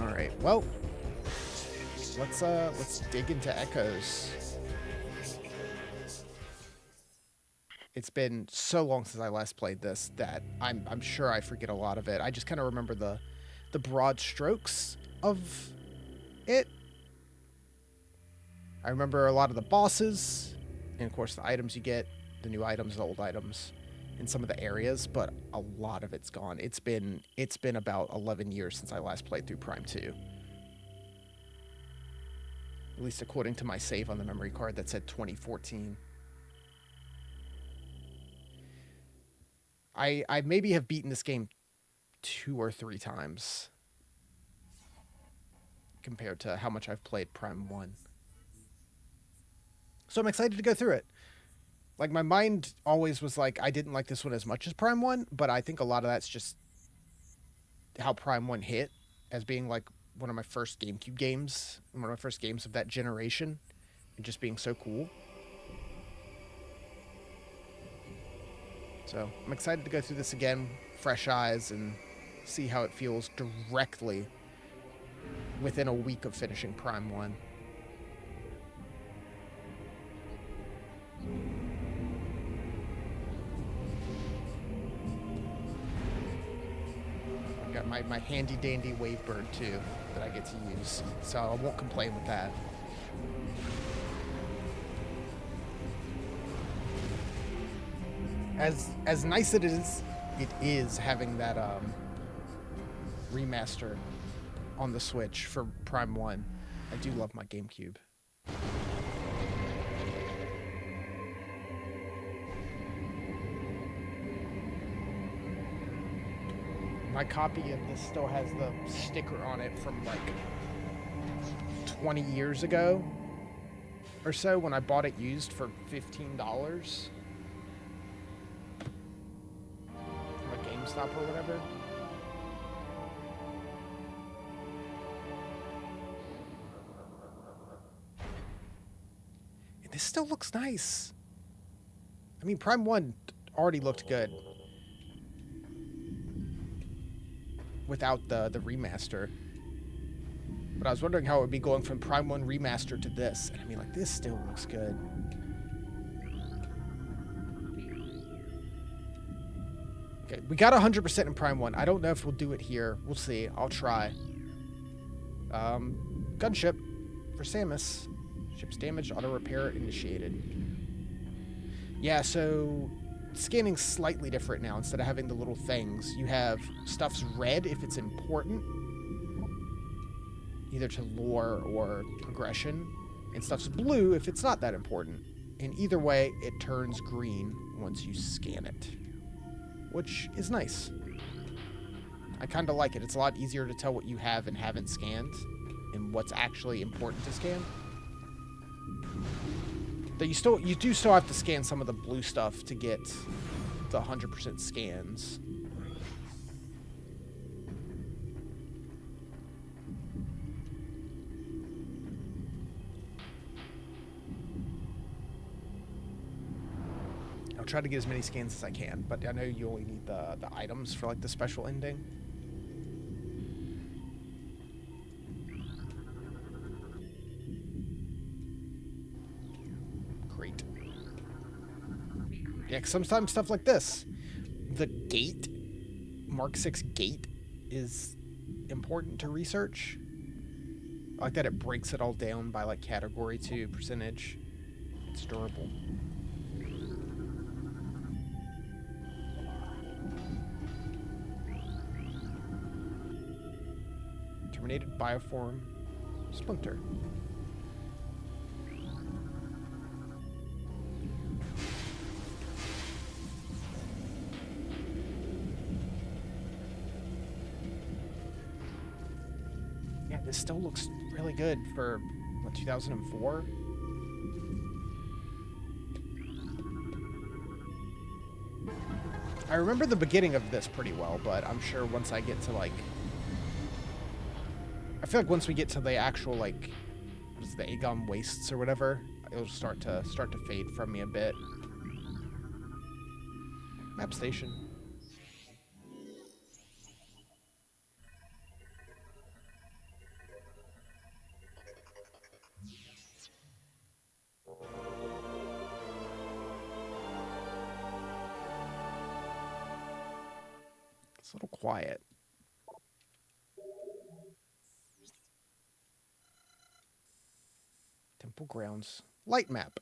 All right. Well, let's dig into Echoes. It's been so long since I last played this that I'm sure I forget a lot of it. I just kind of remember the broad strokes of it. I remember a lot of the bosses, and of course the items you get, the new items, the old items, in some of the areas, but a lot of it's gone. It's been about 11 years since I last played through Prime 2. At least according to my save on the memory card that said 2014. I maybe have beaten this game 2 or 3 times compared to how much I've played Prime 1. So I'm excited to go through it. Like, my mind always was like, I didn't like this one as much as Prime 1, but I think a lot of that's just how Prime 1 hit as being like one of my first GameCube games, one of my first games of that generation, and just being so cool. So I'm excited to go through this again, fresh eyes, and see how it feels directly within a week of finishing Prime 1. I've got my handy dandy Wavebird too that I get to use, so I won't complain with that. As nice as it is having that remaster on the Switch for Prime 1. I do love my GameCube. My copy of this still has the sticker on it from like 20 years ago or so when I bought it used for $15 from a GameStop or whatever. And this still looks nice. I mean, Prime 1 already looked good without the remaster. But I was wondering how it would be going from Prime 1 remaster to this. And I mean, like, this still looks good. Okay, we got 100% in Prime 1. I don't know if we'll do it here. We'll see. I'll try. Gunship for Samus. Ship's damaged. Auto repair initiated. Yeah, so scanning's slightly different now. Instead of having the little things, you have stuff's red if it's important, either to lore or progression, and stuff's blue if it's not that important. And either way, it turns green once you scan it, which is nice. I kind of like it. It's a lot easier to tell what you have and haven't scanned and what's actually important to scan. Though you do still have to scan some of the blue stuff to get the 100% scans. I'll try to get as many scans as I can, but I know you only need the items for like the special ending. Great. Yeah, 'cause sometimes stuff like this, the gate, Mark 6 gate, is important to research. I like that it breaks it all down by like category to percentage. It's durable. Terminated bioform splinter. Yeah, this still looks really good for what, 2004. I remember the beginning of this pretty well, but I'm sure once I get to like, I feel like once we get to the actual like, what's the Aegon Wastes or whatever, it'll start to fade from me a bit. Map station. It's a little quiet. Temple grounds. Light map.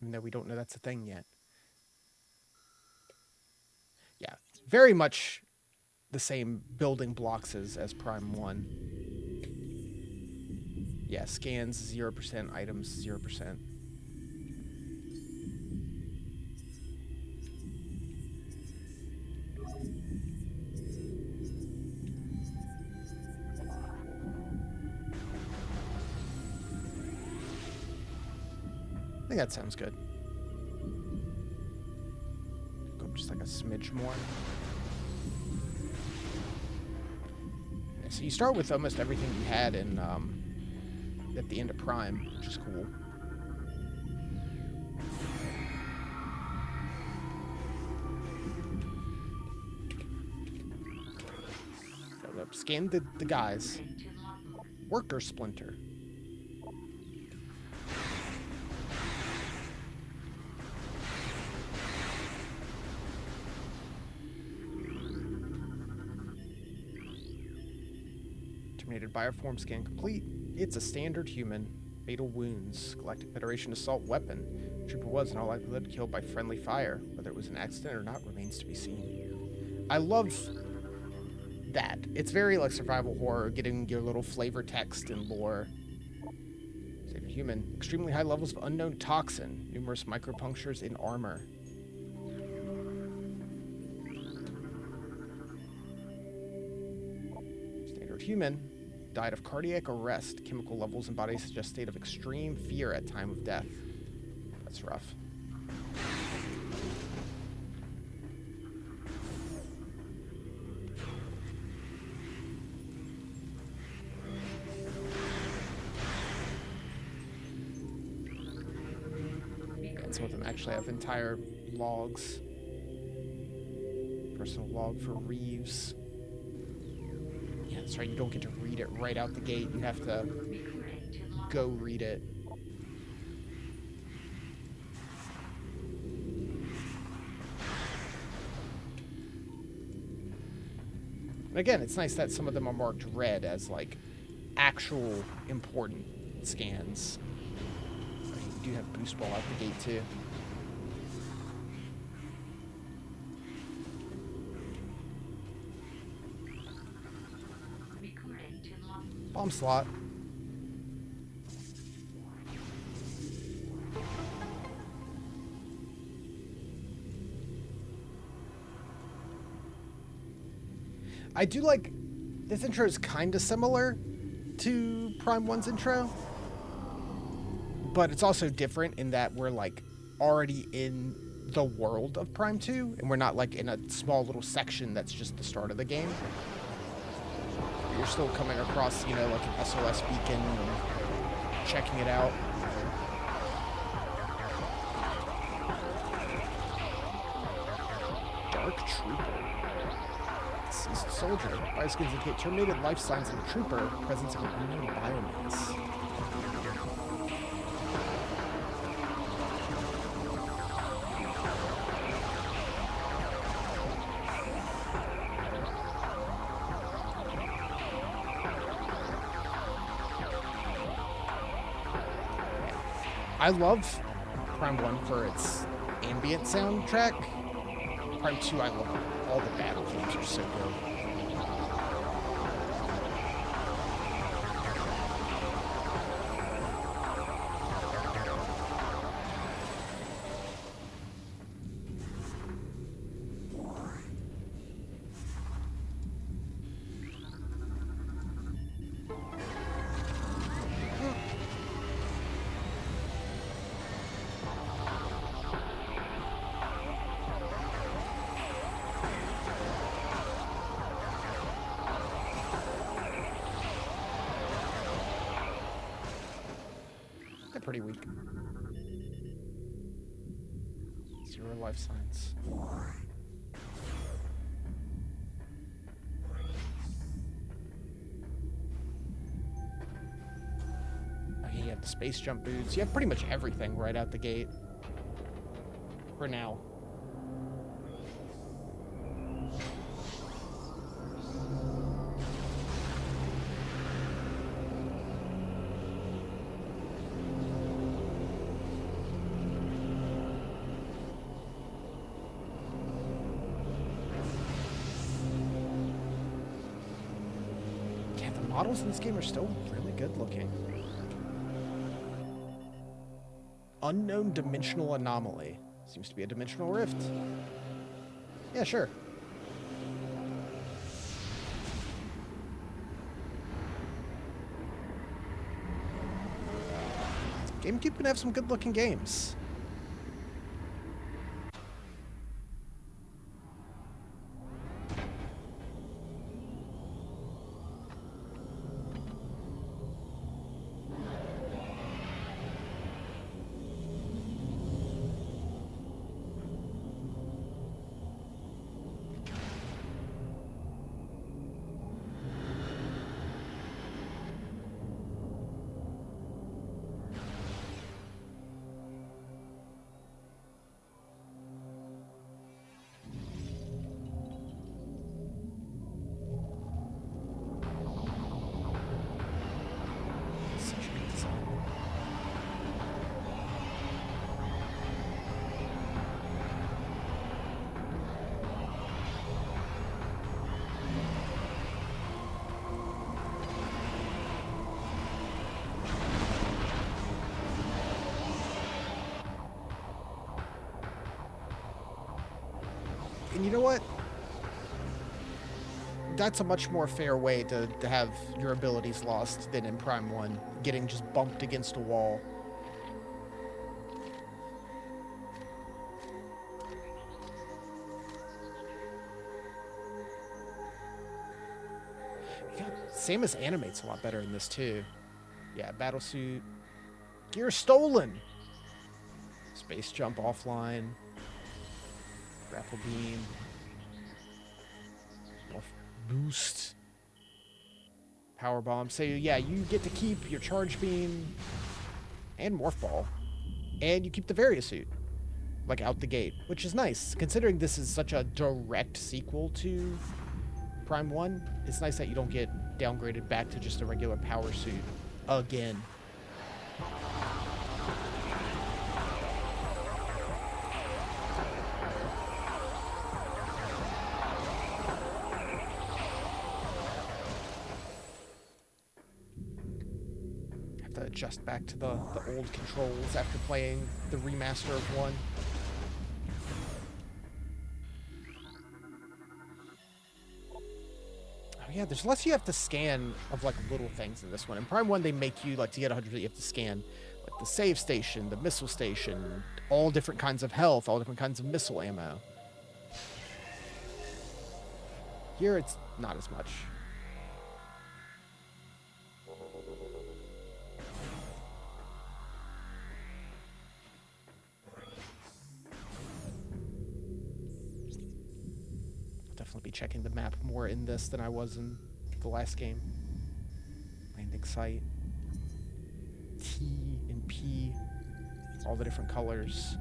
Even though we don't know that's a thing yet. Yeah, very much the same building blocks as Prime 1. Yeah, scans 0%, items 0%. I think that sounds good. Go just like a smidge more. Yeah, so you start with almost everything you had in at the end of Prime, which is cool. Scan the guys. Worker splinter. Terminated bioform scan complete. It's a standard human. Fatal wounds. Galactic Federation assault weapon. Trooper was in all likelihood killed by friendly fire. Whether it was an accident or not remains to be seen. I love that. It's very like survival horror, getting your little flavor text and lore. Standard human. Extremely high levels of unknown toxin. Numerous micropunctures in armor. Standard human. Died of cardiac arrest. Chemical levels in body suggest state of extreme fear at time of death. That's rough. And some of them actually have entire logs. Personal log for Reeves. Yeah, that's right. You don't get to read it right out the gate. You have to go read it. And again, it's nice that some of them are marked red as like actual important scans. You do have boost ball out the gate too. Bomb slot. I do like this intro is kind of similar to Prime 1's intro, but it's also different in that we're like already in the world of Prime 2 and we're not like in a small little section that's just the start of the game. You're still coming across, you know, like an SOS beacon and checking it out. Dark Trooper. Deceased soldier. Bioskins indicate terminated life signs of the trooper. Presence of an unknown biomass. I love Prime 1 for its ambient soundtrack. Prime 2, I love all the battle themes are so good. Pretty weak. 0 life signs. Okay, you have the space jump boots. You have pretty much everything right out the gate. For now. The models in this game are still really good looking. Unknown dimensional anomaly. Seems to be a dimensional rift. Yeah, sure. GameCube can have some good looking games. And you know what? That's a much more fair way to have your abilities lost than in Prime 1, getting just bumped against a wall. God, Samus animates a lot better in this too. Yeah, battlesuit. Gear stolen! Space jump offline. Grapple beam. Boost. Power bomb. So yeah, you get to keep your charge beam and morph ball. And you keep the Variasuit. Like out the gate. Which is nice. Considering this is such a direct sequel to Prime 1, it's nice that you don't get downgraded back to just a regular power suit again. Adjust back to the old controls after playing the remaster of 1. Oh yeah, there's less you have to scan of like little things in this one. In Prime 1, they make you like to get 100, you have to scan like the save station, the missile station, all different kinds of health, all different kinds of missile ammo. Here, it's not as much. Definitely be checking the map more in this than I was in the last game. Landing site. T and P. All the different colors.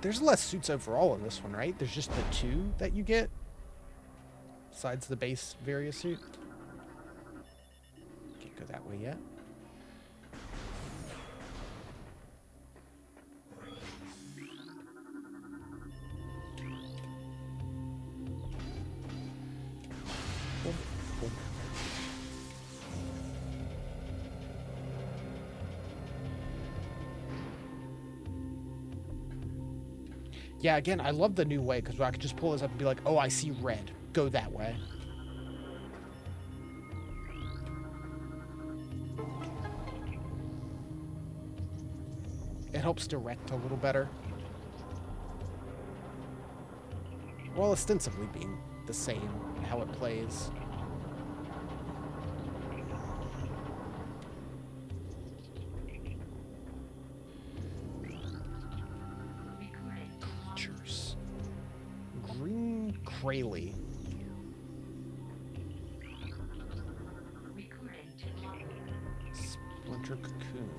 There's less suits overall in this one, right? There's just the 2 that you get, besides the base Variasuit. Can't go that way yet. Yeah, again, I love the new way, because I could just pull this up and be like, oh, I see red. Go that way. It helps direct a little better. While ostensibly being the same how it plays. Rayleigh. Splinter Cocoon.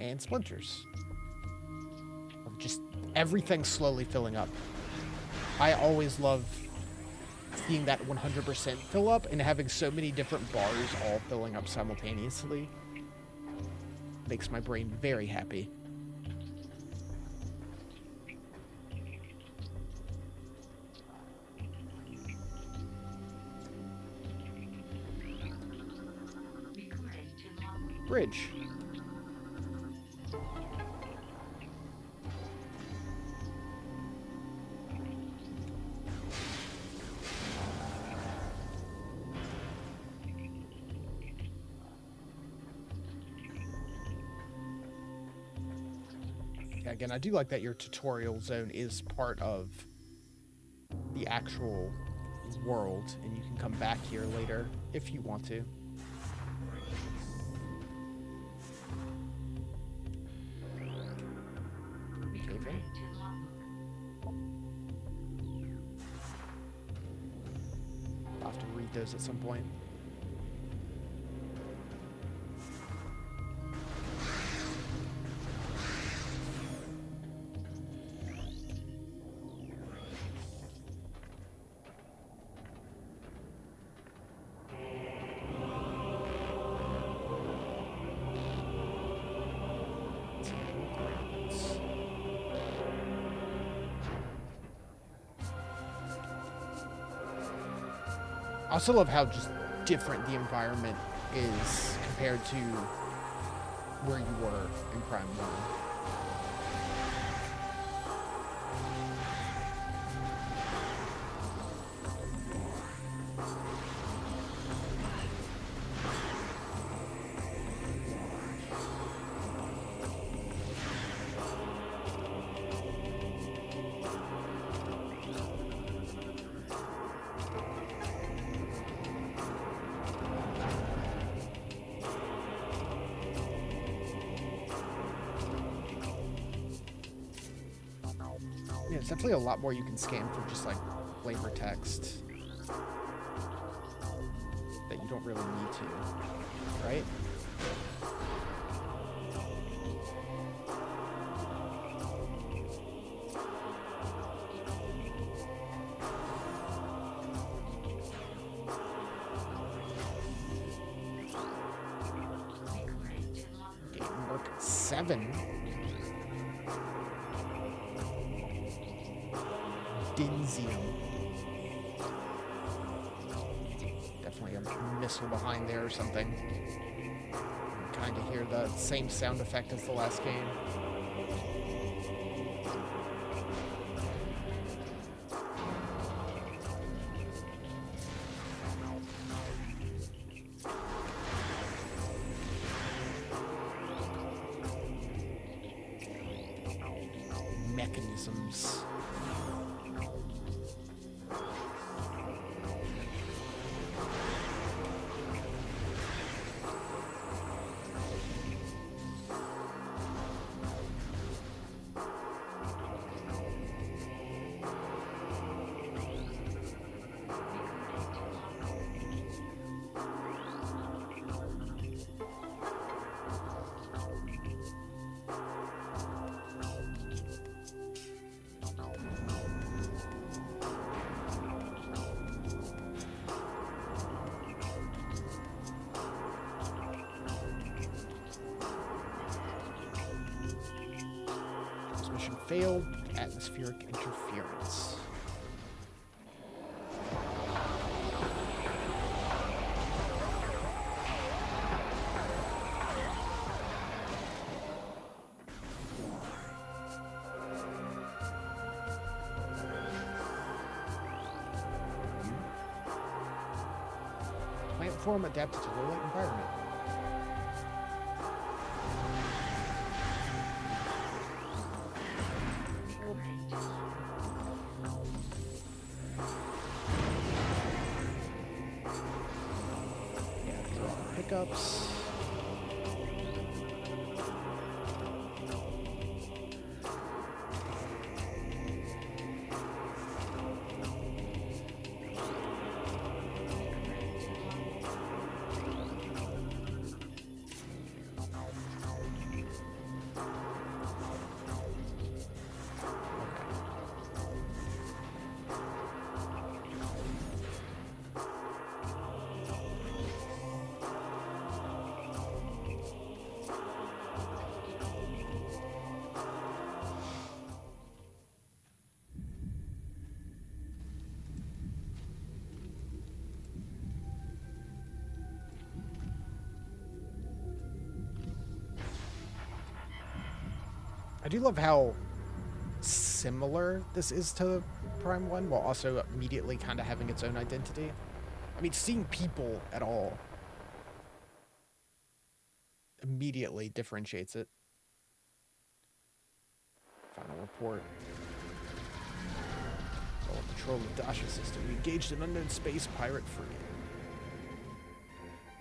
and splinters. Of just everything slowly filling up. I always love seeing that 100% fill up and having so many different bars all filling up simultaneously. Makes my brain very happy. Bridge. Again, I do like that your tutorial zone is part of the actual world, and you can come back here later if you want to. Cave-in. I'll have to read those at some point. I also love how just different the environment is compared to where you were in Prime 1. Yeah, it's definitely a lot more you can scan for just like flavor text that you don't really need to, right? Game Mark 7. Dinsium. Definitely a missile behind there or something. You kind of hear the same sound effect as the last game. Mechanisms. Mission failed. Atmospheric interference. Plant form adapted to low light environment. Pickups. I do love how similar this is to Prime 1, while also immediately kind of having its own identity. I mean, seeing people at all immediately differentiates it. Final report. All control of the Dasha system. We engaged an unknown space pirate frigate.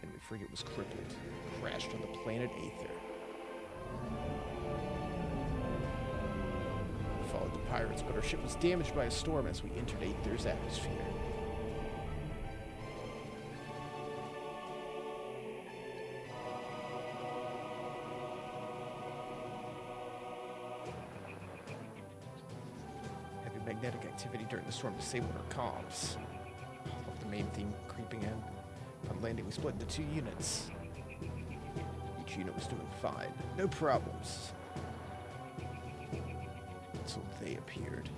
Enemy frigate was crippled. Crashed on the planet Aether. We followed the pirates, but our ship was damaged by a storm as we entered Aether's atmosphere. Magnetic activity during the storm disabled our comms. With the main theme creeping in. On landing, we split into 2 units. Each unit was doing fine. No problems. Until they appeared.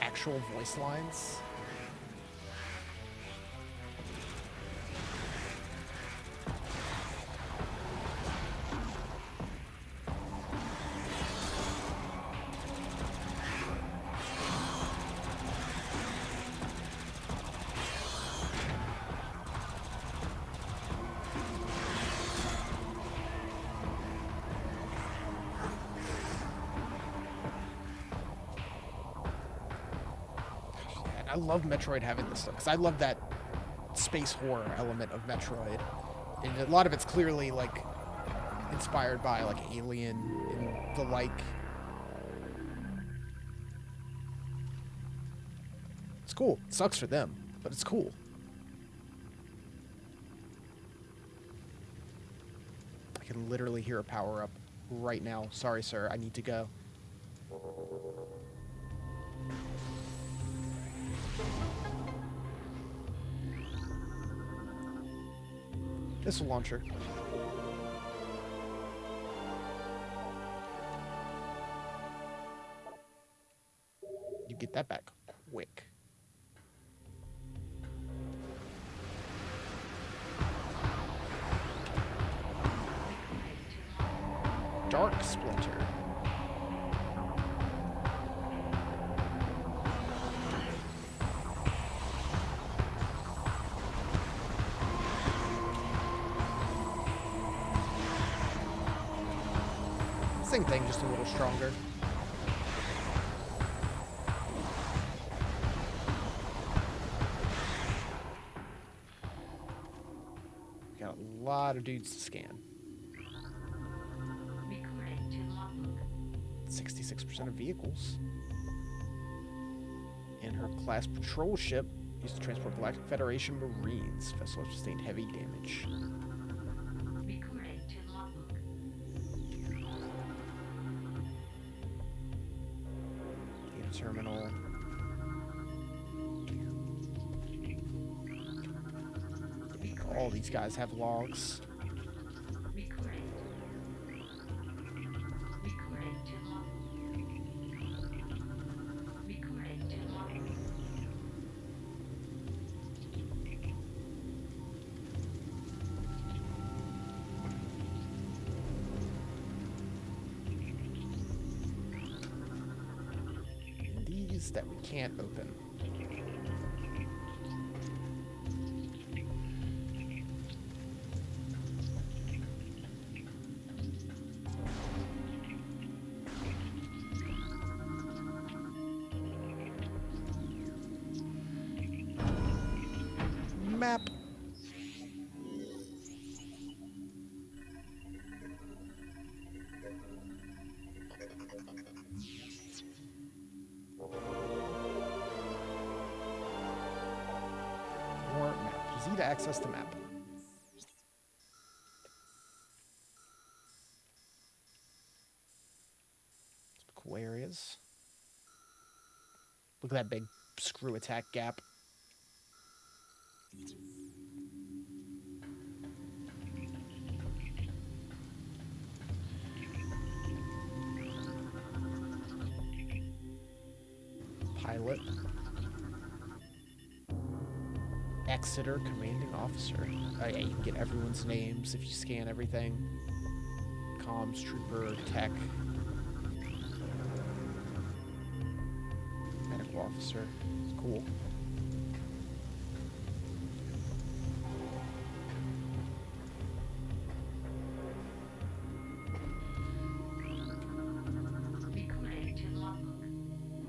Actual voice lines. I love Metroid having this stuff, because I love that space horror element of Metroid. And a lot of it's clearly, like, inspired by, like, Alien and the like. It's cool. It sucks for them, but it's cool. I can literally hear a power-up right now. Sorry, sir. I need to go. Missile launcher. You get that back quick. Dark Splinter. Same thing, just a little stronger. Got a lot of dudes to scan. 66% of vehicles. And her class patrol ship used to transport Galactic Federation Marines. Vessel sustained heavy damage. Data terminal. All these guys have logs. That we can't open. Map. Z to access the map. Some cool areas. Look at that big screw attack gap. Pilot. Exeter commanding officer. Oh yeah, you can get everyone's names if you scan everything. Comms, trooper, tech. Medical officer. It's cool.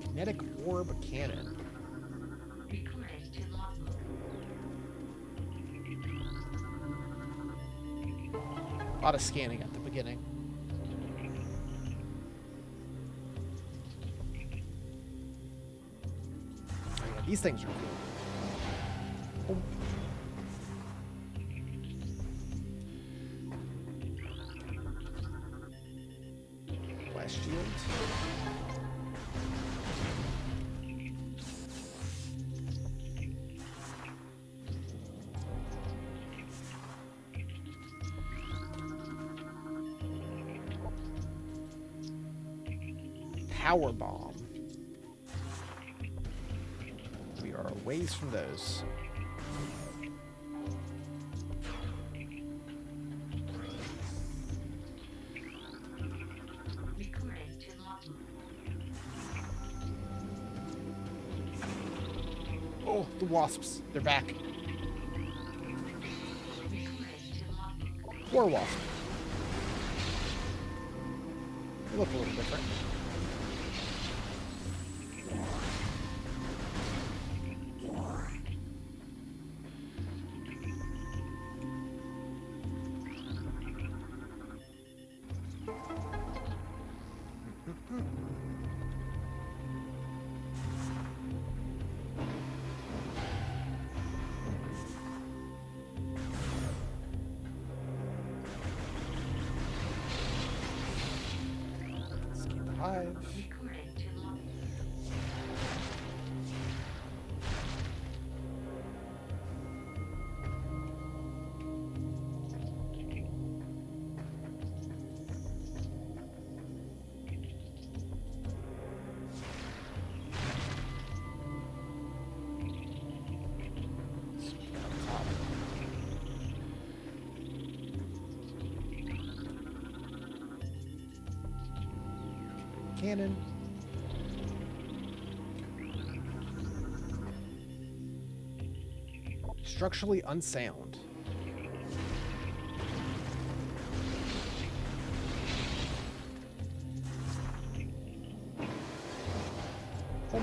Kinetic orb cannon. A lot of scanning at the beginning. Oh yeah, these things are cool. Oh. Blast shield. Power bomb. We are a ways from those. Oh, the wasps. They're back. War wasp. They look a little different. Scan the hive. Cannon. Structurally unsound. Oh.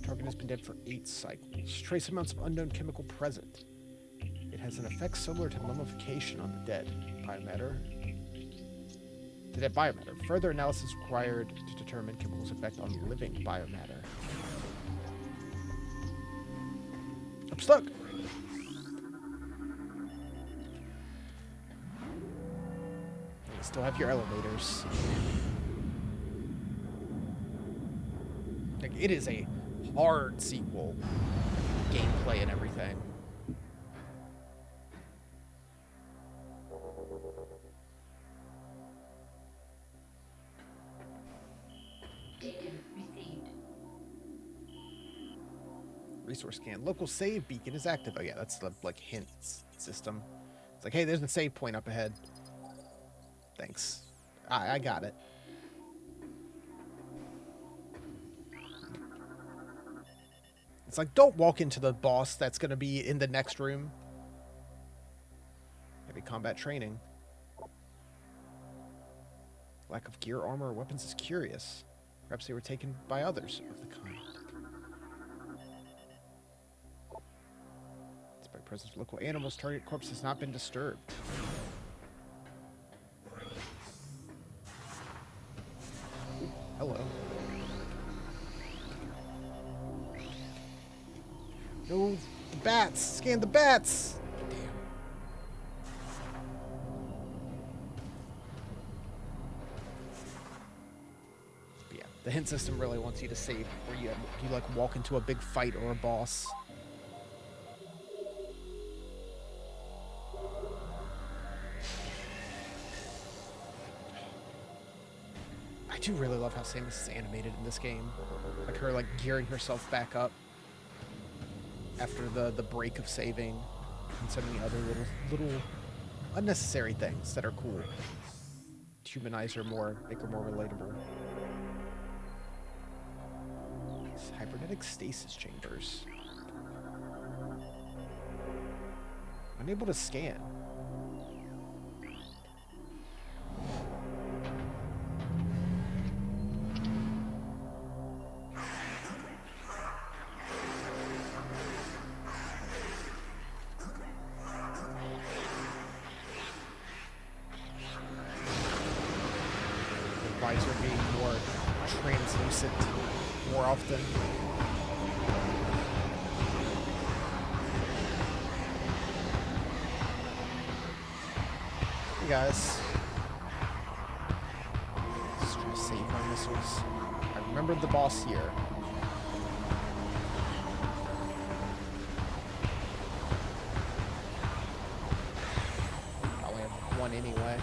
Target has been dead for 8 cycles. Trace amounts of unknown chemical present. It has an effect similar to mummification on the dead. Biomatter. The dead biomatter. Further analysis required to determine chemicals' effect on living biomatter. I'm stuck! You still have your elevators. Like, it is a hard sequel. Gameplay and everything. Resource scan. Local save beacon is active. Oh yeah, that's the like hints system. It's like, hey, there's a save point up ahead. Thanks. I got it. It's like, don't walk into the boss that's going to be in the next room. Heavy combat training. Lack of gear, armor, or weapons is curious. Perhaps they were taken by others of the kind. Despite presence of local animals, target corpse has not been disturbed. Ooh, hello. No, the bats. Scan the bats. Damn. But yeah, the hint system really wants you to save where you like walk into a big fight or a boss. I do really love how Samus is animated in this game. Like her like gearing herself back up after the break of saving, and so many other little unnecessary things that are cool. Humanize her more, make her more relatable. These cybernetic stasis chambers. Unable to scan. Visor being more translucent more often. Hey guys. Let's try to save my missiles. I remembered the boss here. Probably have one anyway.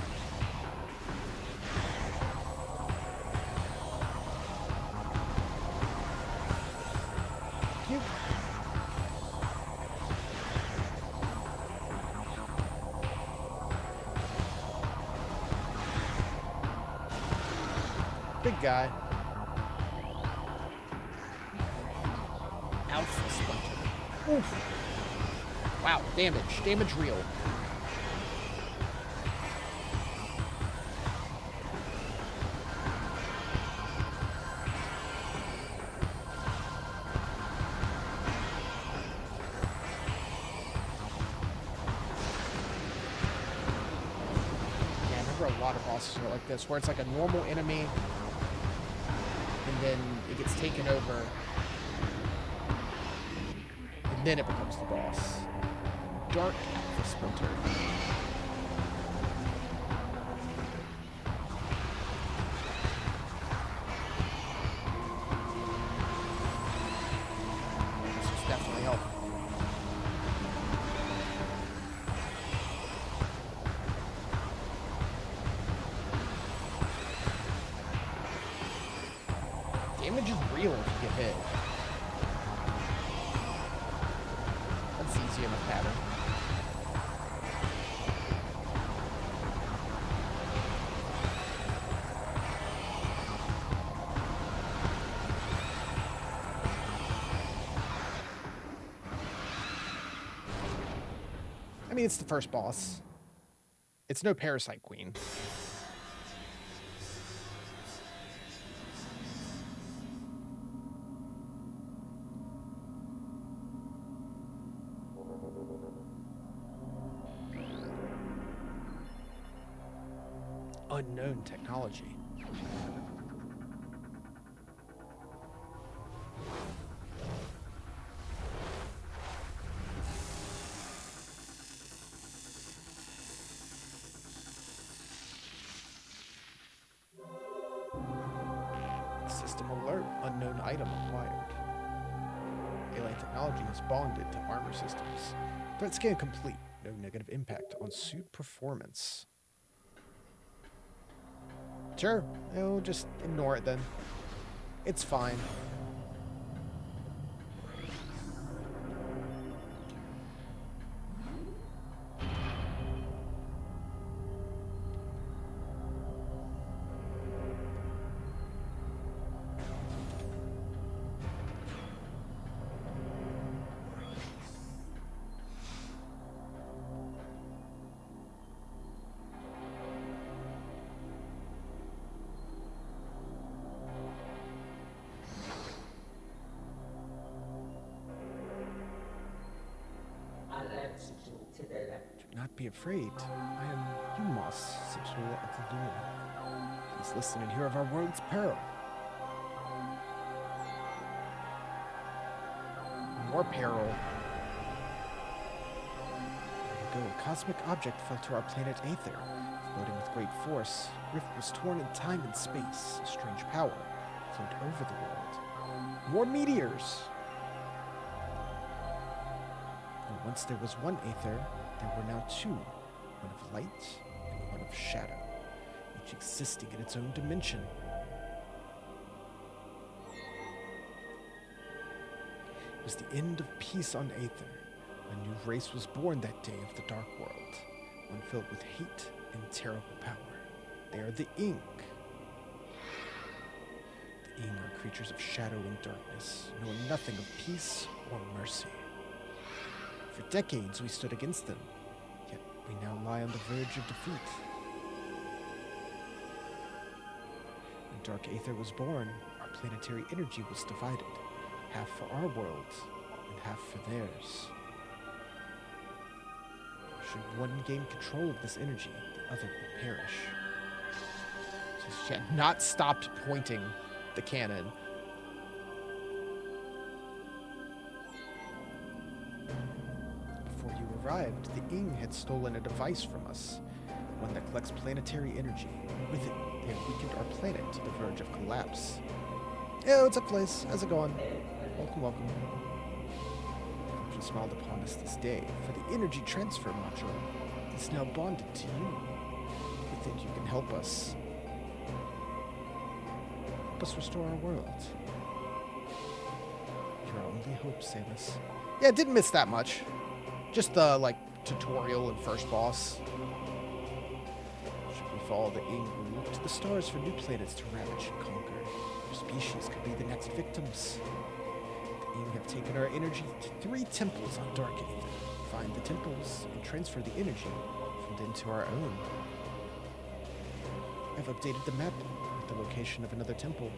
Big guy. Alpha Splinter. Oof. Wow, damage. Damage real. A lot of bosses are like this, where it's like a normal enemy, and then it gets taken over, and then it becomes the boss. Dark Alpha Splinter. This was definitely helpful. Damage is real if you get hit. That's easy enough pattern. I mean, it's the first boss. It's no Parasite Queen. Unknown technology. System alert. Unknown item acquired. Alien technology has bonded to armor systems. Threat scan complete. No negative impact on suit performance. Sure, we'll just ignore it then. It's fine. Do not be afraid. I am Umos, Sigil of the Dawn. Please listen and hear of our world's peril. More peril. ago, a cosmic object fell to our planet Aether. Floating with great force, Rift was torn in time and space. A strange power flowed over the world. More meteors! And once there was one Aether, there were now two. One of light and one of shadow, each existing in its own dimension. It was the end of peace on Aether. A new race was born that day of the Dark World, one filled with hate and terrible power. They are the Ink. The Ing are creatures of shadow and darkness, knowing nothing of peace or mercy. For decades we stood against them, yet we now lie on the verge of defeat. When Dark Aether was born, our planetary energy was divided, half for our world and half for theirs. Should one gain control of this energy, the other will perish. So she had not stopped pointing the cannon. Before you arrived, the Ing had stolen a device from us, one that collects planetary energy. With it, they have weakened our planet to the verge of collapse. Hey, what's up, Blaze? How's it going? Welcome, welcome. Fortune smiled upon us this day, for the energy transfer module is now bonded to you. With it, you can help us. Help us restore our world. You're our only hope, Samus. Yeah, didn't miss that much. Just the, tutorial and first boss. Should we follow the Ing, we look to the stars for new planets to ravage and conquer. Our species could be the next victims. The Ing have taken our energy to 3 temples on Dark Aether. Find the temples and transfer the energy from them to our own. I've updated the map with the location of another temple.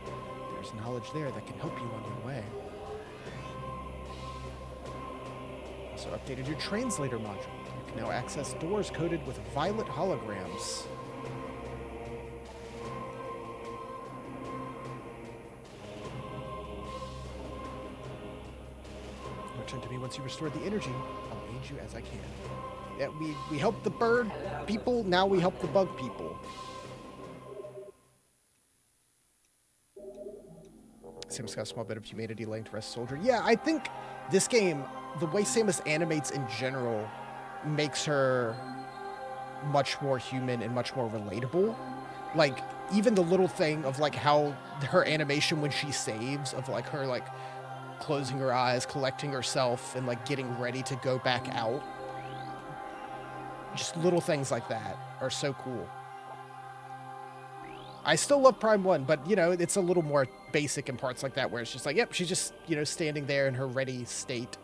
There's knowledge there that can help you on your way. Also updated your translator module. You can now access doors coded with violet holograms. Return to me once you restore the energy. I'll aid you as I can. Yeah, we helped the bird people, now we help the bug people. Samus got a small bit of humanity laying to rest soldier. Yeah, I think this game, the way Samus animates in general, makes her much more human and much more relatable. Like, even the little thing of, how her animation when she saves, of, her, closing her eyes, collecting herself, and, getting ready to go back out. Just little things like that are so cool. I still love Prime 1, but, it's a little more basic in parts like that, where it's just yep, she's just, standing there in her ready state.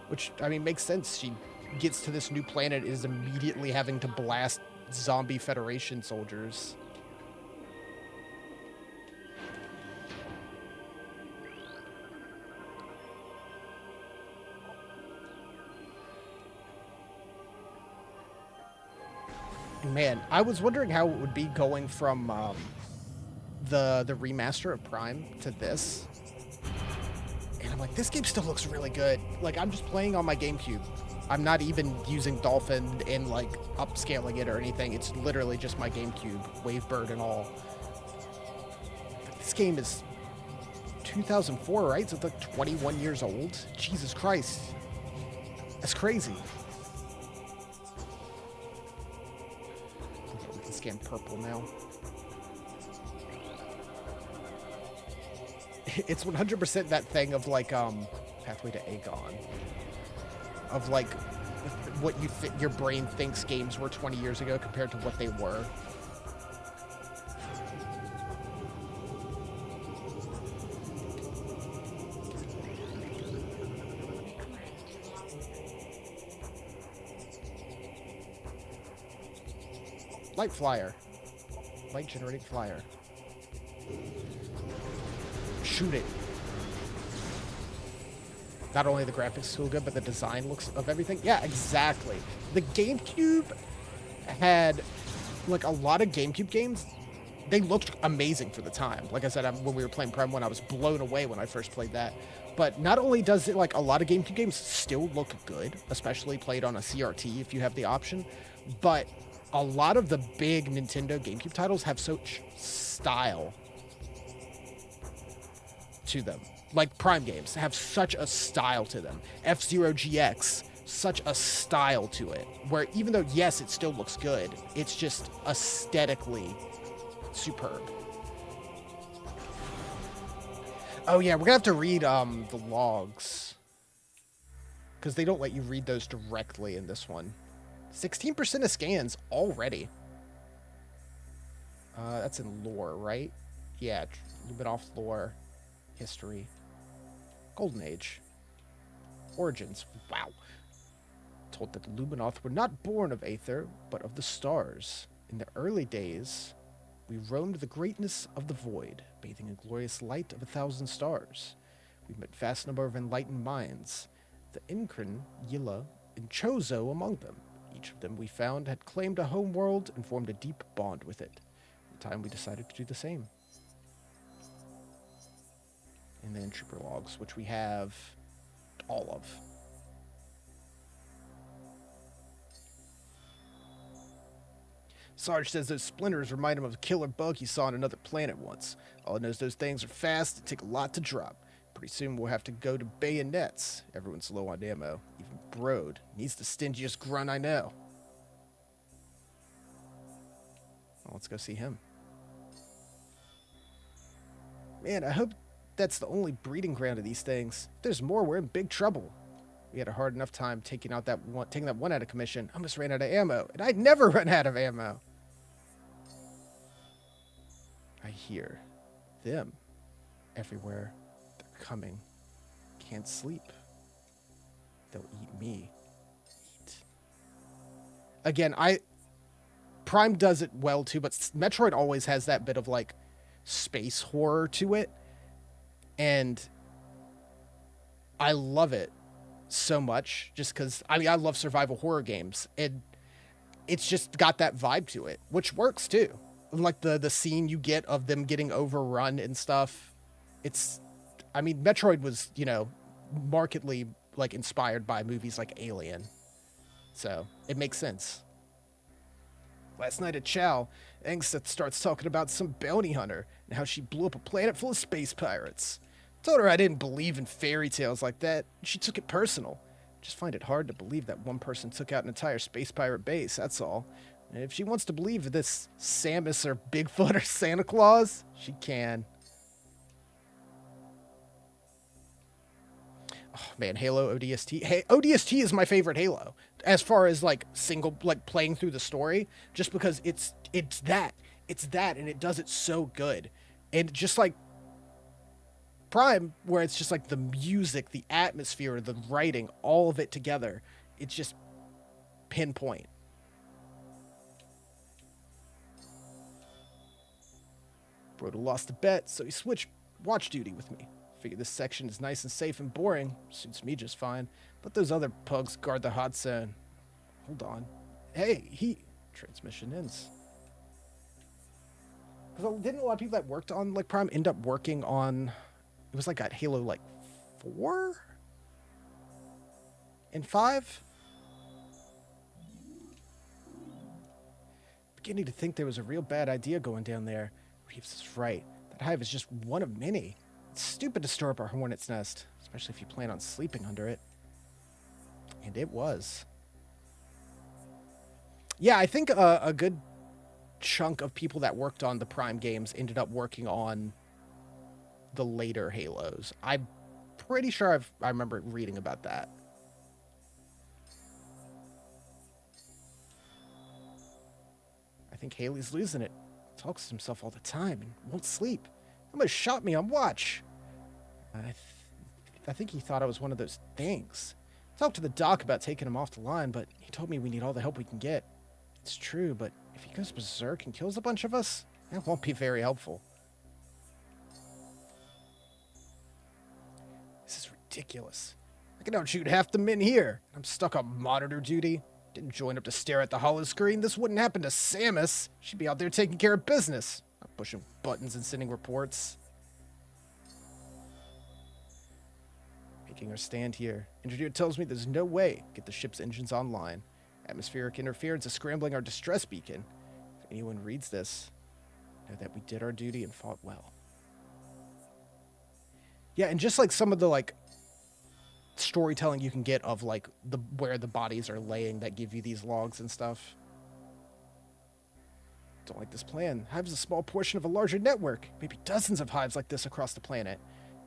Which, makes sense. She gets to this new planet, is immediately having to blast zombie Federation soldiers. Man, I was wondering how it would be going from the remaster of Prime to this. And I'm like, this game still looks really good. I'm just playing on my GameCube. I'm not even using Dolphin and, upscaling it or anything. It's literally just my GameCube, Wavebird and all. This game is 2004, right? So it's 21 years old. Jesus Christ. That's crazy. Scan purple now. It's 100% that thing of Pathway to Aegon. Of what your brain thinks games were 20 years ago compared to what they were. Light flyer. Light generating flyer. Shoot it. Not only the graphics so good, but the design looks of everything. Yeah, exactly. The GameCube had, a lot of GameCube games, they looked amazing for the time. Like I said, when we were playing Prime 1, I was blown away when I first played that. But not only does it, like, a lot of GameCube games still look good, especially played on a CRT if you have the option, but a lot of the big Nintendo GameCube titles have such style to them. Like, Prime games have such a style to them. F-Zero GX, such a style to it, where even though, yes, it still looks good, it's just aesthetically superb. Oh, yeah, we're going to have to read the logs, because they don't let you read those directly in this one. 16% of scans already. That's in lore, right? Yeah, a little bit off lore. History. Golden Age. Origins. Wow. Told that the Luminoth were not born of Aether, but of the stars. In the early days, we roamed the greatness of the void, bathing in glorious light of 1,000 stars. We met vast number of enlightened minds, the Inkrin, Yilla, and Chozo among them. Each of them we found had claimed a home world and formed a deep bond with it. In time we decided to do the same. And then Trooper Logs, which we have all of. Sarge says those splinters remind him of a killer bug he saw on another planet once. All he knows, those things are fast and take a lot to drop. Pretty soon we'll have to go to bayonets. Everyone's low on ammo. Even Brode needs the stingiest grunt I know. Well, let's go see him. Man, I hope that's the only breeding ground of these things. If there's more, we're in big trouble. We had a hard enough time taking that one out of commission. I almost ran out of ammo, and I'd never run out of ammo. I hear them everywhere. They're coming. Can't sleep. They'll eat me. Eat. Again, Prime does it well too, but Metroid always has that bit of like space horror to it. And I love it so much just because, I mean, I love survival horror games. And it's just got that vibe to it, which works too. Like the scene you get of them getting overrun and stuff. I mean, Metroid was, markedly like inspired by movies like Alien. So it makes sense. Last night at Chow, Angseth starts talking about some bounty hunter and how she blew up a planet full of space pirates. Told her I didn't believe in fairy tales like that. She took it personal. Just find it hard to believe that one person took out an entire space pirate base, that's all. And if she wants to believe this Samus or Bigfoot or Santa Claus, she can. Oh man, Halo ODST. Hey, ODST is my favorite Halo as far as like playing through the story, just because it's that and it does it so good. And just like Prime, where it's just like the music, the atmosphere, the writing, all of it together, it's just pinpoint. Brodo lost a bet, so he switched watch duty with me. Figure this section is nice and safe and boring. Suits me just fine. Let those other pugs guard the hot zone. Hold on. Hey, transmission ends. Because didn't a lot of people that worked on like Prime end up working on... It was like at Halo like 4? And 5? Beginning to think there was a real bad idea going down there. Reeves is right. That hive is just one of many. It's stupid to store up our hornet's nest, especially if you plan on sleeping under it. And it was. Yeah, I think a good chunk of people that worked on the Prime games ended up working on the later Halos. I'm pretty sure I remember reading about that. I think Haley's losing it. Talks to himself all the time and won't sleep. Almost shot me on watch. I think he thought I was one of those things. Talked to the doc about taking him off the line, but he told me we need all the help we can get. It's true, but if he goes berserk and kills a bunch of us, that won't be very helpful. This is ridiculous. I can outshoot half the men here. I'm stuck on monitor duty. Didn't join up to stare at the hollow screen. This wouldn't happen to Samus. She'd be out there taking care of business, not pushing buttons and sending reports. Making our stand here. Engineer tells me there's no way get the ship's engines online. Atmospheric interference is scrambling our distress beacon. If anyone reads this, know that we did our duty and fought well. Yeah, and just like some of the like storytelling you can get of like where the bodies are laying that give you these logs and stuff. Don't like this plan. Hive is a small portion of a larger network. Maybe dozens of hives like this across the planet.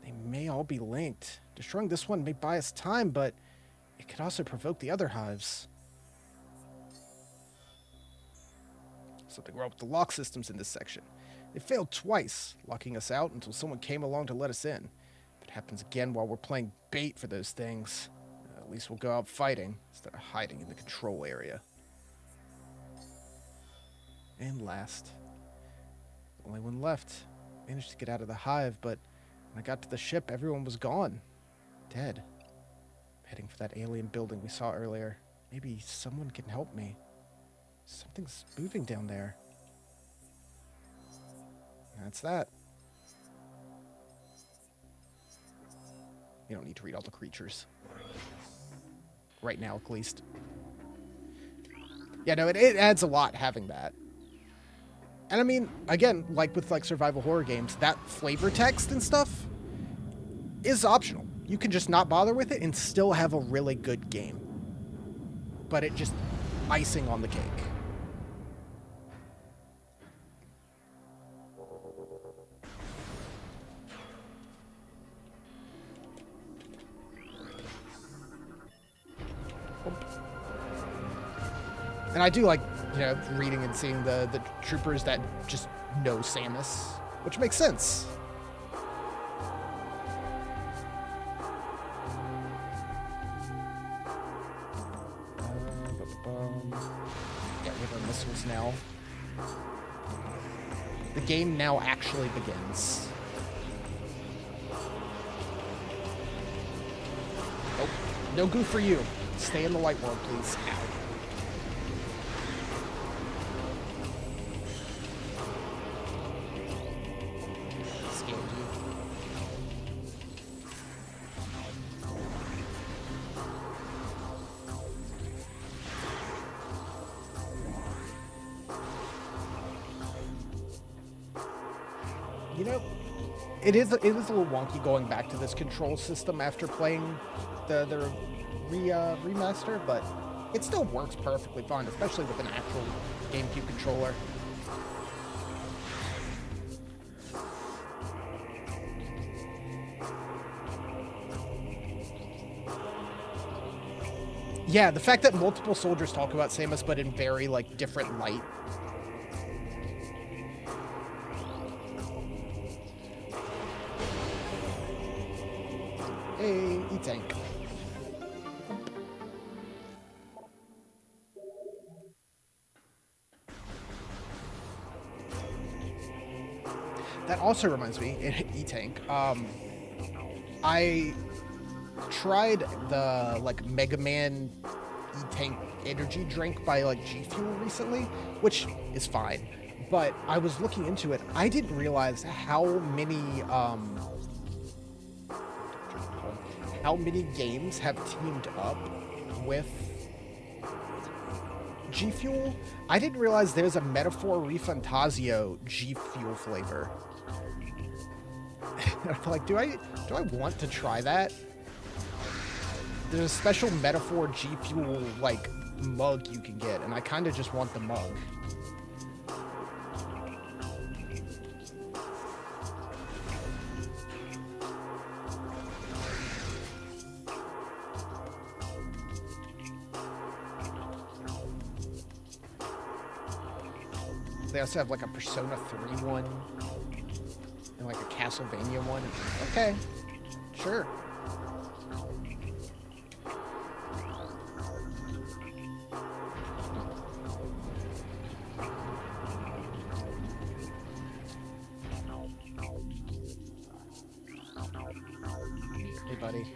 They may all be linked. Destroying this one may buy us time, but it could also provoke the other hives. Something wrong with the lock systems in this section. They failed twice, locking us out until someone came along to let us in. If it happens again while we're playing bait for those things, at least we'll go out fighting instead of hiding in the control area. And last, the only one left. Managed to get out of the hive, but when I got to the ship, everyone was gone. Dead. Heading for that alien building we saw earlier. Maybe someone can help me. Something's moving down there. That's that. You don't need to read all the creatures. Right now, at least. Yeah, no, it adds a lot having that. And I mean, again, like with like survival horror games, that flavor text and stuff is optional. You can just not bother with it and still have a really good game. But it just icing on the cake. And I do like, you know, reading and seeing the troopers that just know Samus, which makes sense. Yeah, we have our missiles now. The game now actually begins. Nope. No goo for you. Stay in the light world, please. Ow. You know, it is a little wonky going back to this control system after playing the remaster, but it still works perfectly fine, especially with an actual GameCube controller. Yeah, the fact that multiple soldiers talk about Samus, but in very like different light. Hey, E-Tank. That also reminds me, E-Tank, I tried the, like, Mega Man E-Tank energy drink by, like, G Fuel recently, which is fine, but I was looking into it. I didn't realize how many games have teamed up with G Fuel. I didn't realize there's a Metaphor Refantasio G Fuel flavor. I'm like, do I want to try that? There's a special Metaphor G Fuel like mug you can get, and I kind of just want the mug. They also have like a Persona 3 one and like a Castlevania one. Okay, sure. Hey, buddy.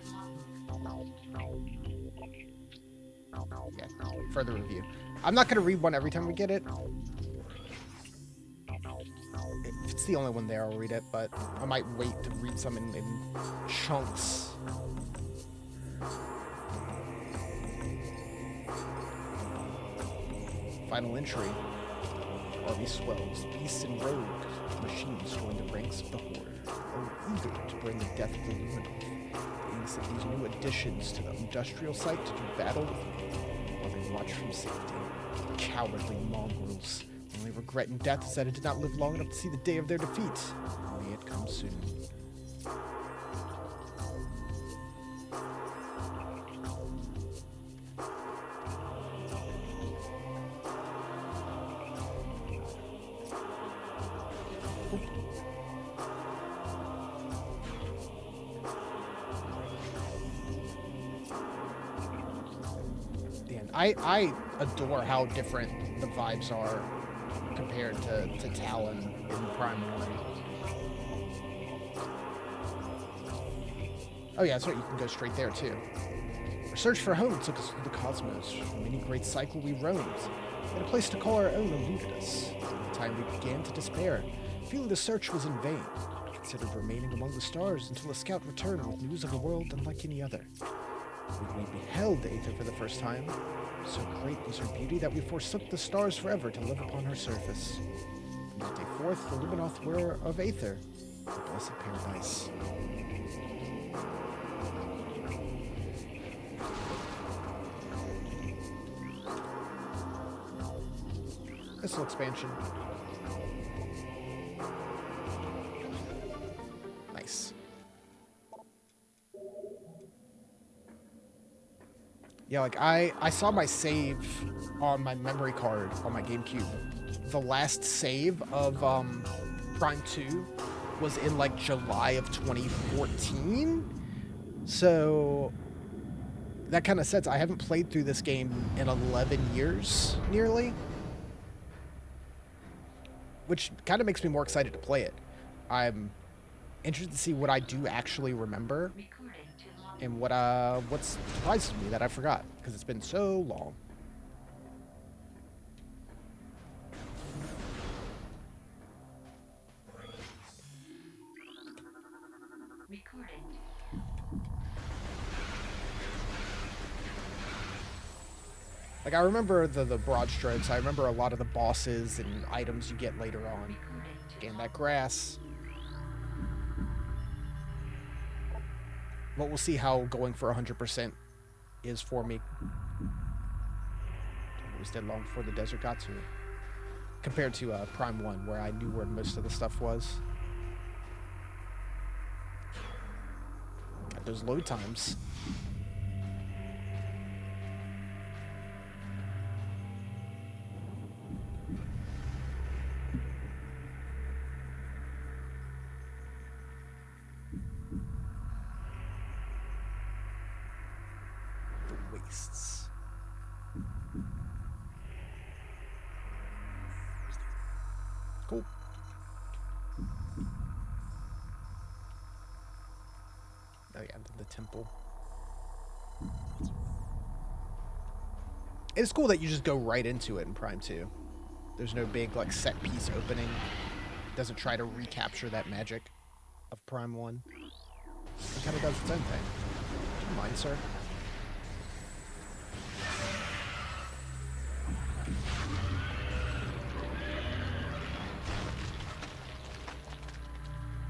Yeah, further review. I'm not going to read one every time we get it. If it's the only one there, I'll read it, but I might wait to read some in chunks. final entry. Army swells, beasts and rogue machines join the ranks of the Horde, all eager to bring the death of the Luminoth. They elicit these new additions to the industrial site to do battle with me, while they watch from safety. Cowardly mongrels. The only regret in death is that it did not live long enough to see the day of their defeat. May it come soon. I adore how different the vibes are compared to Talon in Prime 1. Oh yeah, that's right, you can go straight there too. Our search for home took us through the cosmos. From any great cycle we roamed, and a place to call our own eluded us. At the time we began to despair, feeling the search was in vain. We considered remaining among the stars until a scout returned with news of a world unlike any other. When we beheld Aether for the first time, so great was her beauty that we forsook the stars forever to live upon her surface. From that day forth, the Luminoth were of Aether, the blessed paradise. Missile expansion. Nice. Yeah, like I saw my save on my memory card on my GameCube. The last save of Prime 2 was in like July of 2014. So that kind of sets I haven't played through this game in 11 years nearly. Which kind of makes me more excited to play it. I'm interested to see what I do actually remember. And what surprises me that I forgot, because it's been so long. Recording. Like, I remember the broad strokes. I remember a lot of the bosses and items you get later on. Again, that grass. But we'll see how going for 100% is for me. It was dead long before the desert got to it. Compared to Prime 1, where I knew where most of the stuff was. Got those load times. Cool. Oh yeah, the temple. It's cool that you just go right into it in Prime 2. There's no big like set piece opening. It doesn't try to recapture that magic of Prime 1. It kind of does its own thing. Do you mind, sir?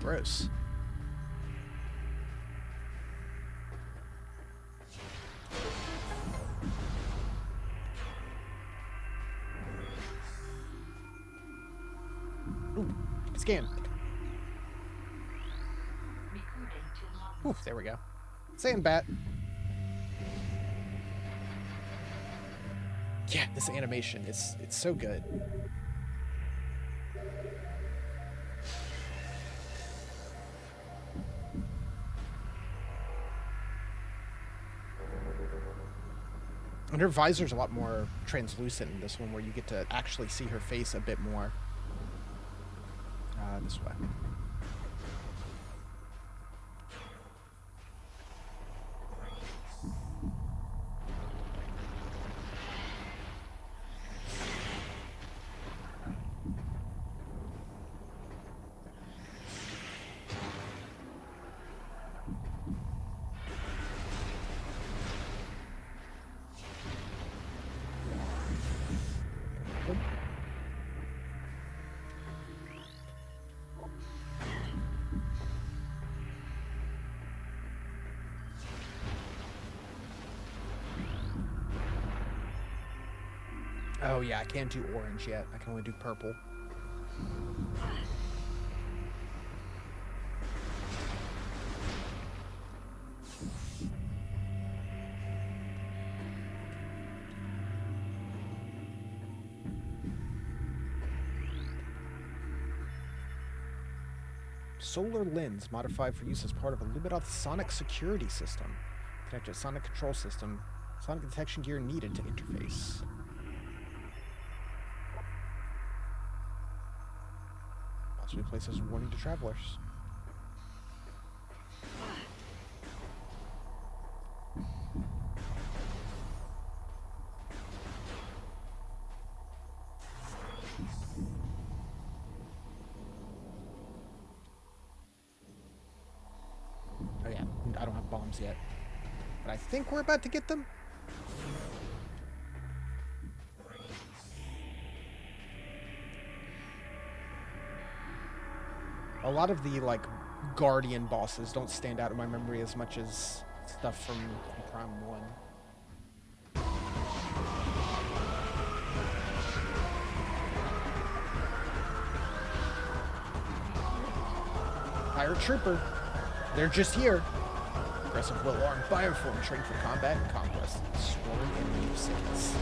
Gross. Ooh, scan. Ooh, there we go. Sand bat. Yeah, this animation, it's so good. And her visor's a lot more translucent in this one, where you get to actually see her face a bit more. This way. Oh yeah, I can't do orange yet. I can only do purple. Solar lens modified for use as part of a Luminoth sonic security system. Connected to sonic control system. Sonic detection gear needed to interface. Possibly placed as a warning to travelers. Oh yeah, I don't have bombs yet. But I think we're about to get them. A lot of the, like, Guardian bosses don't stand out in my memory as much as stuff from Prime 1. Pirate Trooper. They're just here. Aggressive will-armed bioform trained for combat and conquest. Sworn enemy of sickness.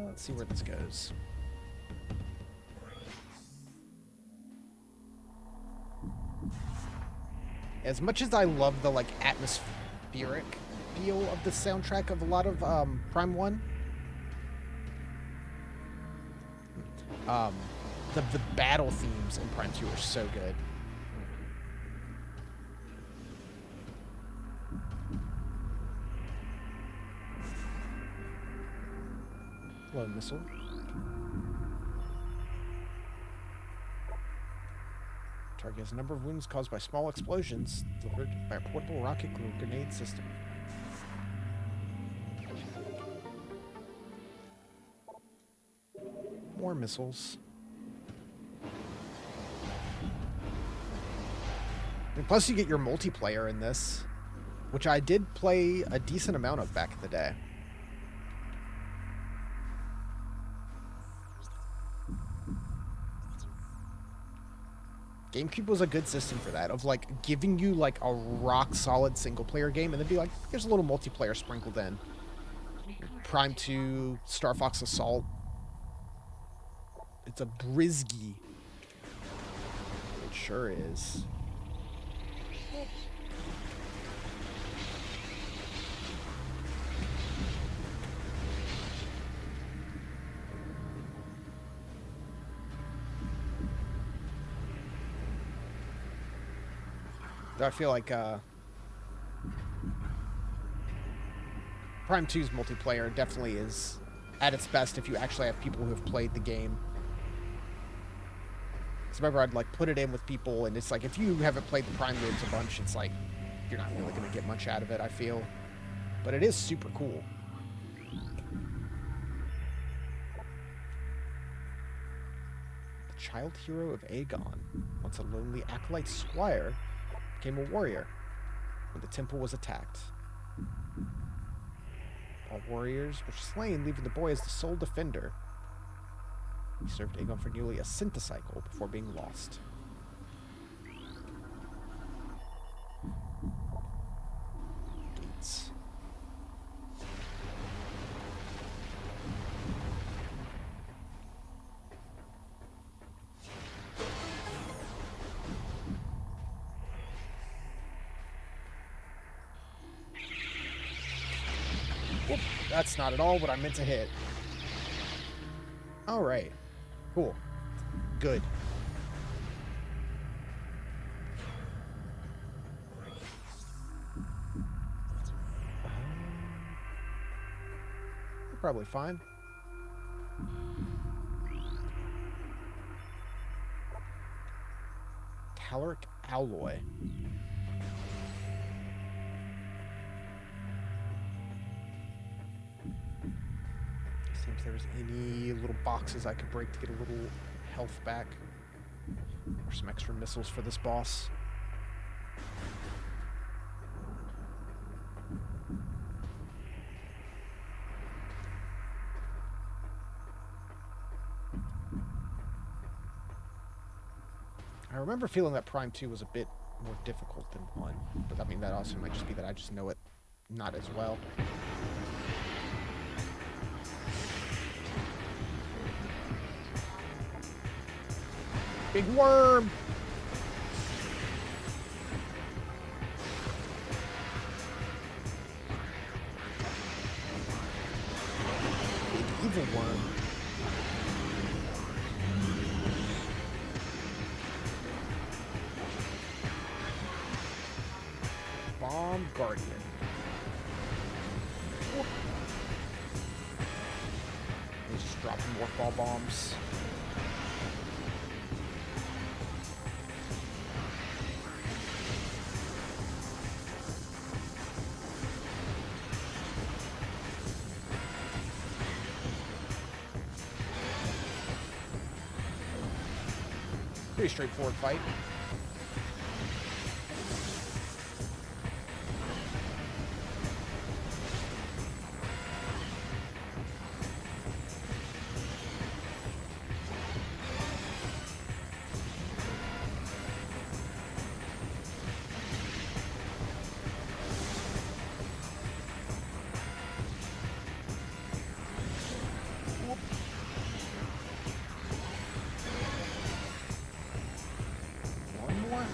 Let's see where this goes. As much as I love the, like, atmospheric feel of the soundtrack of a lot of Prime 1, the battle themes in Prime 2 are so good. Hello, missile. Target has a number of wounds caused by small explosions delivered by a portable rocket grenade system. More missiles. And plus you get your multiplayer in this, which I did play a decent amount of back in the day. GameCube was a good system for that, of, like, giving you, like, a rock-solid single-player game, and then be like, here's a little multiplayer sprinkled in. Prime 2, Star Fox Assault. It's a brisgy. It sure is. I feel like Prime 2's multiplayer definitely is at its best if you actually have people who have played the game. So remember, I'd, like, put it in with people, and it's like, if you haven't played the Prime games a bunch, it's like, you're not really going to get much out of it, I feel. But it is super cool. The child hero of Aegon, once a lonely acolyte squire, became a warrior when the temple was attacked. All warriors were slain, leaving the boy as the sole defender. He served Aegon for nearly a centicycle before being lost. Gates. Whoop, that's not at all what I meant to hit. Alright. Cool. Good. probably fine. Caloric alloy. See if there's any little boxes I could break to get a little health back. Or some extra missiles for this boss. I remember feeling that Prime 2 was a bit more difficult than 1. But I mean, that also might just be that I just know it not as well. Big worm! Big evil worm. Bomb Guardian. Whoop. He's just dropping more ball bombs. Pretty straightforward fight. One more.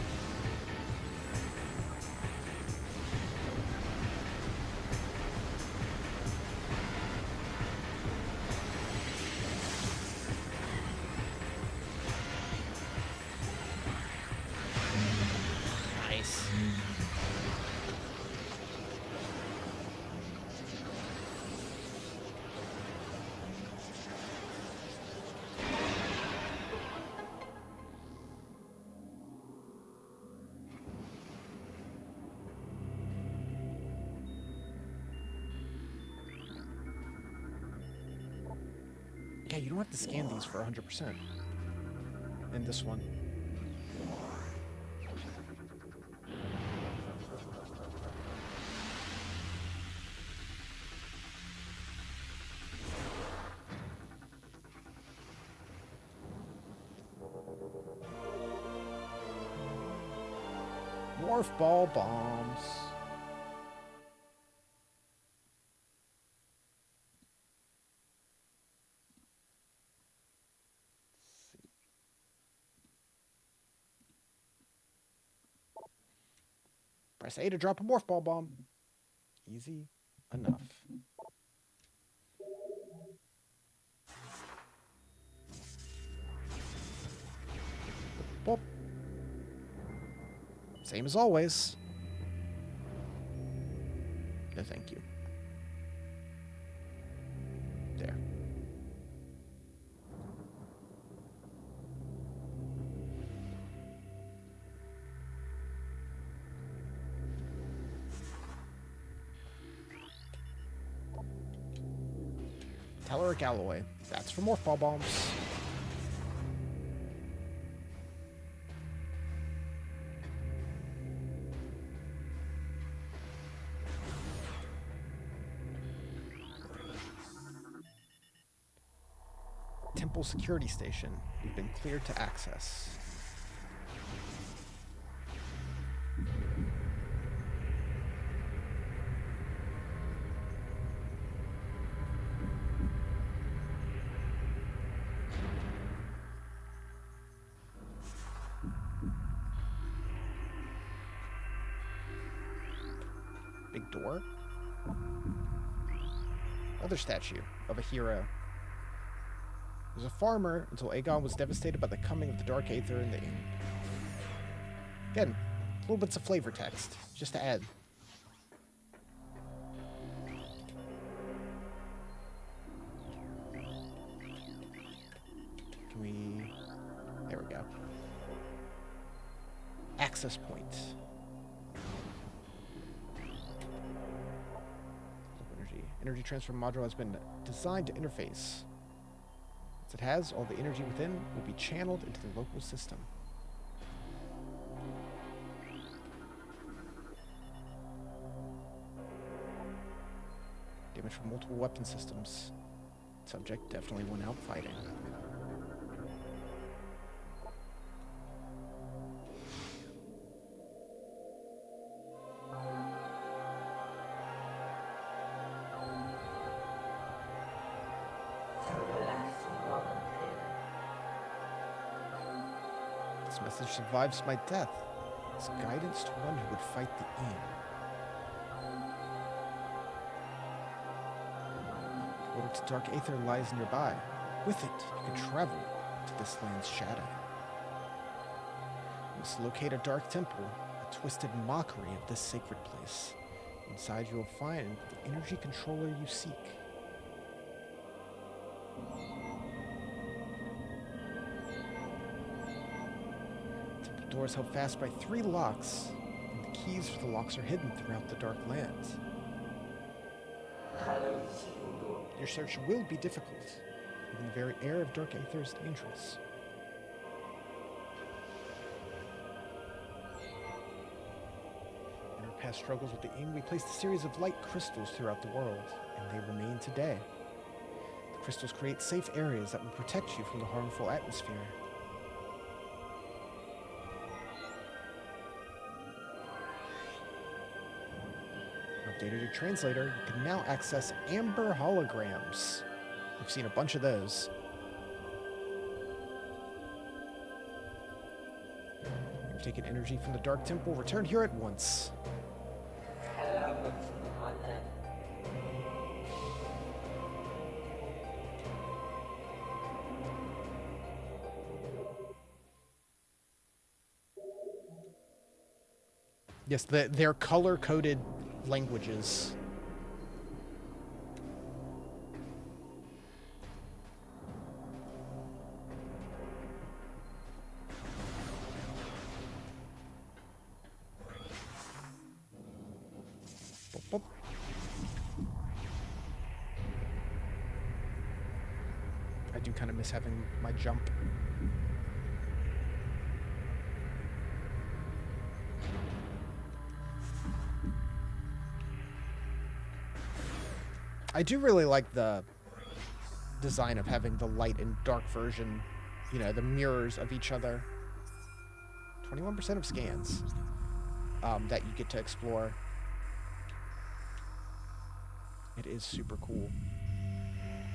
Nice. Yeah, you don't have to scan these for 100%. In this one. Morph ball bombs. Press A to drop a morph ball bomb. Easy enough. Boop. Same as always. No, thank you. There. Caloric alloy. That's for morph ball bombs. Temple security station. You've been cleared to access. Big door. Other statue of a hero. He was a farmer until Aegon was devastated by the coming of the Dark Aether in the inn. Again, little bits of flavor text, just to add. access point. Energy transfer module has been designed to interface. Once it has, all the energy within will be channeled into the local system. Damage from multiple weapon systems. Subject definitely went out fighting. This message survives my death. It's guidance to one who would fight the aim. The portal to Dark Aether lies nearby. With it, you can travel to this land's shadow. You must locate a dark temple, a twisted mockery of this sacred place. Inside you will find the energy controller you seek. Temple doors held fast by 3 locks, and the keys for the locks are hidden throughout the dark lands. Your search will be difficult. Even the very air of Dark Aether is dangerous. In our past struggles with the Ing, we placed a series of light crystals throughout the world, and they remain today. The crystals create safe areas that will protect you from the harmful atmosphere. Updated your translator, you can now access amber holograms. We've seen a bunch of those. You've taken energy from the Dark Temple. Return here at once. Yes, they're color-coded languages. Boop, boop. I do kind of miss having my jump. I do really like the design of having the light and dark version, you know, the mirrors of each other. 21% of scans that you get to explore. It is super cool.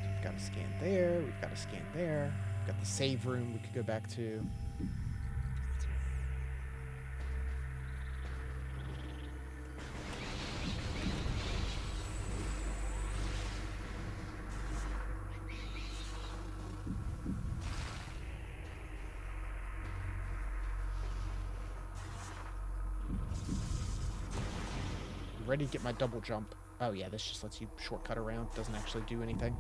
So we've got a scan there, we've got a scan there, we've got the save room we could go back to. Ready to get my double jump. Oh yeah, this just lets you shortcut around. Doesn't actually do anything.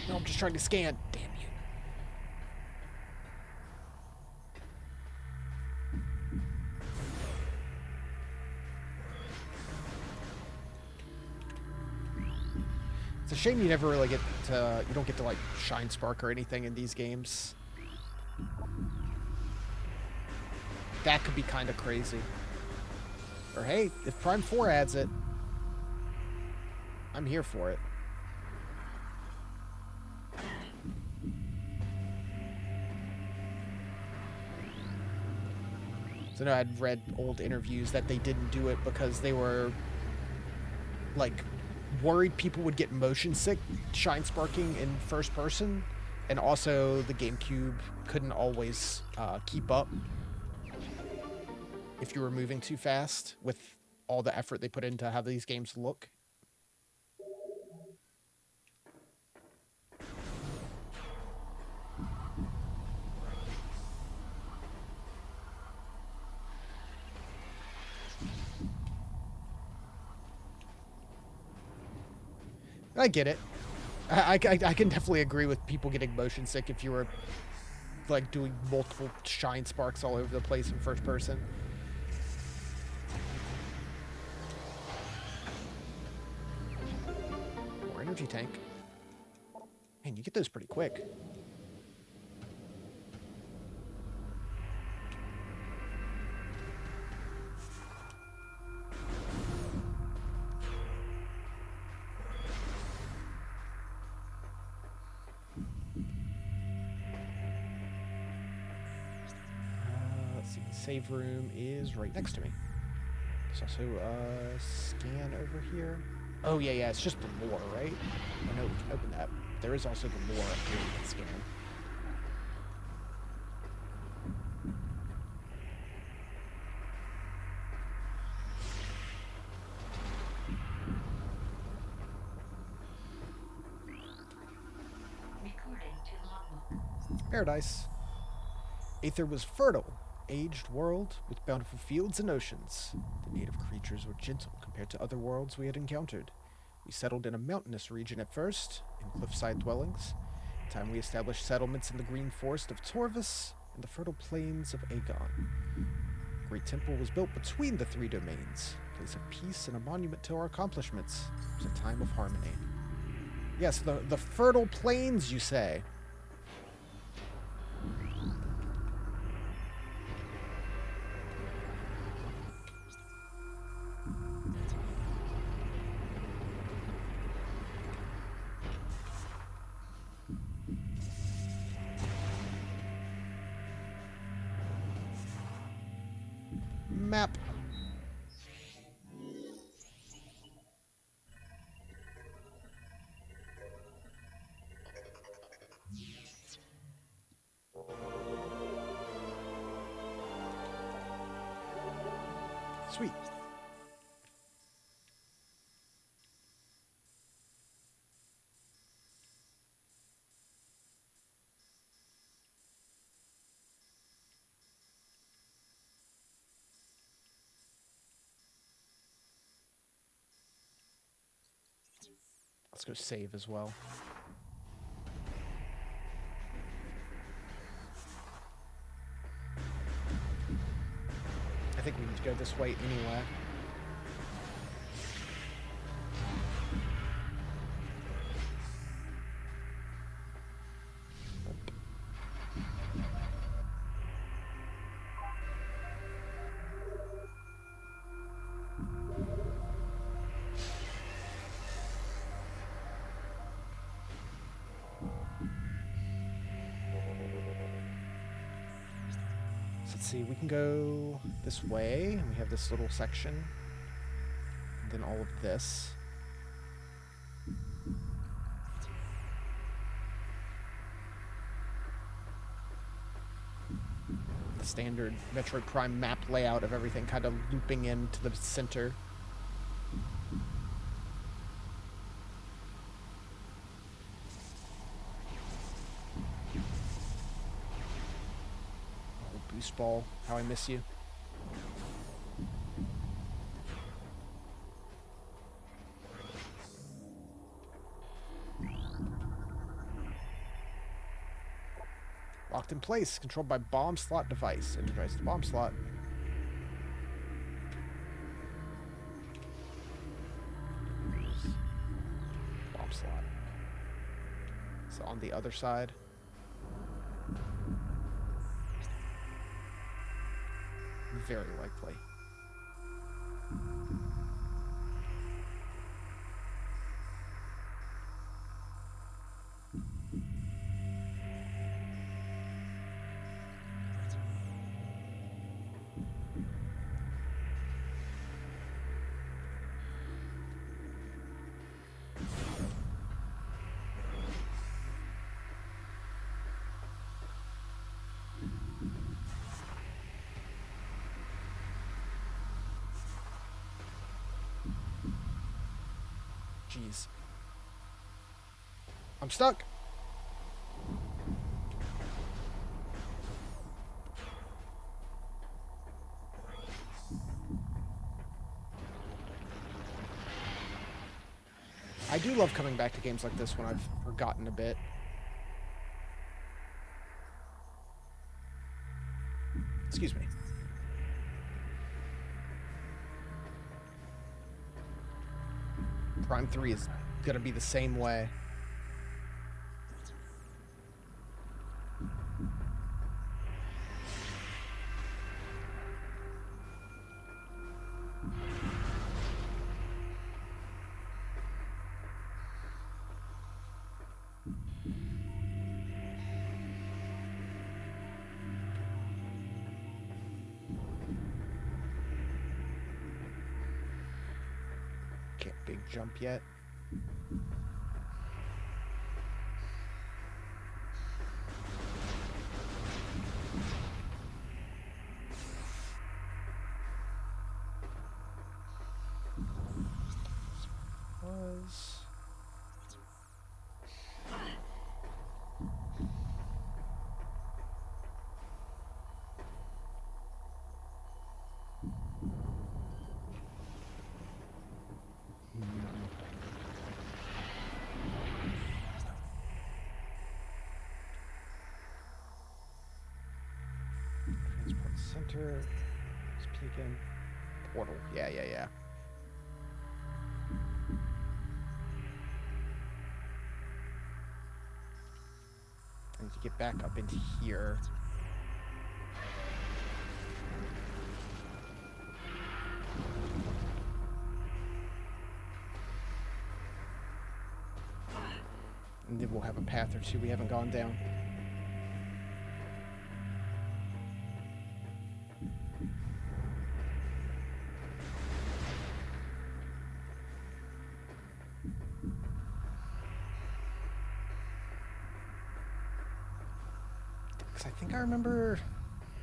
No, I'm just trying to scan. Damn you. It's a shame you never really get to, you don't get to like shine spark or anything in these games. That could be kind of crazy. Or hey, if Prime 4 adds it, I'm here for it. So no, I'd read old interviews that they didn't do it because they were like worried people would get motion sick shine sparking in first person, and also the GameCube couldn't always keep up if you were moving too fast with all the effort they put into how these games look. I get it. I can definitely agree with people getting motion sick if you were like doing multiple shine sparks all over the place in first person. More energy tank. Man, you get those pretty quick. Let's see. Save room is right next to me. There's also a scan over here. Oh, yeah, it's just the lore, right? I know we can open that. There is also the lore up here we can scan. Recording to logbook. Paradise. Aether was fertile, aged world with bountiful fields and oceans. The native creatures were gentle compared to other worlds we had encountered. We settled in a mountainous region at first, in cliffside dwellings. In time we established settlements in the green forest of Torvis and the fertile plains of Aegon. A great temple was built between the three domains, a place of peace and a monument to our accomplishments. It was a time of harmony. Yes, the fertile plains, you say. Map. Sweet. Let's go save as well. I think we need to go this way anyway. Let's see, we can go this way, and we have this little section, and then all of this. The standard Metroid Prime map layout of everything kind of looping into the center. Boost ball, how I miss you. Locked in place, controlled by bomb slot device. Energize the bomb slot. Bomb slot. So on the other side. Very likely. Jeez. I'm stuck. I do love coming back to games like this when I've forgotten a bit. Excuse me. Prime 3 is gonna be the same way. Can't big jump yet. Was transport center. Let's peek in. Portal. Yeah. I need to get back up into here. And then we'll have a path or two we haven't gone down. Because I think I remember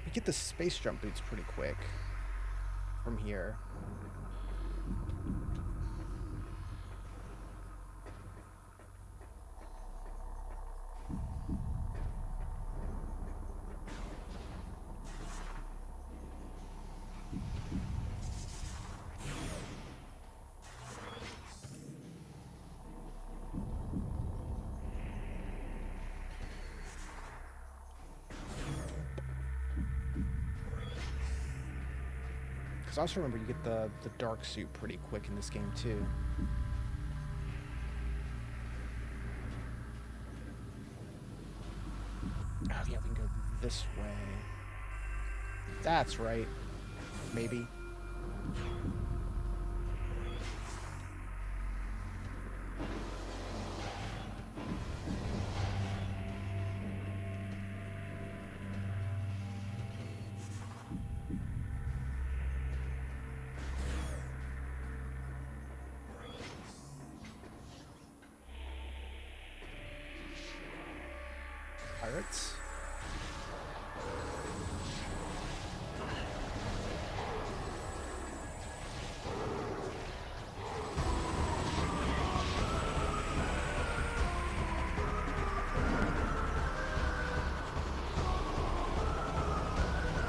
we get the space jump boots pretty quick from here. I also remember you get the dark suit pretty quick in this game too. Oh yeah, we can go this way. That's right. Maybe. Pirates.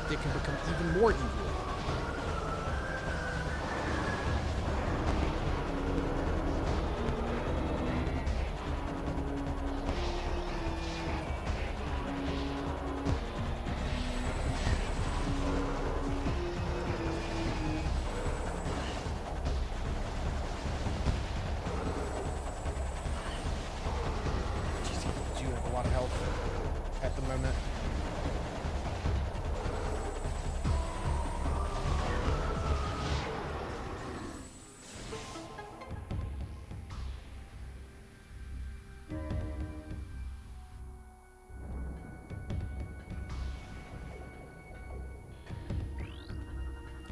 They can become even more evil. At the moment.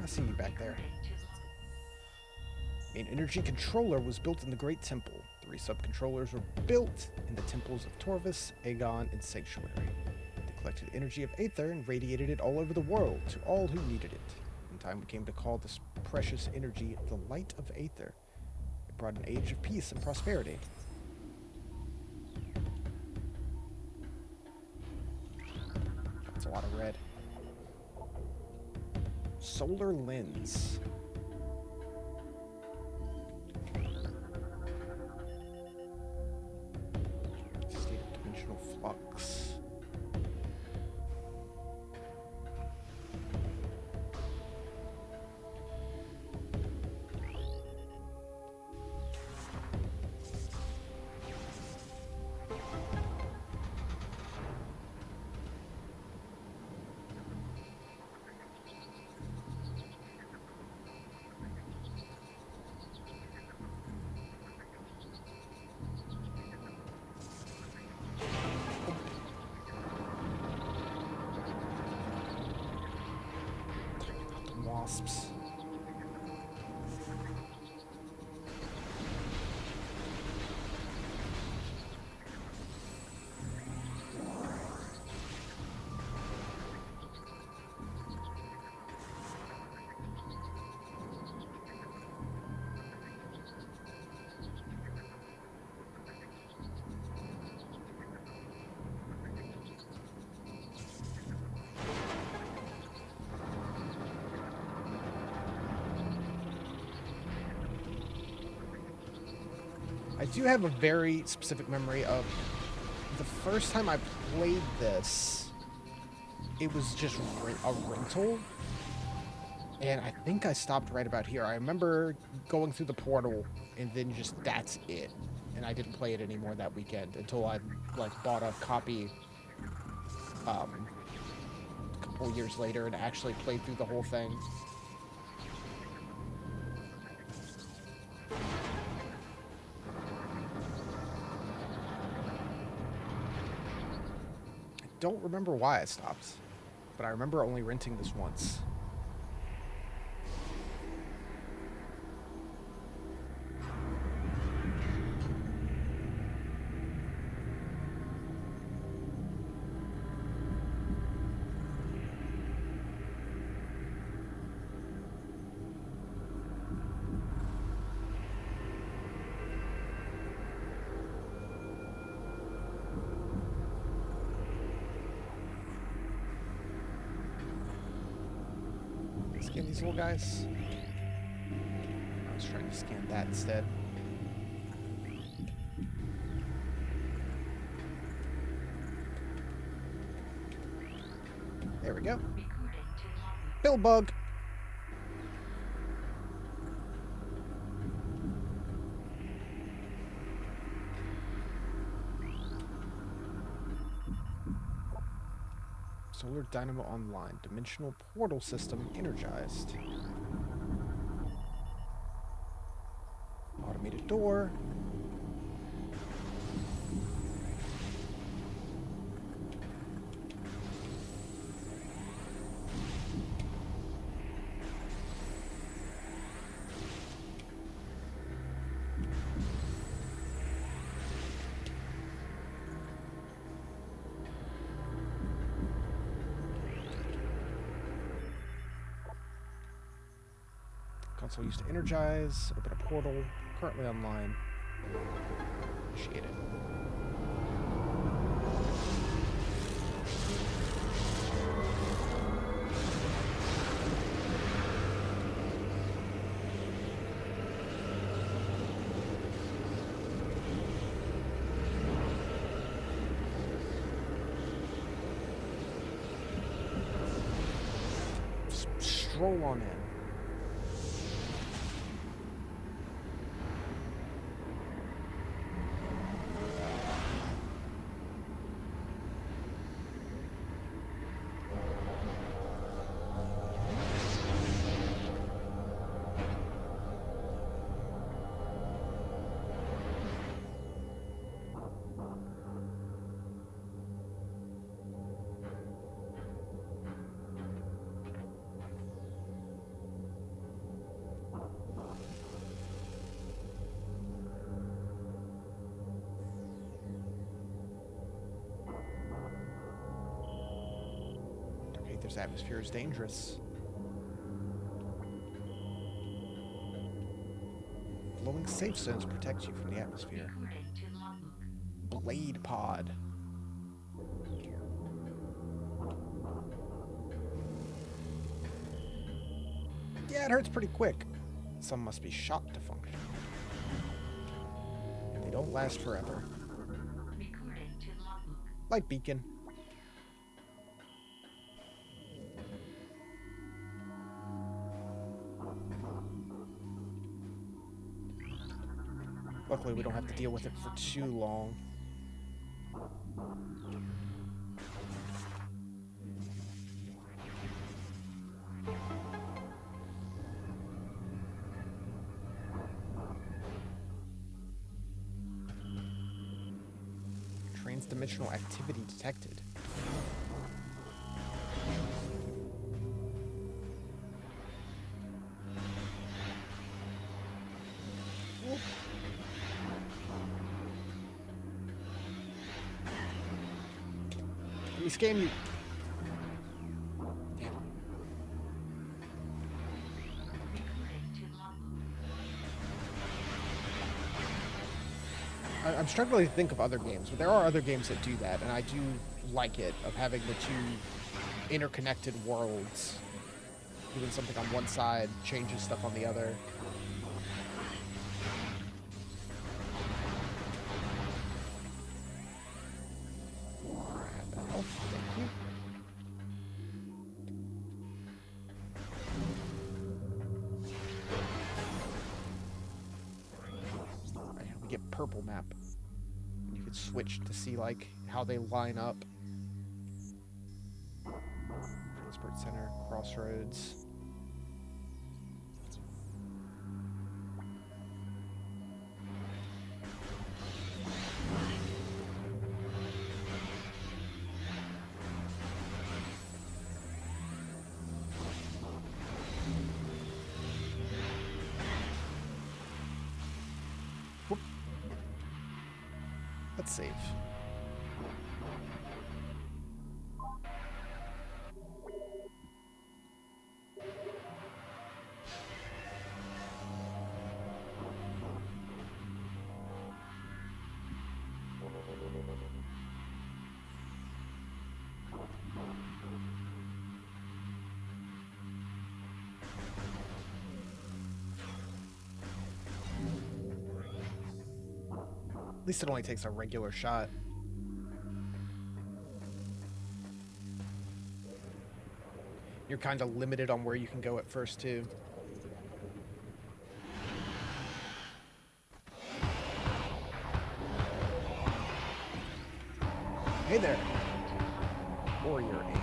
I see you back there. An energy controller was built in the Great Temple. 3 sub-controllers were built in the temples of Torvus, Aegon, and Sanctuary. They collected energy of Aether and radiated it all over the world to all who needed it. In time, we came to call this precious energy the Light of Aether. It brought an age of peace and prosperity. That's a lot of red. Solar lens. wasps. I do have a very specific memory of the first time I played this. It was just a rental, and I think I stopped right about here. I remember going through the portal, and then just that's it. And I didn't play it anymore that weekend until I like bought a copy a couple years later and actually played through the whole thing. Don't remember why I stopped, but I remember only renting this once. Scan these little guys. I was trying to scan that instead. There we go. Bill bug. Solar dynamo online. Dimensional portal system energized. Automated door. Console used to energize. Open a portal. Currently online. Initiate it. Stroll on in. This atmosphere is dangerous. Glowing safe zones protect you from the atmosphere. Blade pod. Yeah, it hurts pretty quick. Some must be shot to function. They don't last forever. Light beacon. Luckily, we don't have to deal with it for too long. Transdimensional activity detected. me scam you. Damn. I'm struggling to think of other games, but there are other games that do that, and I do like it, of having the two interconnected worlds. Doing something on one side changes stuff on the other. Thank you. Alright, we get purple map. You could switch to see like how they line up. Transport center, crossroads. Whoop. Let's save. At least it only takes a regular shot. You're kind of limited on where you can go at first, too. Hey there. Warrior aim.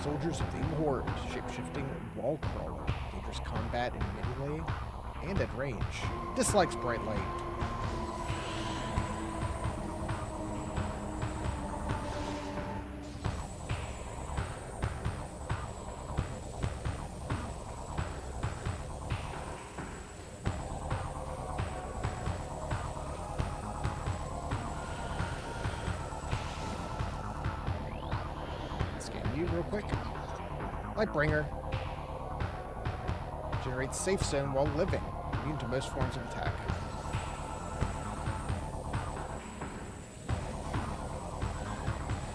Soldiers of the Horde, shape-shifting wall crawler, dangerous combat in melee and at range. Dislikes bright light. Scan you real quick. Lightbringer. Generates safe zone while living. Immune to most forms of attack.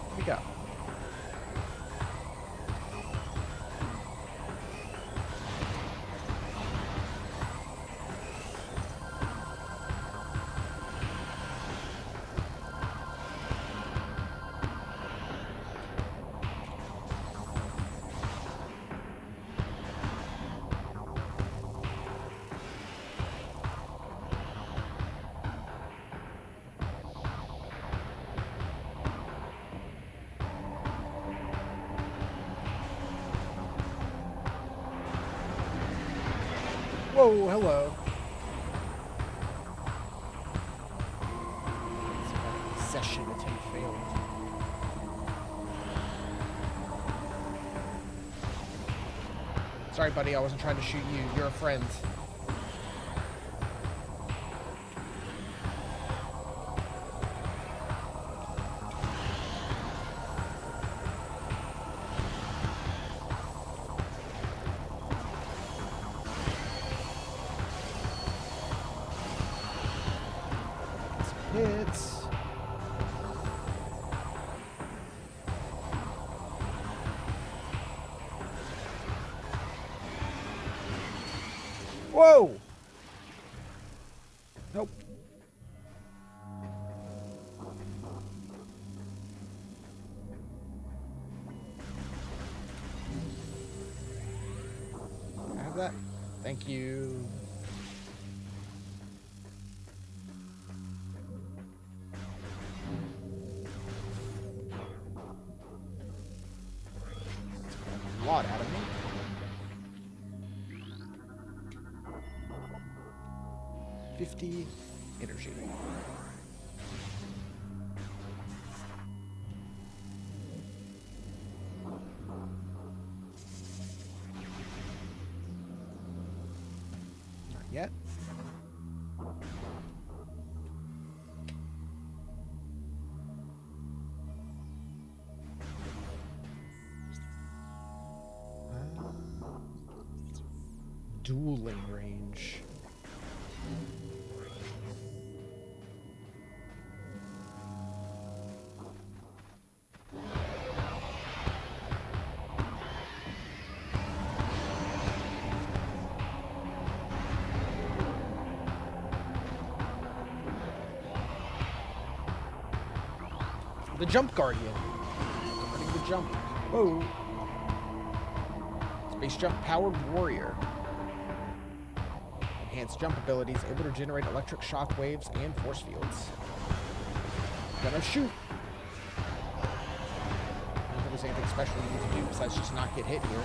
What we got? Whoa, hello. Session attempt failed. Sorry, buddy, I wasn't trying to shoot you. You're a friend. Hits. Whoa! Nope. Can I have that? Thank you. A lot out of me. $50 energy. Not yet. Dueling range. The Jump Guardian. Guarding the jump. Whoa. Space Jump Powered Warrior. Enhanced jump abilities, able to generate electric shock waves and force fields. Gonna shoot. I don't think there's anything special you need to do besides just not get hit here.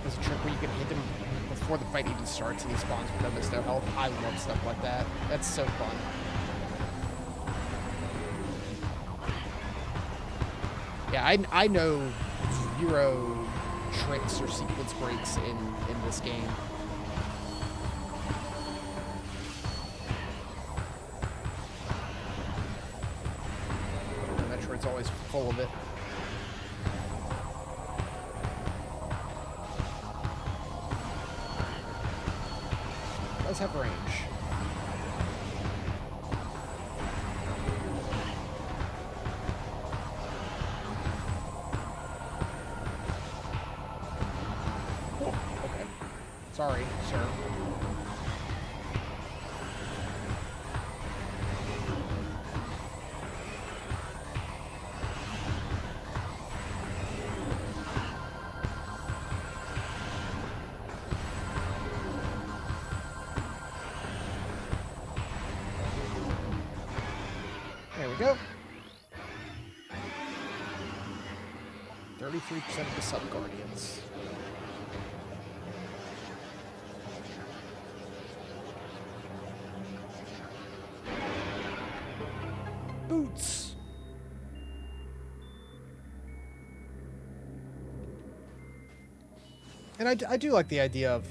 There's a trick where you can hit him before the fight even starts and he spawns with them as their health. I love stuff like that. That's so fun. Yeah, I know zero tricks or sequence breaks in this game. Metroid's always full of it. Does have range. Oh, okay. Sorry, sir. There we go. 33% of the sub-guardians. Boots. And I do like the idea of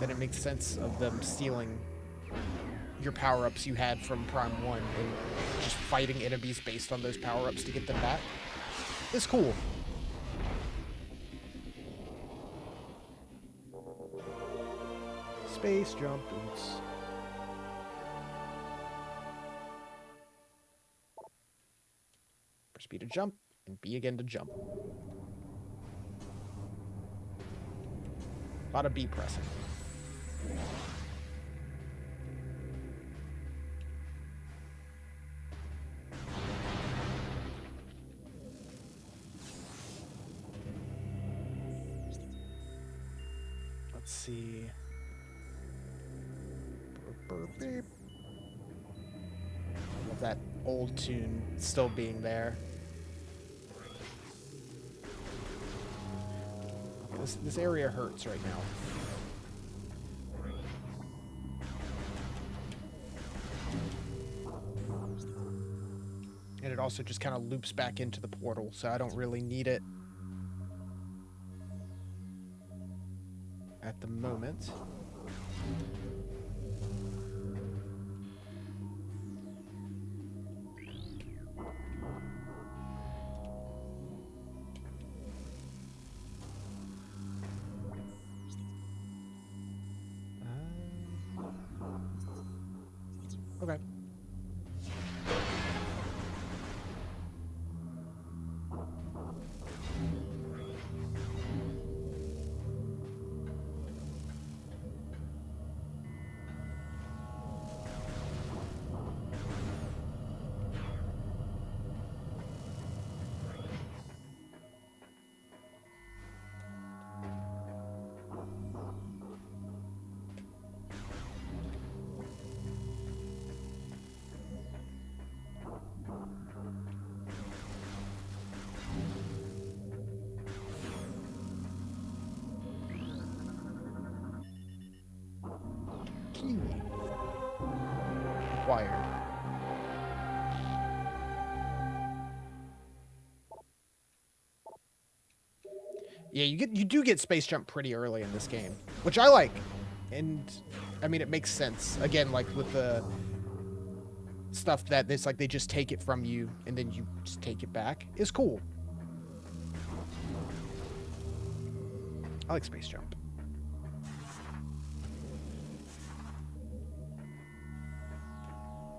that it makes sense of them stealing your power-ups you had from Prime 1 and just fighting enemies based on those power-ups to get them back. It's cool. Space jump boots. Press B to jump, and B again to jump. A lot of B pressing. Let's see. Beep. Love that old tune still being there. This area hurts right now. And it also just kind of loops back into the portal, so I don't really need it at the moment. Okay. kiwi. Acquired. Yeah, you do get space jump pretty early in this game, which I like. And I mean, it makes sense. Again, like with the stuff that it's like they just take it from you and then you just take it back is cool. I like space jump.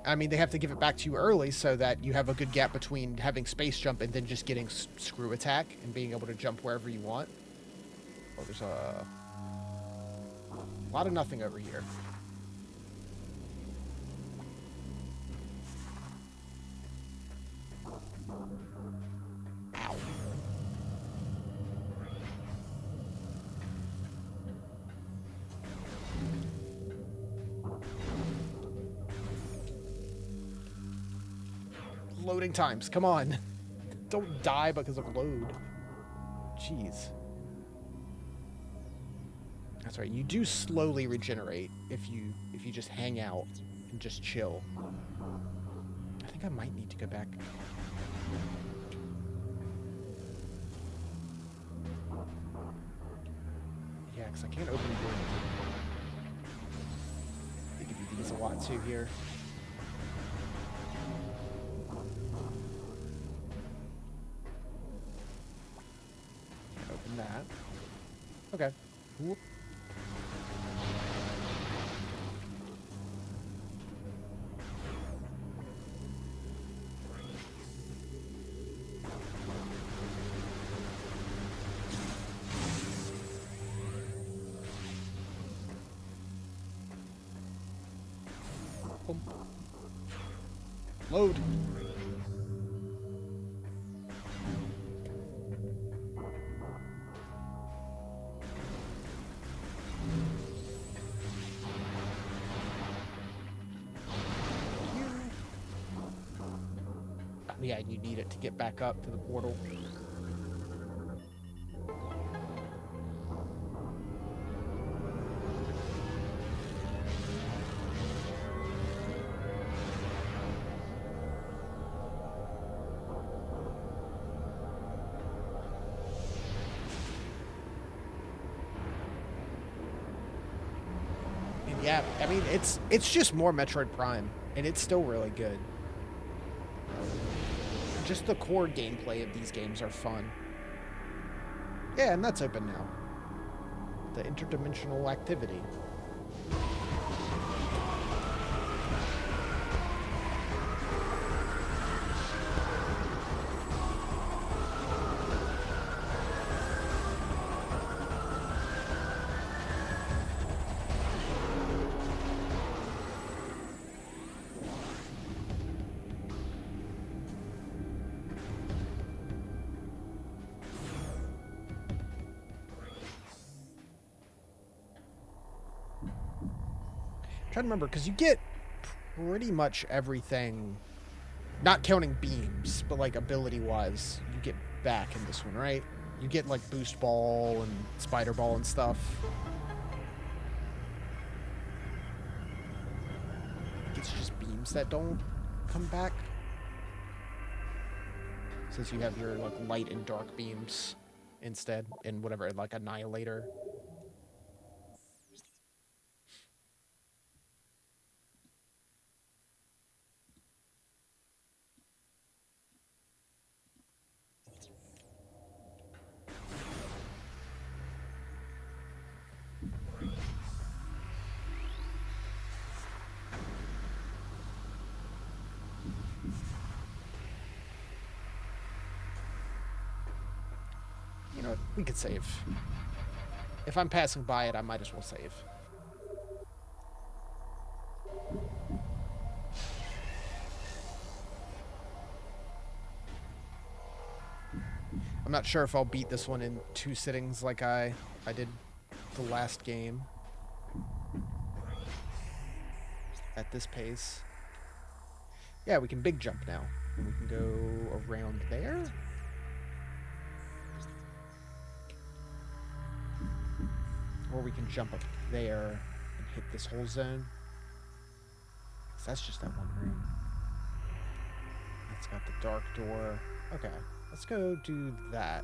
I mean, they have to give it back to you early so that you have a good gap between having space jump and then just getting screw attack and being able to jump wherever you want. Oh, there's a lot of nothing over here. Ow. Loading times, come on. Don't die because of load. Jeez. That's right, you do slowly regenerate if you just hang out and just chill. I think I might need to go back. Yeah, because I can't open the door. They give you these a lot too here. Open that. Okay. Whoop. Boom. Load. Yeah, you need it to get back up to the portal. And yeah, I mean, it's just more Metroid Prime, and it's still really good. Just the core gameplay of these games are fun. Yeah, and that's open now. The interdimensional activity. Trying to remember, because you get pretty much everything, not counting beams, but like ability-wise, you get back in this one, right? You get like boost ball and spider ball and stuff. It's just beams that don't come back. Since you have your like light and dark beams instead, and whatever, like Annihilator. You know what? We could save. If I'm passing by it, I might as well save. I'm not sure if I'll beat this one in 2 sittings like I did the last game. At this pace. Yeah, we can big jump now. And we can go around there. Or we can jump up there and hit this whole zone. 'Cause that's just that one room. It's got the dark door. Okay, let's go do that.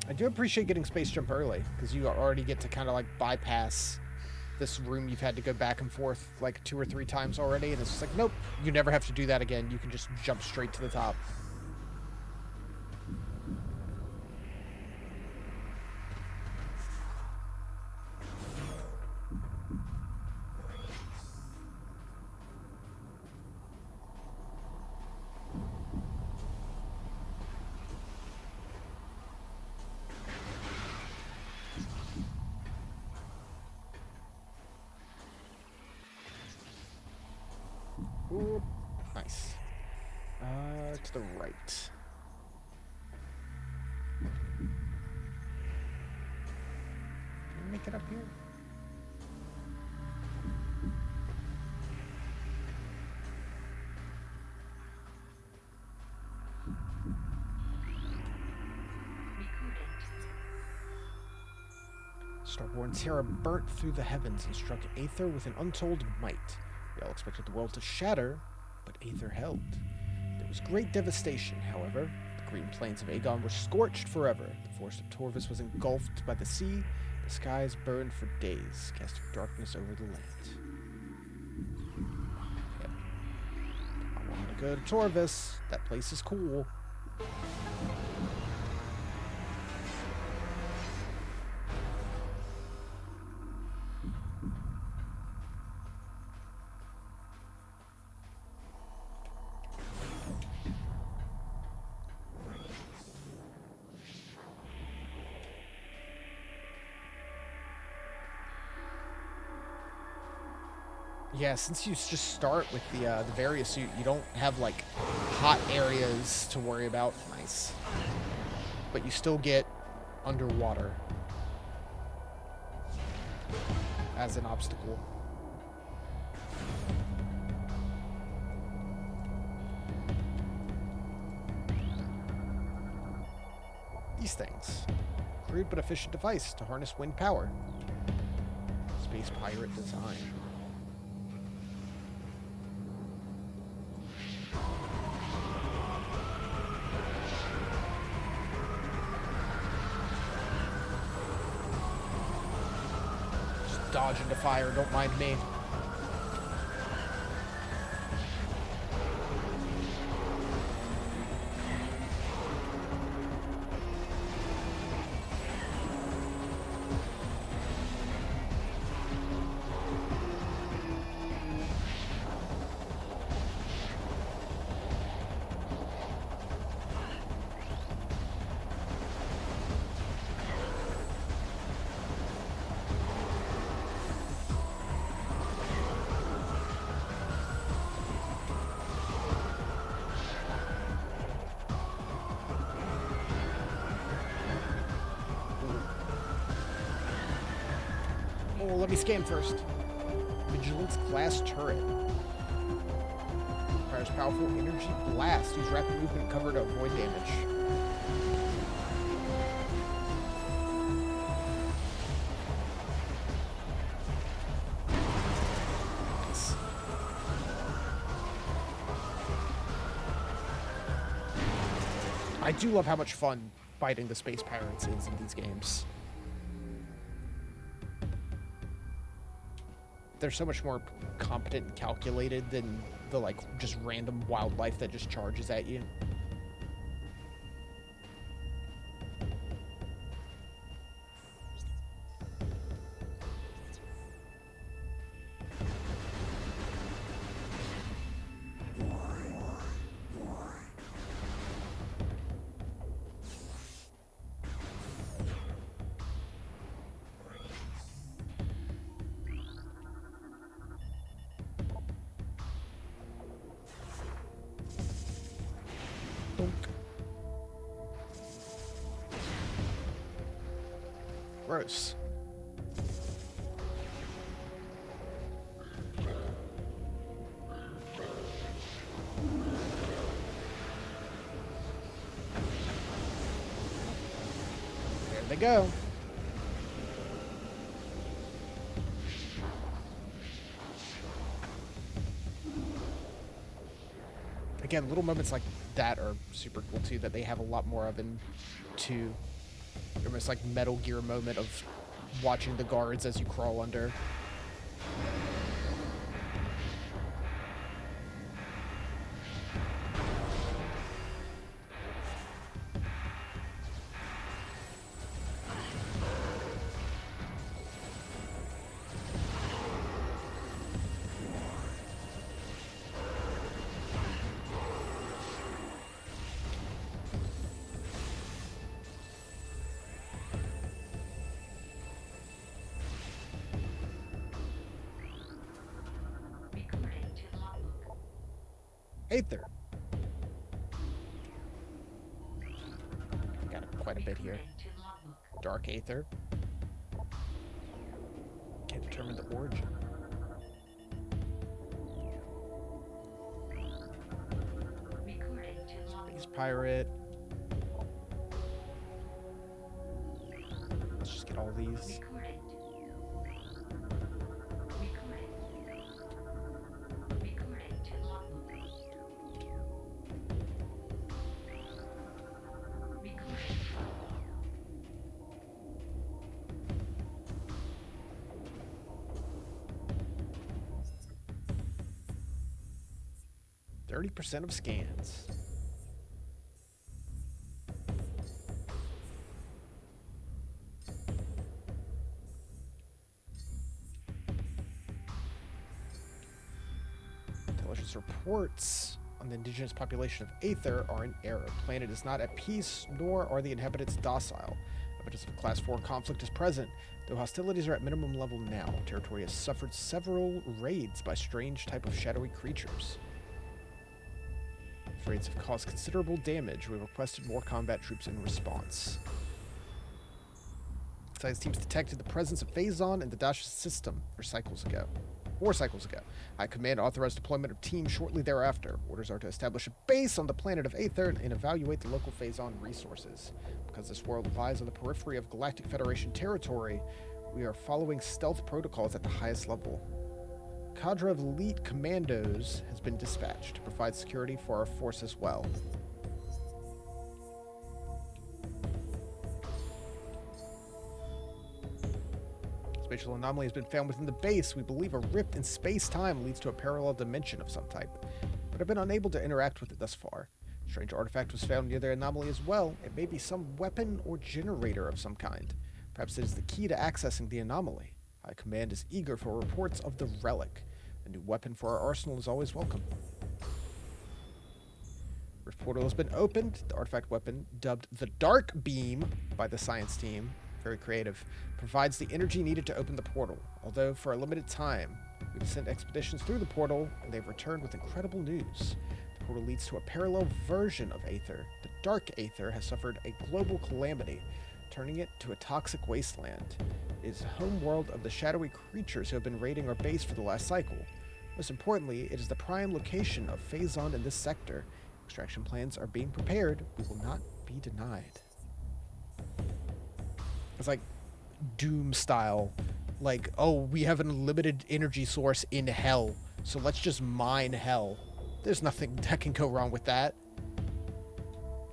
I do appreciate getting Space Jump early, because you already get to kind of like bypass this room you've had to go back and forth like 2 or 3 times already, and it's just like, nope, you never have to do that again. You can just jump straight to the top. Ooh, nice. To the right. Can you make it up here? Starborn Terra burnt through the heavens and struck Aether with an untold might. We all expected the world to shatter, but Aether held. There was great devastation, however. The green plains of Aegon were scorched forever. The forest of Torvis was engulfed by the sea. The skies burned for days, casting darkness over the land. Yep. I want to go to Torvis. That place is cool. Yeah, since you just start with the various suit, you don't have like hot areas to worry about. Nice, but you still get underwater as an obstacle. These things, crude but efficient device to harness wind power. Space pirate design. Dodge into fire, don't mind me. Oh, let me scan first. Vigilance glass turret. Requires powerful energy blast. Use rapid movement cover to avoid damage. Nice. I do love how much fun fighting the space pirates is in these games. They're so much more competent and calculated than the like just random wildlife that just charges at you. Gross. go. Again, little moments like that are super cool too, that they have a lot more of in 2. Almost like Metal Gear moment of watching the guards as you crawl under. Recording to logbook. Aether. Got quite a bit here. Recording to logbook. Dark Aether. Can't determine the origin. Recording to logbook. Space Pirate. Let's just get all these. Recording. Recording. Recording to logbook. Recording. 30% of scans. Intelligence reports on the indigenous population of Aether are in error. Planet is not at peace, nor are the inhabitants docile. Evidence of a Class 4 conflict is present, though hostilities are at minimum level now. Territory has suffered several raids by strange type of shadowy creatures. These raids have caused considerable damage. We requested more combat troops in response. Science teams detected the presence of Phazon in the Dash system 4 cycles ago. High Command authorized deployment of teams shortly thereafter. Orders are to establish a base on the planet of Aether and evaluate the local Phazon resources. Because this world lies on the periphery of Galactic Federation territory, we are following stealth protocols at the highest level. A cadre of elite commandos has been dispatched to provide security for our force as well. Spatial anomaly has been found within the base. We believe a rift in space-time leads to a parallel dimension of some type, but have been unable to interact with it thus far. A strange artifact was found near the anomaly as well. It may be some weapon or generator of some kind. Perhaps it is the key to accessing the anomaly. High Command is eager for reports of the relic. A new weapon for our arsenal is always welcome. Rift portal has been opened. The artifact weapon, dubbed the Dark Beam by the science team, very creative, provides the energy needed to open the portal. Although for a limited time, we've sent expeditions through the portal, and they've returned with incredible news. The portal leads to a parallel version of Aether. The Dark Aether has suffered a global calamity, turning it to a toxic wasteland. It is the home world of the shadowy creatures who have been raiding our base for the last cycle. Most importantly, it is the prime location of Phazon in this sector. Extraction plans are being prepared. We will not be denied. It's like Doom style. Like, oh, we have an unlimited energy source in hell, so let's just mine hell. There's nothing that can go wrong with that.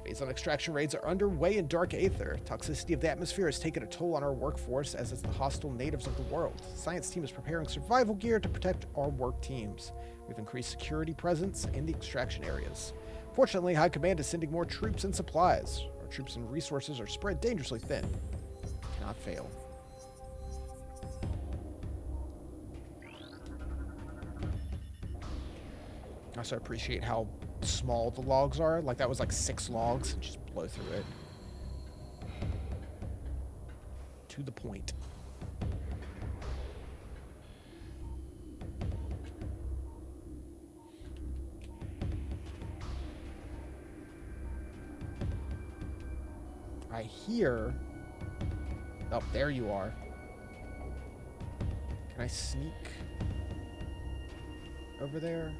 Phazon extraction raids are underway in Dark Aether. Toxicity of the atmosphere has taken a toll on our workforce, as is the hostile natives of the world. The science team is preparing survival gear to protect our work teams. We've increased security presence in the extraction areas. Fortunately, High Command is sending more troops and supplies. Our troops and resources are spread dangerously thin. Cannot fail. I also appreciate how small the logs are. Like, that was like 6 logs. Just blow through it. To the point. I hear... Oh, there you are. Can I sneak over there?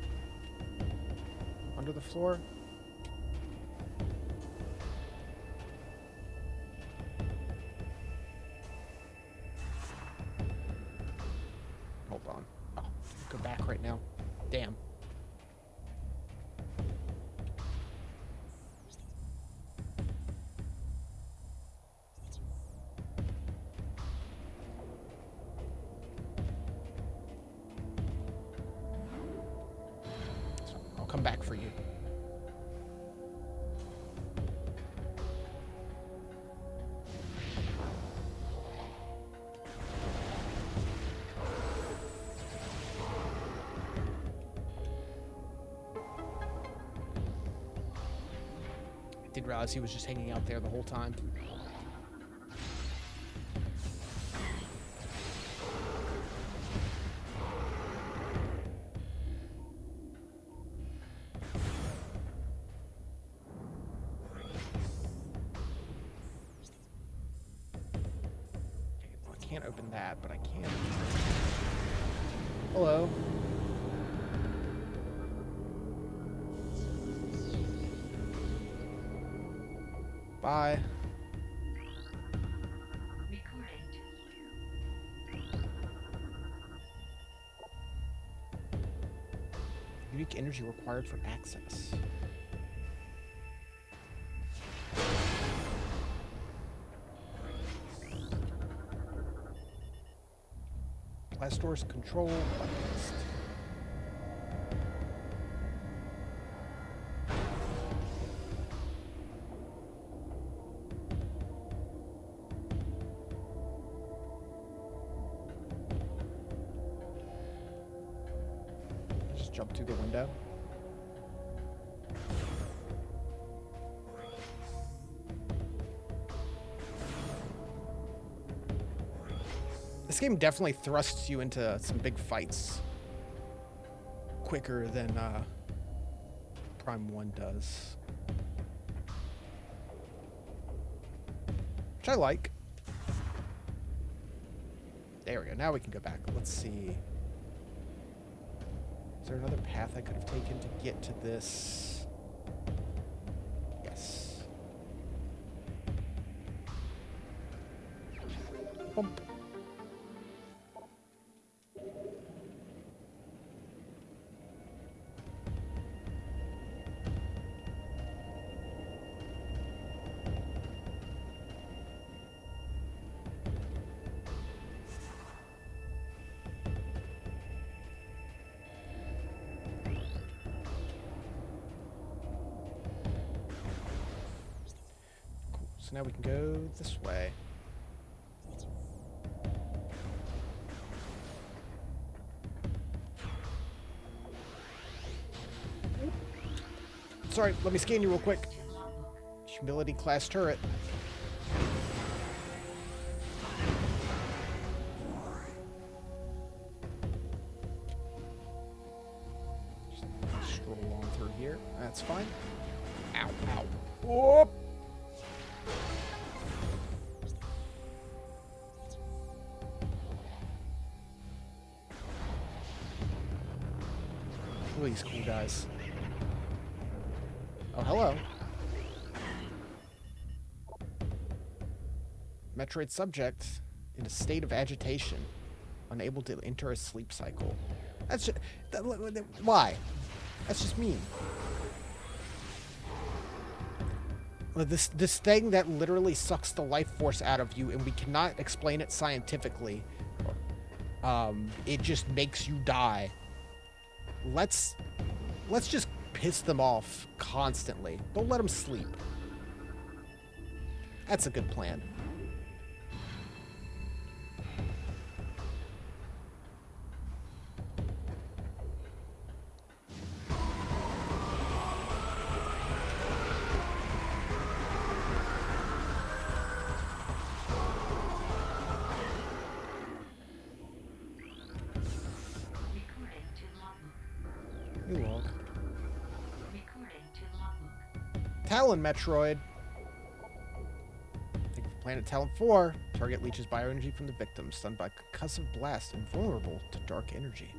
Under the floor? go back right now. Damn. I'll come back for you. I didn't realize he was just hanging out there the whole time. I can't open that, but I can. Hello. Bye. Recording. Unique energy required for access. Blast doors control button. Just jump through the window. This game definitely thrusts you into some big fights quicker than Prime 1 does. Which I like. There we go. Now we can go back. Let's see. Is there another path I could have taken to get to this? Yes. Bump. So now we can go this way. Sorry, let me scan you real quick. Humility class turret. Just stroll along through here. That's fine. Ow, ow. Whoop! Look at these cool guys. Oh, hello. Metroid subject in a state of agitation, unable to enter a sleep cycle. That's just, why? That's just mean. This thing that literally sucks the life force out of you, and we cannot explain it scientifically. It just makes you die. Let's just piss them off constantly. Don't let them sleep. That's a good plan. Recording to logbook. New log. Recording to logbook. Talon Metroid. Think of Planet Talon 4. Target leeches bioenergy from the victim, stunned by concussive blast and vulnerable to dark energy.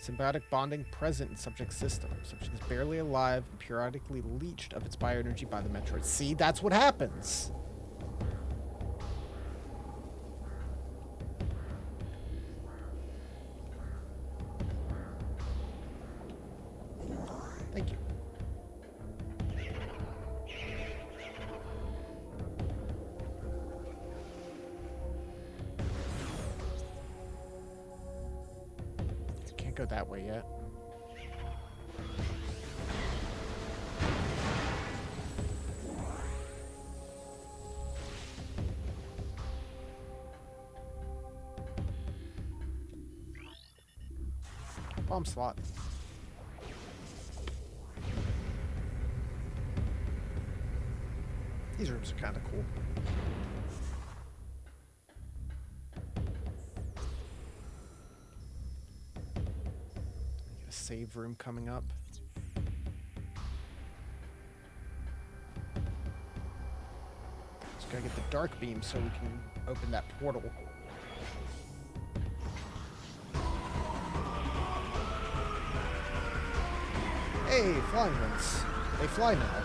Symbiotic bonding present in subject's system. Subject is barely alive and periodically leached of its bioenergy by the Metroid. See, that's what happens. Can't go that way yet. Bomb slot. These rooms are kind of cool. Get a save room coming up. Just gotta get the dark beam so we can open that portal. Hey, flying ones. They fly now.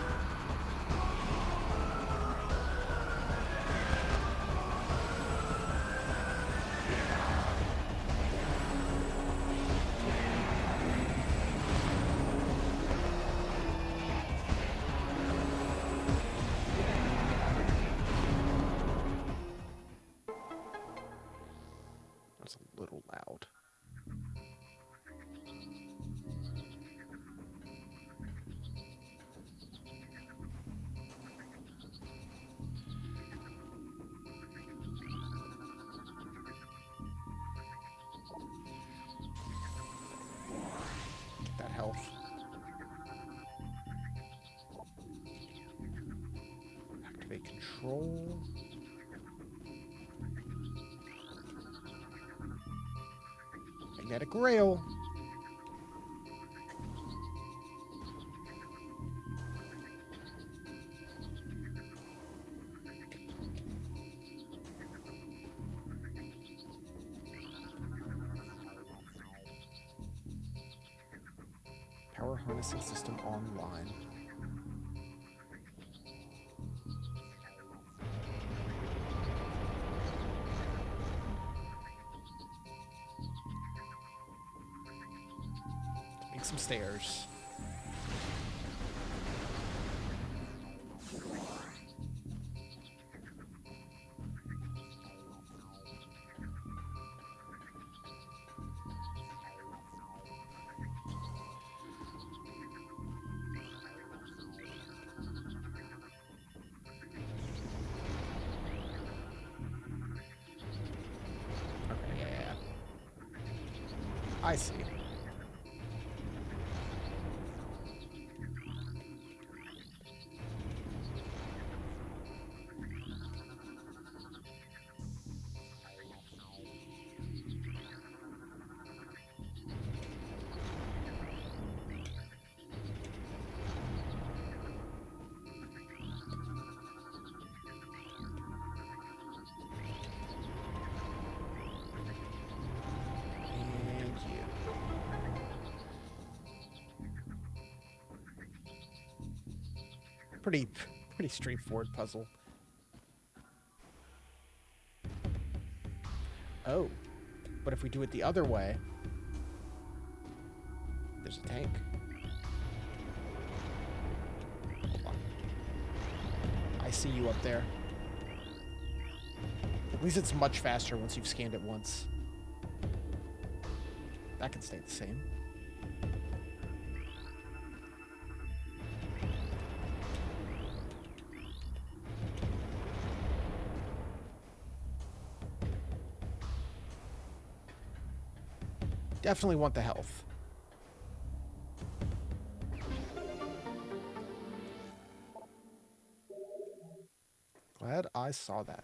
That's a little loud. Get that health. Activate control. Magnetic rail. Power harnessing system online. Make some stairs. Okay, yeah. I see. And you. Pretty straightforward puzzle. Oh, but if we do it the other way, there's a tank. Hold on. I see you up there. At least it's much faster once you've scanned it once. That can stay the same. Definitely want the health. Glad I saw that.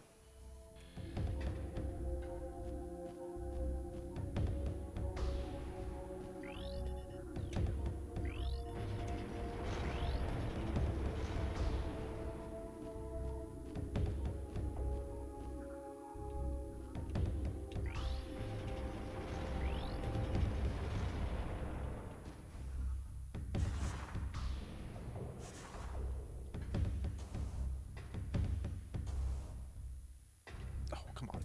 Oh, come on.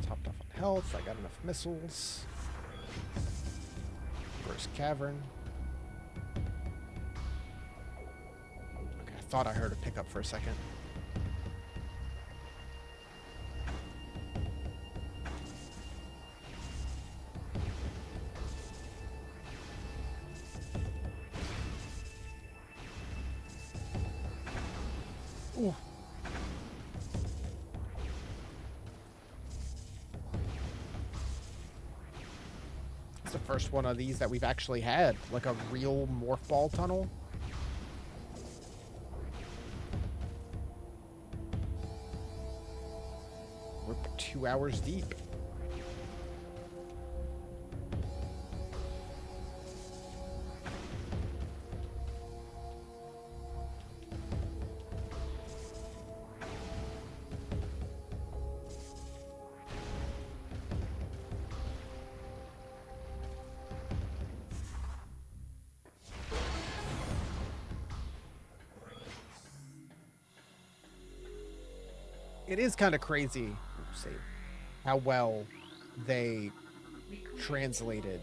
Topped off on health. I got enough missiles. First cavern. Okay, I thought I heard a pickup for a second. Ooh. It's the first one of these that we've actually had, like a real morph ball tunnel. We're 2 hours deep. It is kind of crazy, see, how well they translated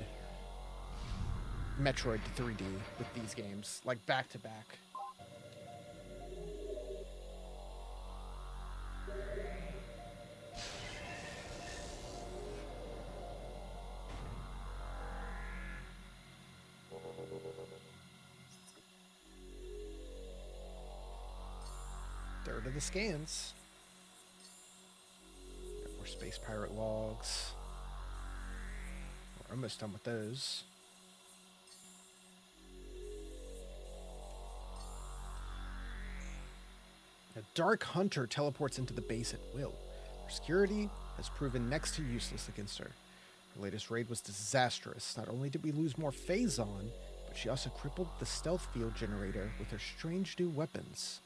Metroid to 3D with these games, like back to back. Third of the scans. Got more Space Pirate logs. We're almost done with those. A Dark Hunter teleports into the base at will. Her security has proven next to useless against her. Her latest raid was disastrous. Not only did we lose more Phazon, but she also crippled the stealth field generator with her strange new weapons.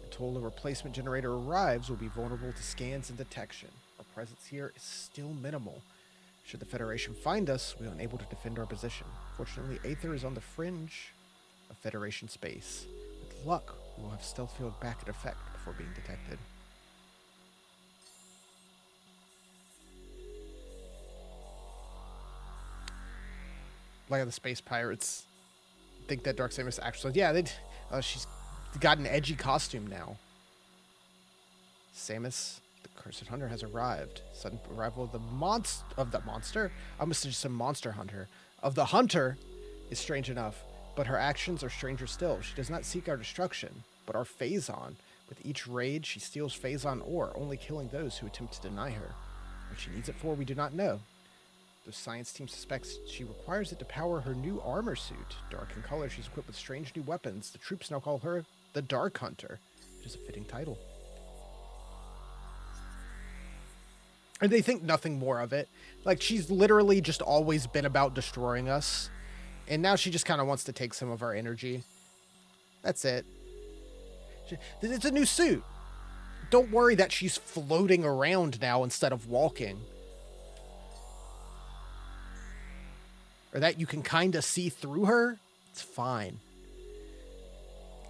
Until a replacement generator arrives, we'll be vulnerable to scans and detection. Our presence here is still minimal. Should the Federation find us, we are unable to defend our position. Fortunately, Aether is on the fringe of Federation space. With luck, we'll have stealth field back in effect before being detected. Like the Space Pirates think that Dark Samus actually... Yeah, she's got an edgy costume now. Samus, the Cursed Hunter, has arrived. Sudden arrival of the monster? I must have just said Monster Hunter. Of the Hunter is strange enough, but her actions are stranger still. She does not seek our destruction, but our Phazon. With each raid, she steals Phazon ore, only killing those who attempt to deny her. What she needs it for, we do not know. The science team suspects she requires it to power her new armor suit. Dark in color, she's equipped with strange new weapons. The troops now call her the Dark Hunter, which is a fitting title. And they think nothing more of it. Like, she's literally just always been about destroying us. And now she just kind of wants to take some of our energy. That's it. It's a new suit. Don't worry that she's floating around now instead of walking. Or that you can kind of see through her. It's fine.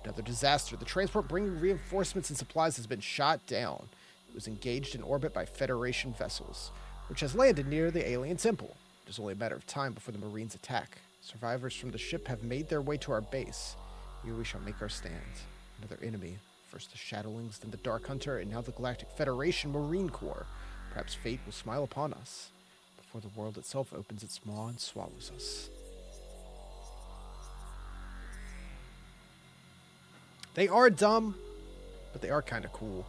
Another disaster. The transport bringing reinforcements and supplies has been shot down. It was engaged in orbit by Federation vessels, which has landed near the alien temple. It is only a matter of time before the Marines attack. Survivors from the ship have made their way to our base. Here we shall make our stand. Another enemy. First the Shadowlings, then the Dark Hunter, and now the Galactic Federation Marine Corps. Perhaps fate will smile upon us before the world itself opens its maw and swallows us. They are dumb, but they are kind of cool.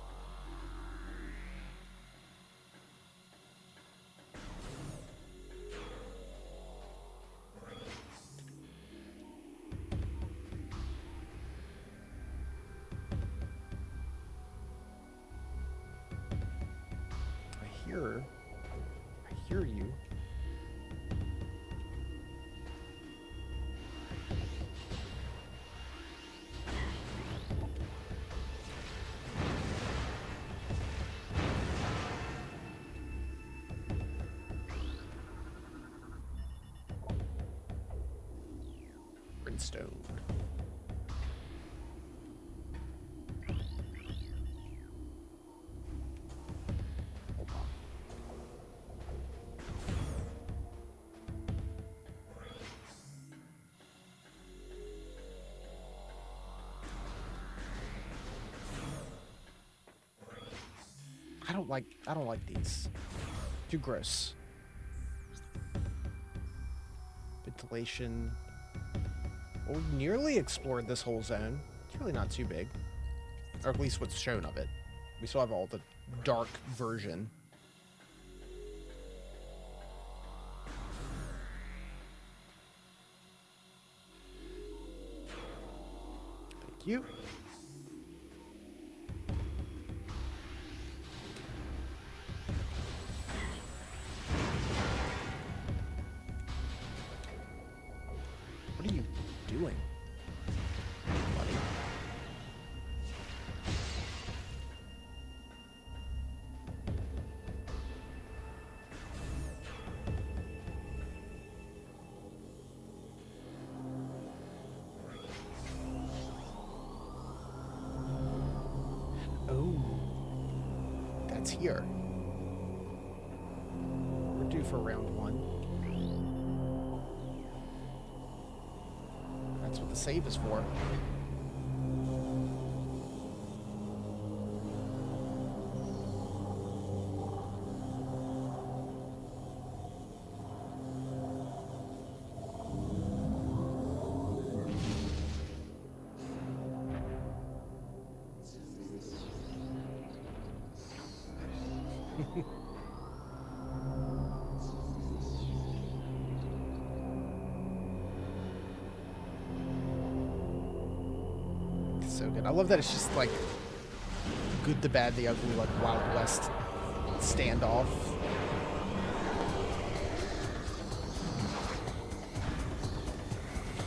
I hear you. Brimstone. I don't like these. Too gross. Ventilation. Well, we nearly explored this whole zone. It's really not too big. Or at least what's shown of it. We still have all the dark version. Thank you. What are you doing, buddy? Oh, that's here. We're due for round 1. That's what the save is for. So good. I love that it's just like good, the bad, the ugly, like Wild West standoff.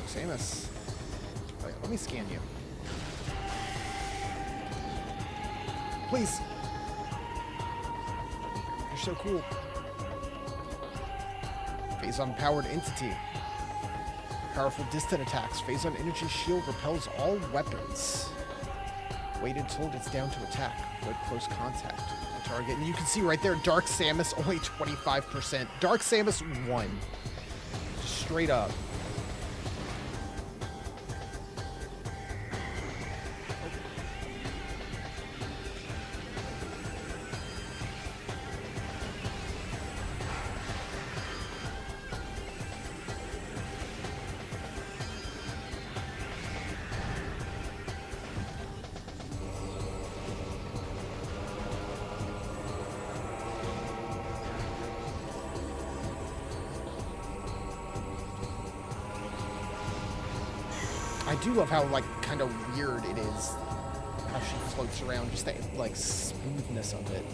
Samus. Wait, let me scan you. Please. You're so cool. Phazon powered entity. Powerful distant attacks. Phazon energy shield repels all weapons. Wait until it's down to attack. Avoid close contact with the target. And you can see right there, Dark Samus only 25%. Dark Samus 1. Just straight up. I do love how, like, kind of weird it is how she floats around, just the, like, smoothness of it.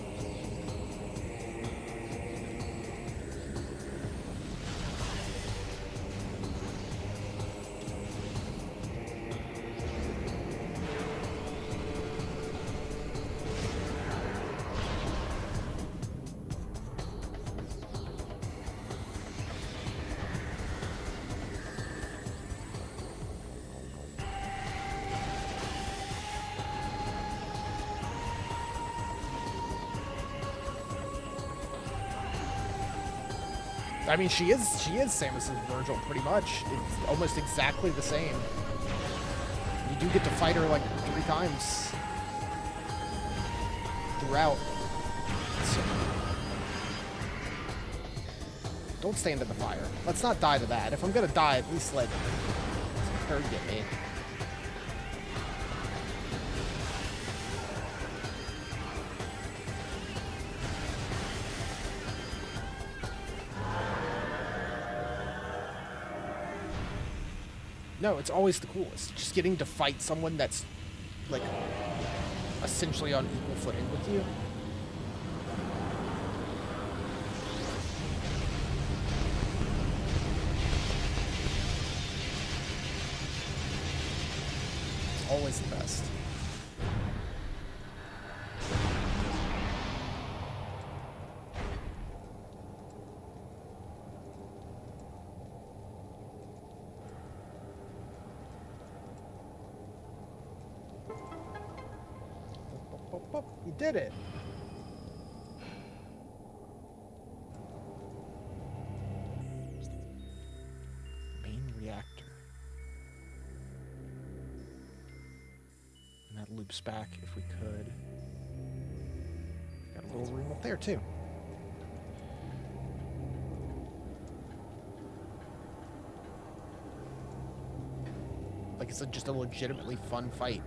I mean, she is Samus's Virgil, pretty much. It's almost exactly the same. You do get to fight her, like, 3 times throughout. So, don't stand in the fire. Let's not die to that. If I'm gonna die, at least let her get me. No, it's always the coolest. Just getting to fight someone that's, like, essentially on equal footing with you. It's always the best. You did it. Main reactor. And that loops back if we could. Gotta little room up there, too. Like, it's just a legitimately fun fight.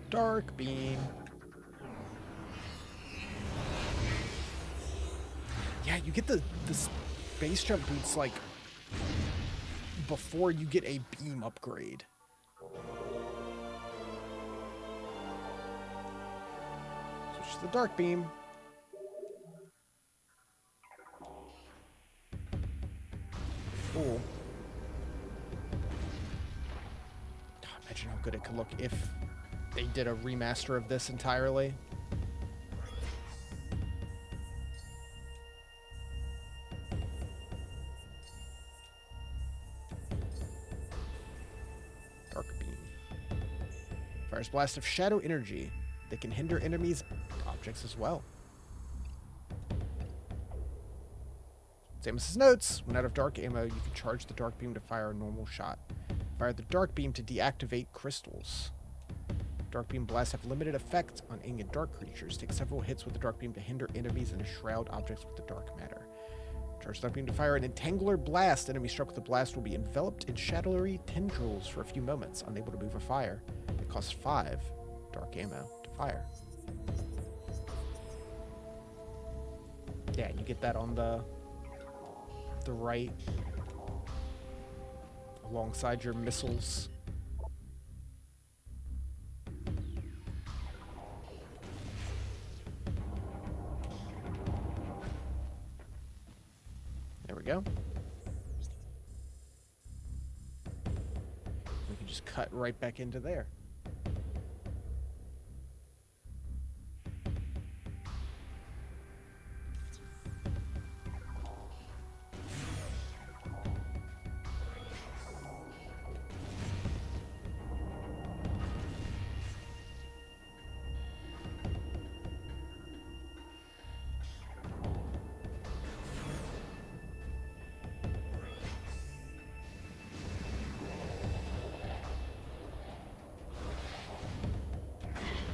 Dark beam. Yeah, you get the space jump boots, like, before you get a beam upgrade. Switch to the dark beam. Cool. Imagine how good it could look if they did a remaster of this entirely. Dark beam. Fires blast of shadow energy. They can hinder enemies' objects as well. Samus's notes. When out of dark ammo, you can charge the dark beam to fire a normal shot. Fire the dark beam to deactivate crystals. Dark beam blasts have limited effect on ing and dark creatures. Take several hits with the dark beam to hinder enemies and shroud objects with the dark matter. Charge the dark beam to fire an entangler blast. Enemy struck with the blast will be enveloped in shadowy tendrils for a few moments, unable to move or fire. It costs 5 dark ammo to fire. Yeah, you get that on the right, alongside your missiles. There we go. We can just cut right back into there.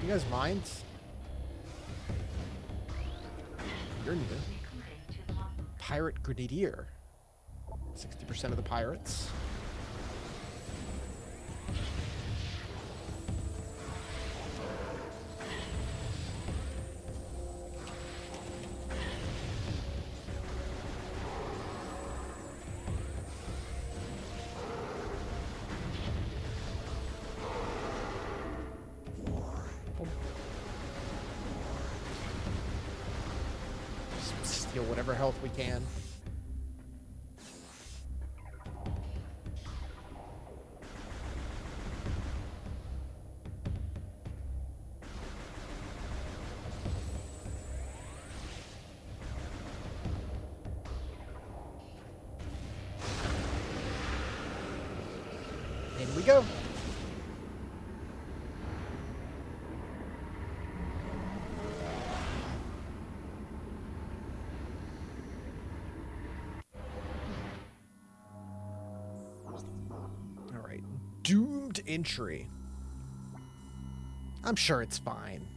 You guys mind? You're new. Pirate Grenadier. 60% of the pirates. Steal whatever health we can. In we go. All right. Doomed entry. I'm sure it's fine.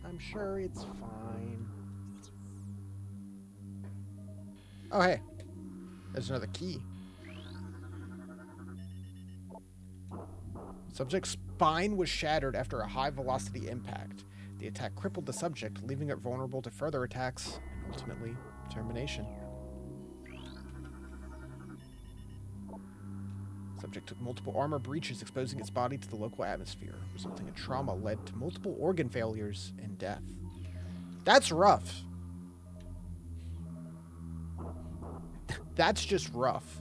I'm sure it's fine. Oh, hey. There's another key. Subject's spine was shattered after a high-velocity impact. The attack crippled the subject, leaving it vulnerable to further attacks and ultimately termination. Subject took multiple armor breaches, exposing its body to the local atmosphere, resulting in trauma led to multiple organ failures and death. That's rough. That's just rough.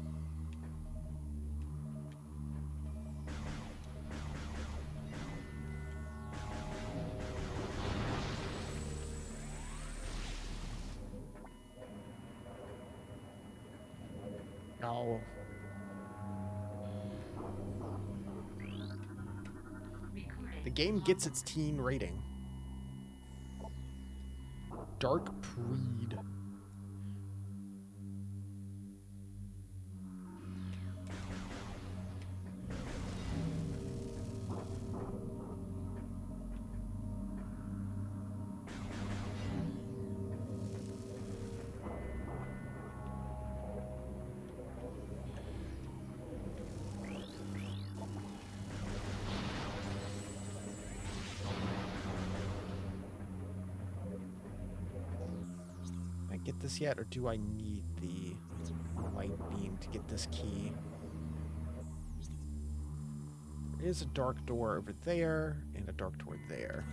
Oh. The game gets its teen rating. Dark Preed. Get this yet, or do I need the light beam to get this key? There is a dark door over there, and a dark door there.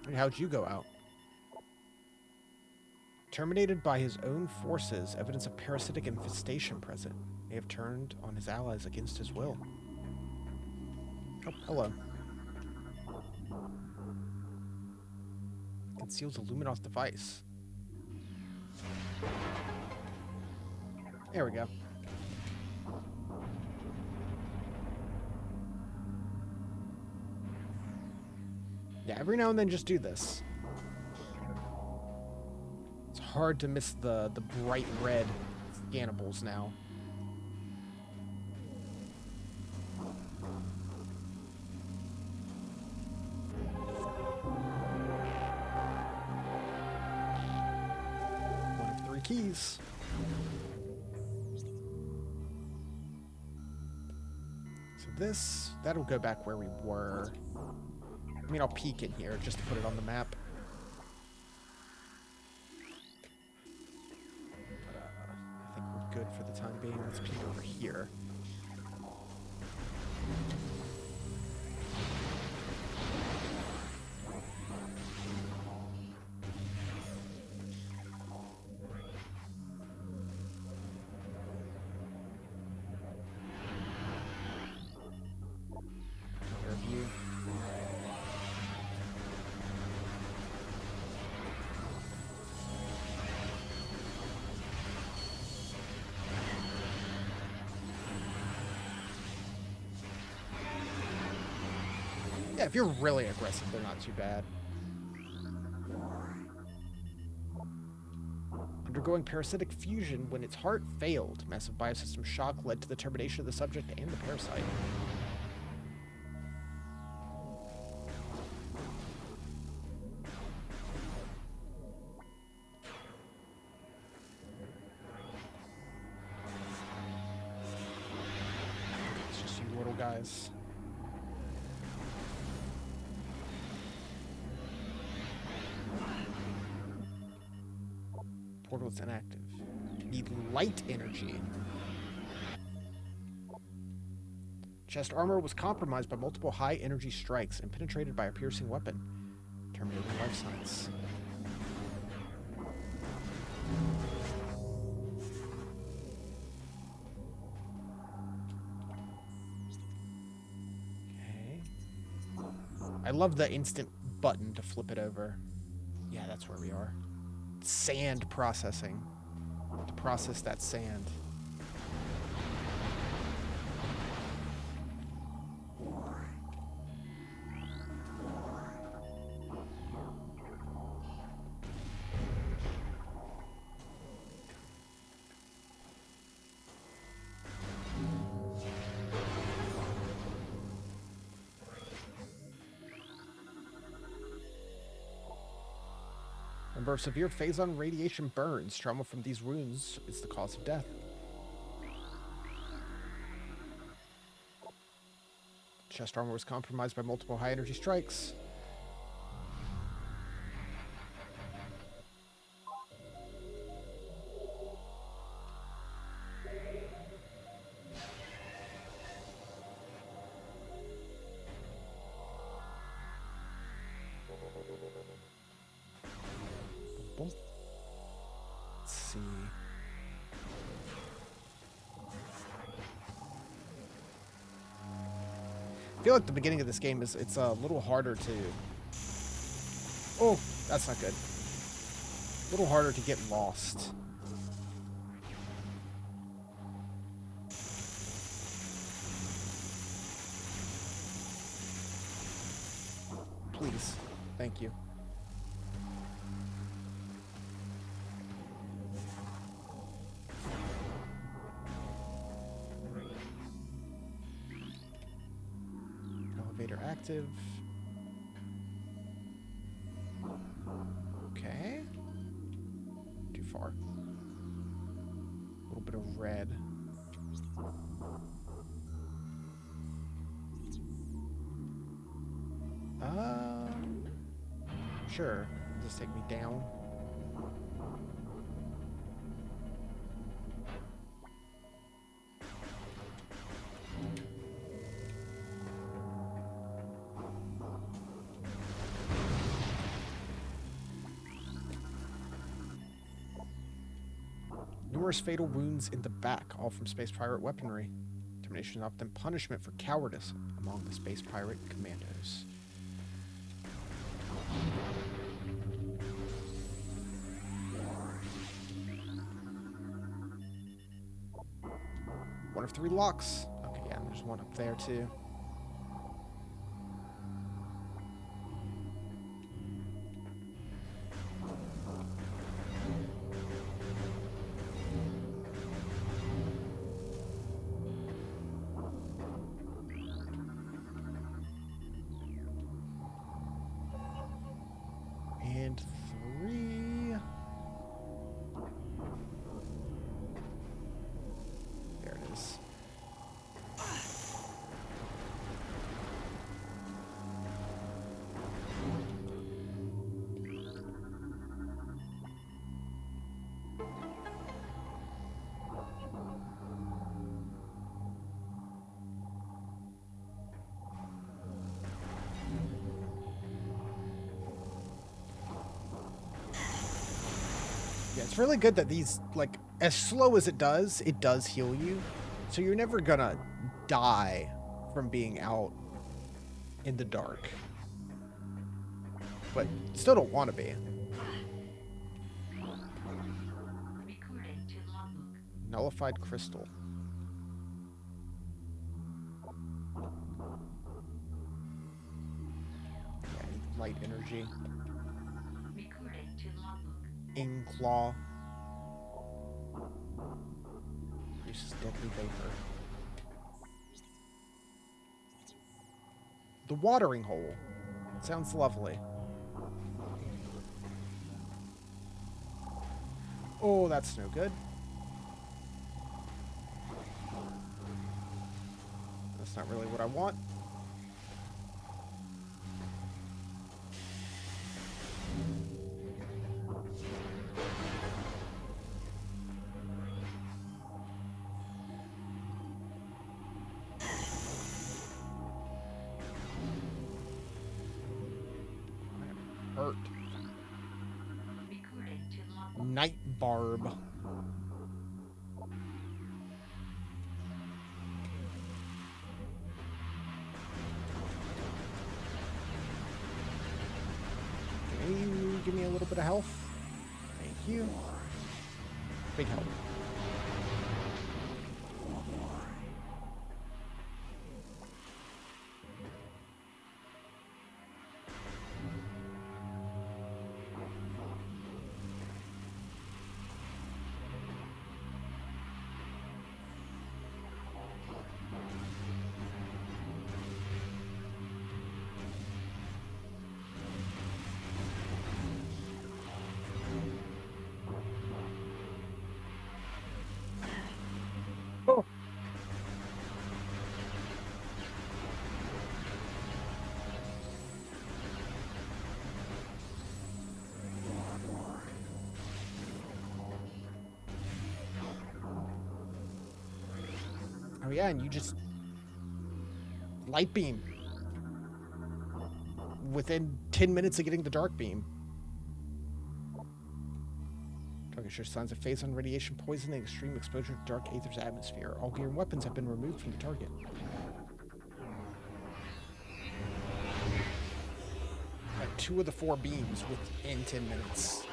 And how'd you go out? Terminated by his own forces, evidence of parasitic infestation present. May have turned on his allies against his will. Oh, hello. Conceals a Luminoth device. There we go. Yeah, every now and then just do this. It's hard to miss the bright red scannables now. Keys. So that'll go back where we were. I mean, I'll peek in here just to put it on the map. But, I think we're good for the time being. Let's peek over here. Yeah, if you're really aggressive, they're not too bad. Undergoing parasitic fusion when its heart failed. Massive biosystem shock led to the termination of the subject and the parasite. It's just you little guys. Portal is inactive. Need light energy. Chest armor was compromised by multiple high energy strikes and penetrated by a piercing weapon. Terminating life signs. Okay. I love the instant button to flip it over. Yeah, that's where we are. Sand processing. To process that sand. Number of severe phazon radiation burns. Trauma from these wounds is the cause of death. Chest armor was compromised by multiple high energy strikes. Let's see. I feel like the beginning of this game it's a little harder to... Oh, that's not good. A little harder to get lost. Thank you. Elevator active. Okay. Too far. A little bit of red. Sure. Just take me down. Numerous fatal wounds in the back, all from space pirate weaponry. Termination is often punishment for cowardice among the space pirate commandos. One of 3 locks. Okay, yeah, there's one up there too. And 3. There it is. Yeah, it's really good that these, like, as slow as it does heal you. So you're never gonna die from being out in the dark. But still don't want to be. Recording to logbook. Nullified crystal. Yeah, I need light energy. Recording to logbook. Inkclaw. Produces deadly vapor. The watering hole. Sounds lovely. Oh, that's no good. That's not really what I want. Hurt. Recording to logbook. Night barb. Can you give me a little bit of health? Thank you. Big help. Oh. Oh yeah, and you just light beam within 10 minutes of getting the dark beam. Target shows signs of phase-on radiation poisoning, extreme exposure to dark aether's atmosphere. All gear and weapons have been removed from the target. Like 2 of the 4 beams within 10 minutes.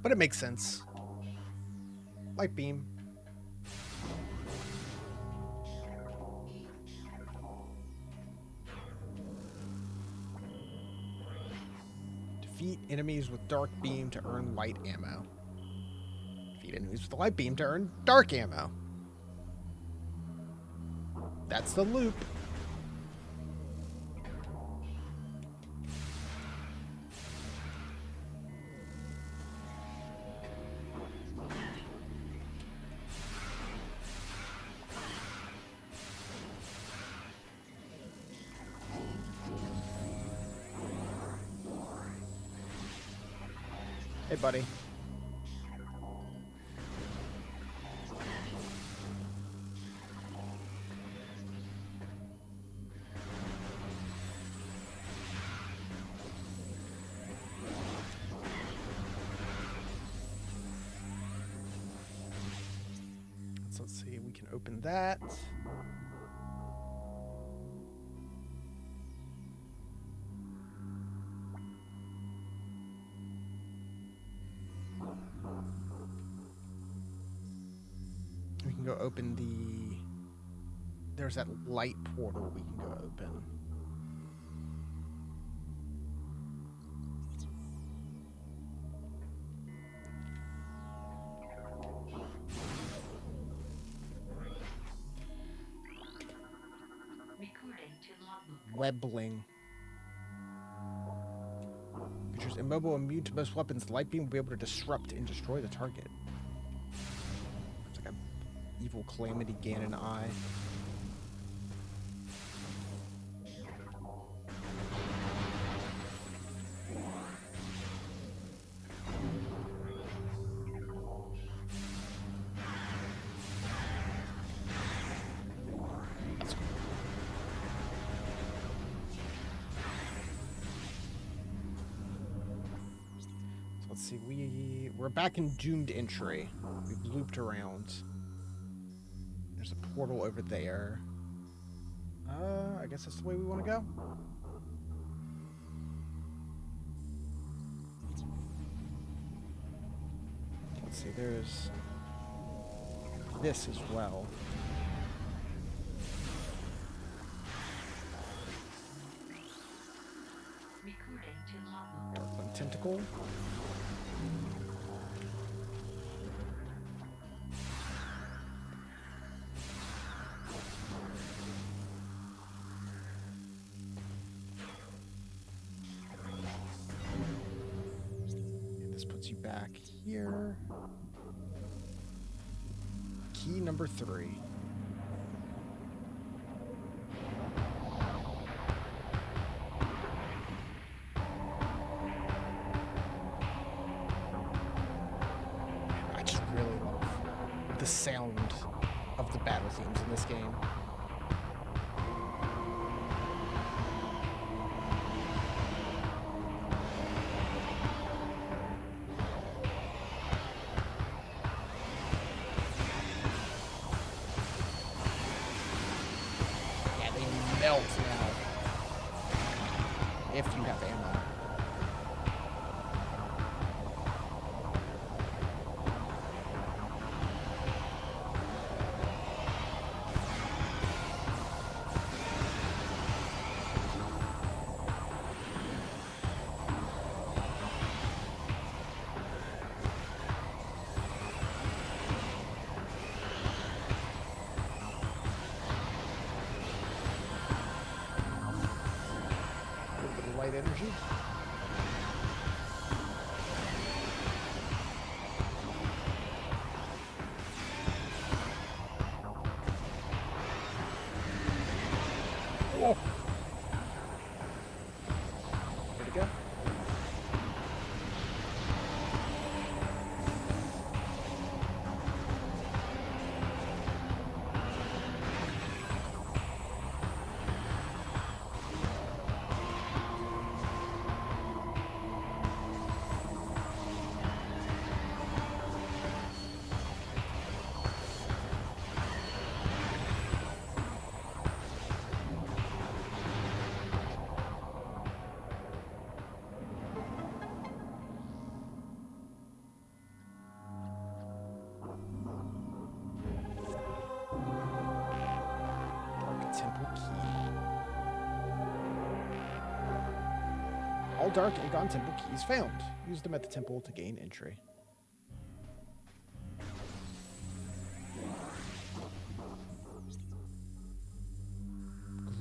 But it makes sense. Light beam. Defeat enemies with dark beam to earn light ammo. Defeat enemies with the light beam to earn dark ammo. That's the loop. Hey, buddy. Let's see, we can open that. We can go open the... There's that light portal we can go open. Recording to logbook. Webbling. Creatures immobile, immune to most weapons. Light beam will be able to disrupt and destroy the target. It's like a evil calamity Ganon eye. That's cool. So let's see, we're back in Doomed Entry. We've looped around. There's a portal over there. I guess that's the way we want to go. Let's see, there's this as well. Recording to logbook. Darkling Tentacle. And this puts you back here. Key number 3. I just really love the sound of the battle themes in this game. Yeah, they melt now. If you have ammo. A little bit of light energy. Whoa. Where'd it go? dark and gone temple keys found. Use them at the temple to gain entry.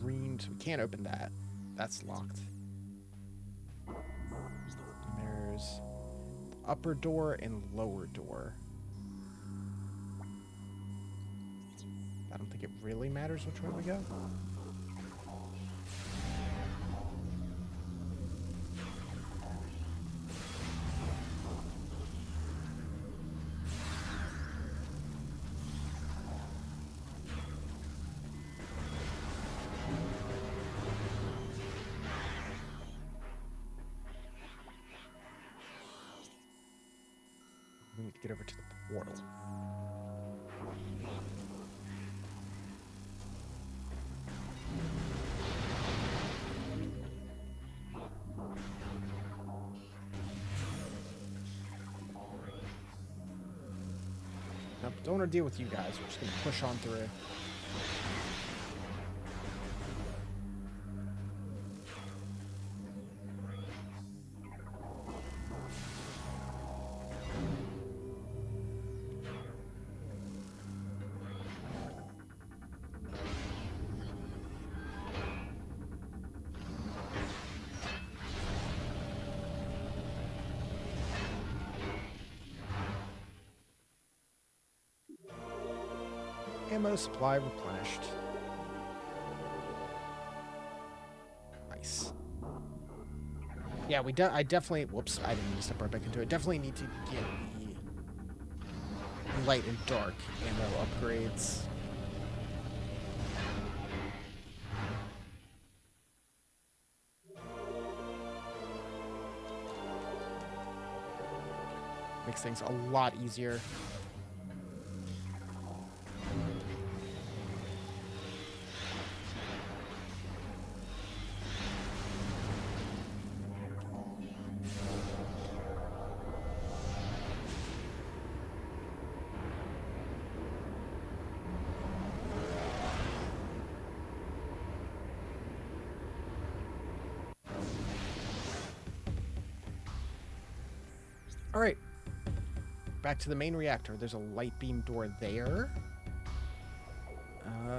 Green, so we can't open that. That's locked. And there's upper door and lower door. I don't think it really matters which way we go. We need to get over to the portal. Nope, don't want to deal with you guys. We're just going to push on through. Ammo supply replenished. Nice. Yeah, I definitely... Whoops, I didn't need to step right back into it. Definitely need to get the light and dark ammo upgrades. Makes things a lot easier. All right, back to the main reactor. There's a light beam door there.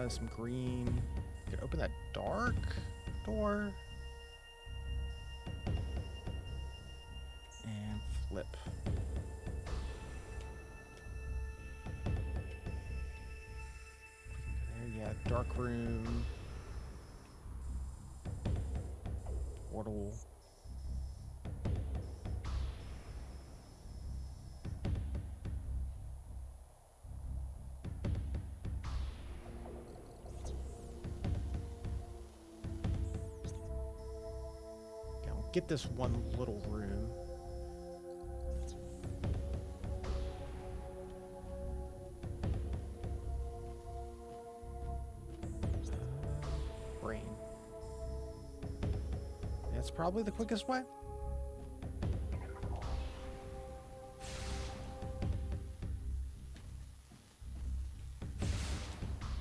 Some green. You can open that dark door. And flip. There, yeah, dark room. Portal. Get this one little room. Brain. That's probably the quickest way.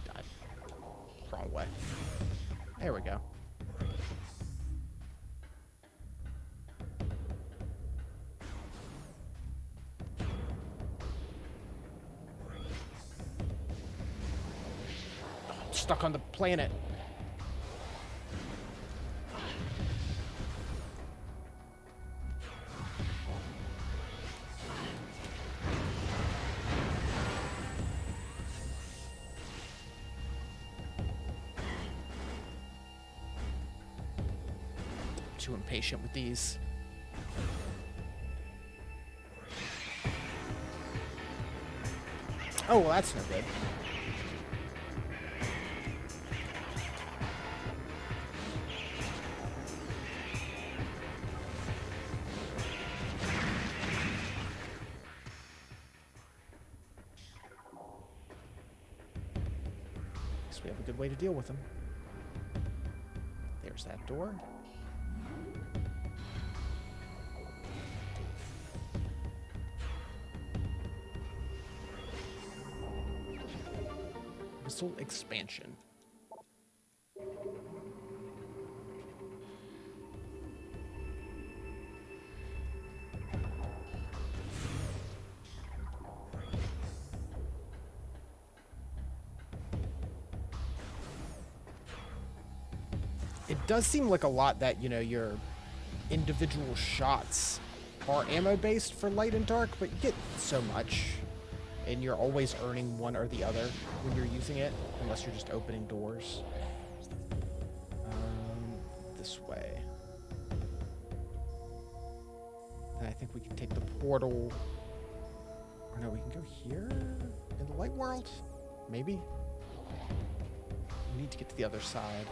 God. Wrong way. There we go. Stuck on the planet. Too impatient with these. Oh, well, that's no good. We have a good way to deal with them. There's that door. Missile expansion. does seem like a lot that, you know, your individual shots are ammo based for light and dark, but you get so much, and you're always earning one or the other when you're using it, unless you're just opening doors. This way. And I think we can take the portal. Or no, we can go here in the light world? Maybe? We need to get to the other side.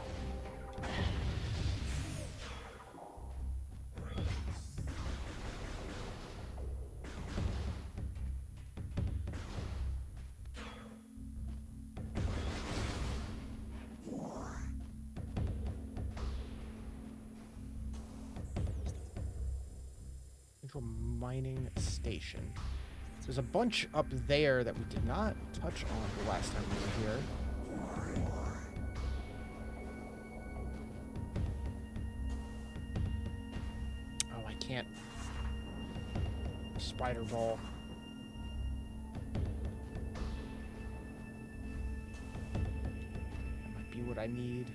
Central mining station. There's a bunch up there that we did not touch on the last time we were here. Oh, I can't. Spider ball. That might be what I need.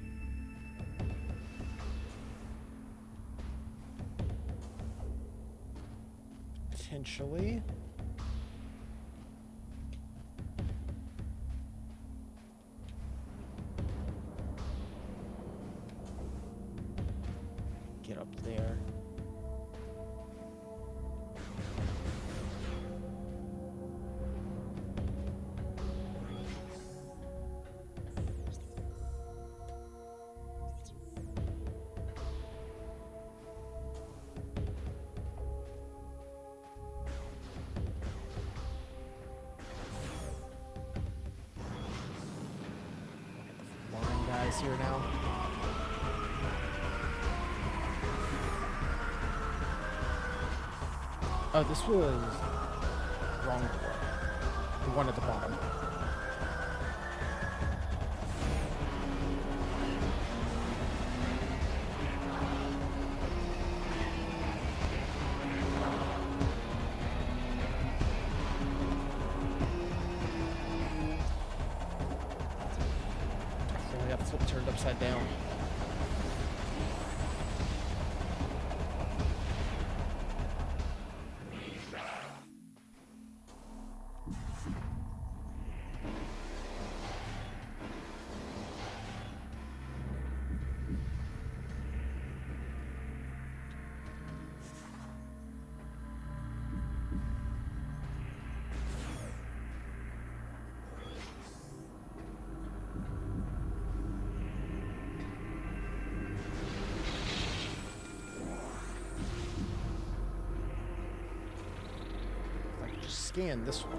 Potentially. Get up there. Guys here now. Oh, this was wrong door. The one at the bottom. I got the flip turned upside down. Scan this one.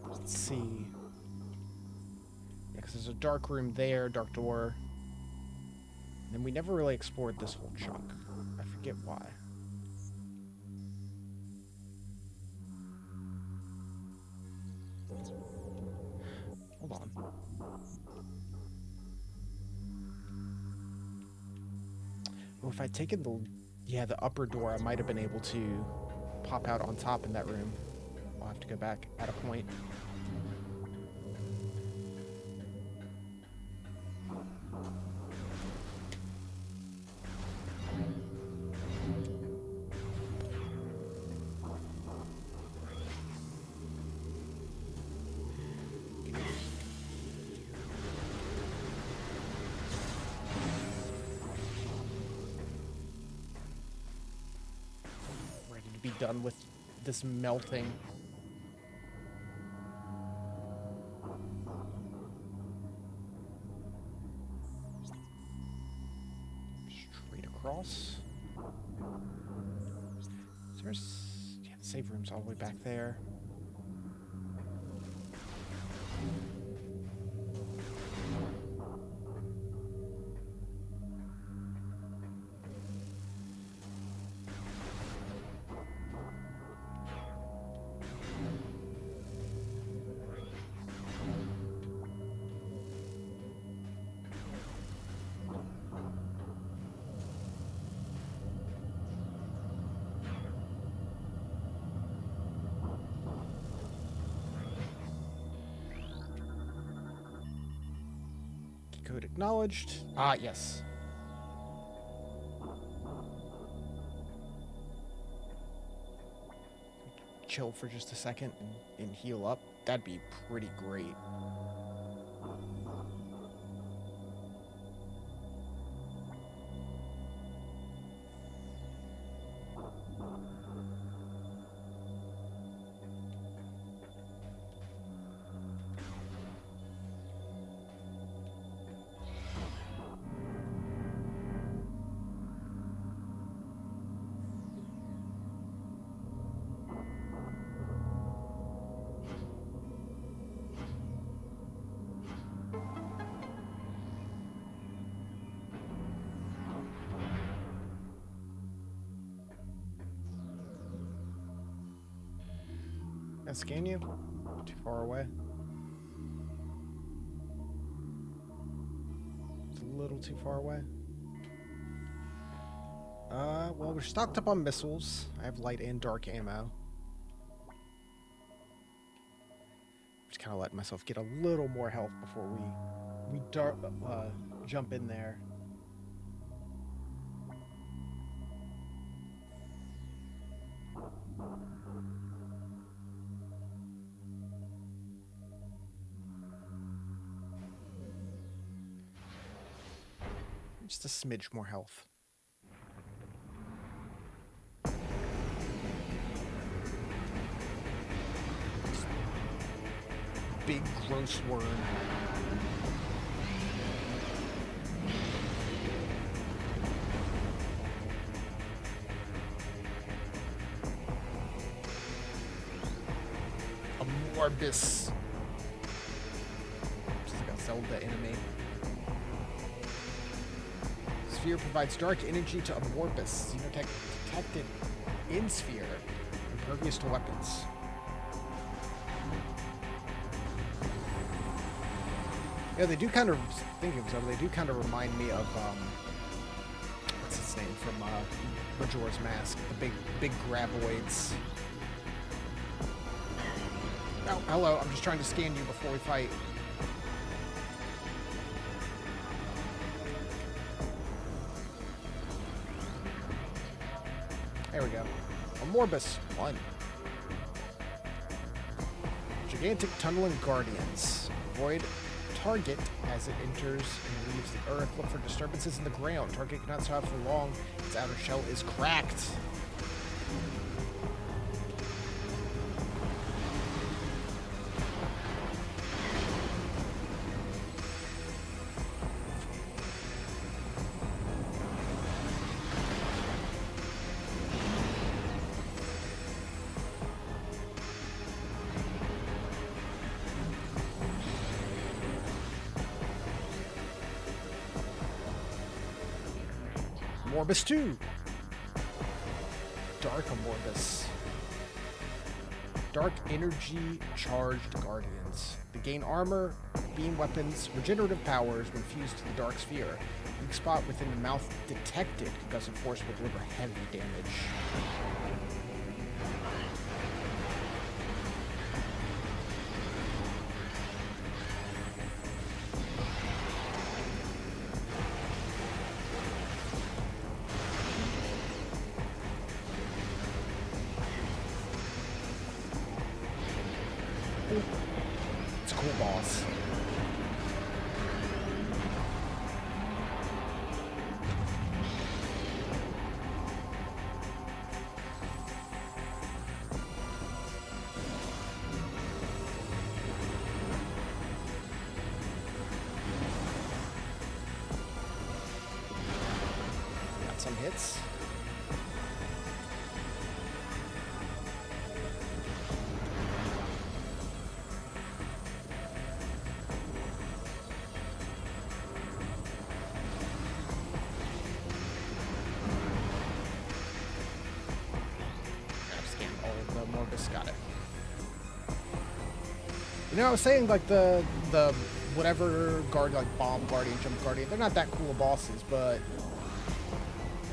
Let's see. There's a dark room there, dark door. And then we never really explored this whole chunk. I forget why. Hold on. Well, if I'd taken the upper door, I might have been able to pop out on top in that room. I'll have to go back at a point. Be done with this melting. Straight across. There's the save room's all the way back there. Code acknowledged. Ah, yes. Chill for just a second and heal up. That'd be pretty great. Can I scan you? Too far away? It's a little too far away. Well, we're stocked up on missiles. I have light and dark ammo. Just kind of letting myself get a little more health before we jump in there. Just a smidge more health. Big gross worm. A Morbus. Just like a Zelda enemy. Sphere provides dark energy to a Morbus. Xenotech detected in sphere, impervious to weapons. Yeah, they do kind of, thinking of they do kind of remind me of, what's his name from Majora's Mask, the big graboids. Oh, hello, I'm just trying to scan you before we fight. There we go. A Morbus 1. Gigantic tunneling guardians. Avoid target as it enters and leaves the earth. Look for disturbances in the ground. Target cannot survive for long. Its outer shell is cracked. Morbus 2. Dark Morbus. Dark energy charged guardians. They gain armor, beam weapons, regenerative powers when fused to the dark sphere. Weak spot within the mouth detected. Concussive force will deliver heavy damage. It's a cool boss. Got some hits. Got it. You know, I was saying like the whatever guard, like bomb guardian, jump guardian, they're not that cool bosses, but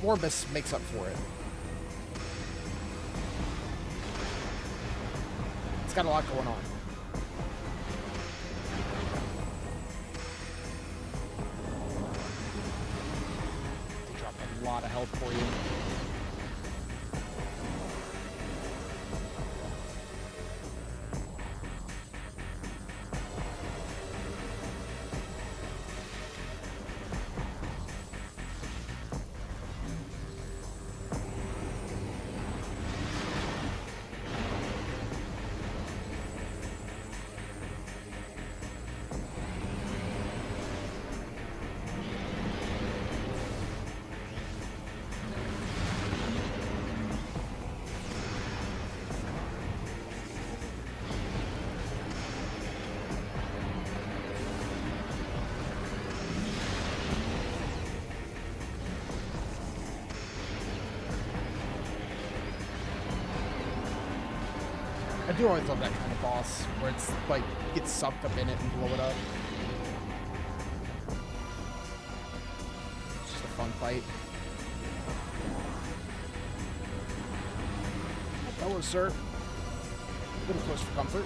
Morbus makes up for it. It's got a lot going on. a lot of health for you. I do always love that kind of boss, where it's like, you get sucked up in it and blow it up. It's just a fun fight. Hello, sir. A little close for comfort.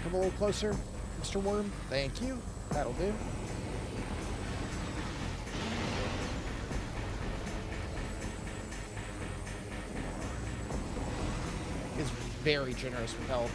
Come a little closer, Mr. Worm. Thank you. That'll do. Is very generous with health.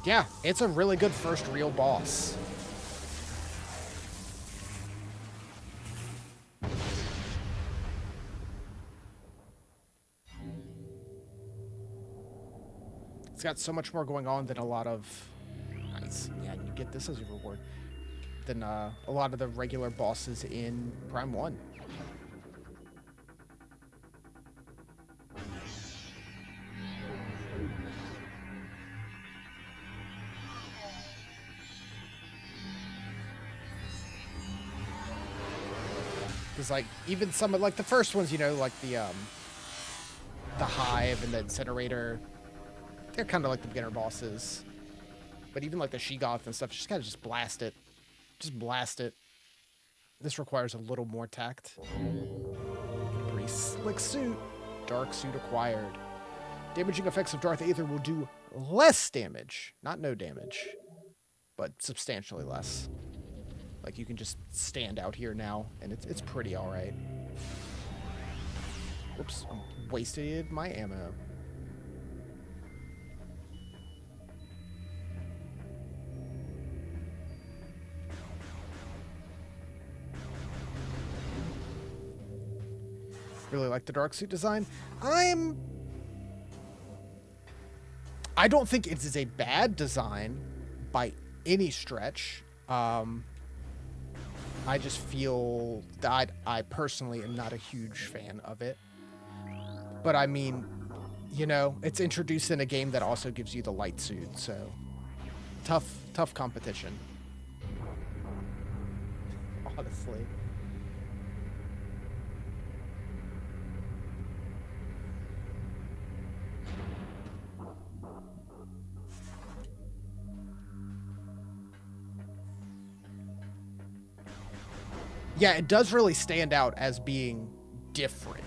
Yeah, it's a really good first real boss. It's got so much more going on than a lot of... Nice. Yeah, you get this as a reward. Than a lot of the regular bosses in Prime 1. Because, like, even some of, like, the first ones, you know, like the Hive and the Incinerator, they're kind of like the beginner bosses. But even, like, the Sheegoth and stuff, you just gotta just blast it. Just blast it. This requires a little more tact. Pretty slick suit. Dark suit acquired. Damaging effects of Darth Aether will do less damage. Not no damage, but substantially less. Like, you can just stand out here now, and it's pretty alright. Whoops, I wasted my ammo. Really like the dark suit design. I don't think it is a bad design by any stretch. I just feel that I personally am not a huge fan of it. But I mean, you know, it's introduced in a game that also gives you the light suit, so tough competition. Honestly. Yeah, it does really stand out as being different.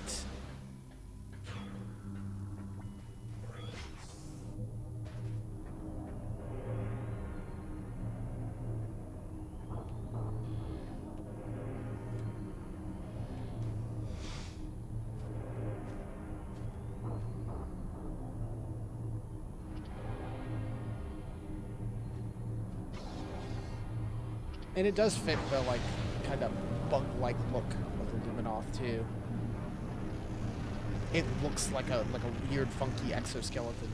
And it does fit the, like, kind of bug-like look of the Luminoth, too. It looks like a weird, funky exoskeleton.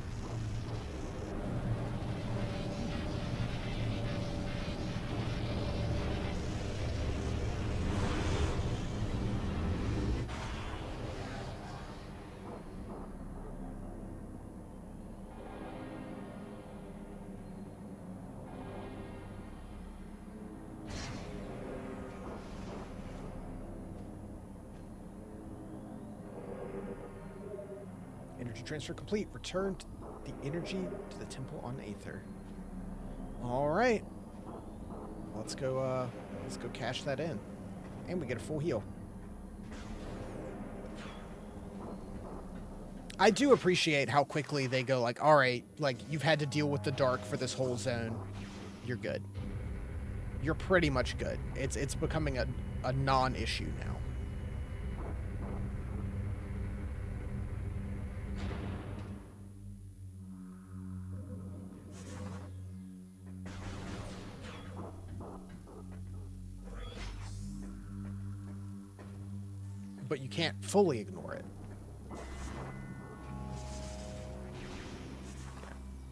Energy transfer complete. Return the energy to the temple on Aether. All right. Let's go cash that in. And we get a full heal. I do appreciate how quickly they go like, all right, like you've had to deal with the dark for this whole zone. You're good. You're pretty much good. It's becoming a non-issue now. But you can't fully ignore it.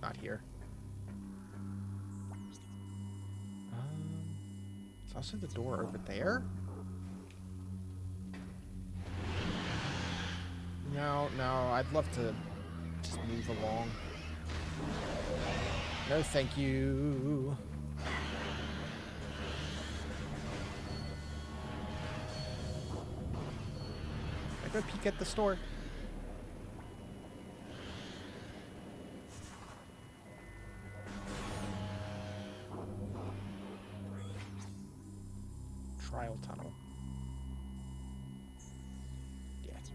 Not here. It's also the door over there. No, I'd love to just move along. No, thank you. I go peek at the store. Trial tunnel. Yes.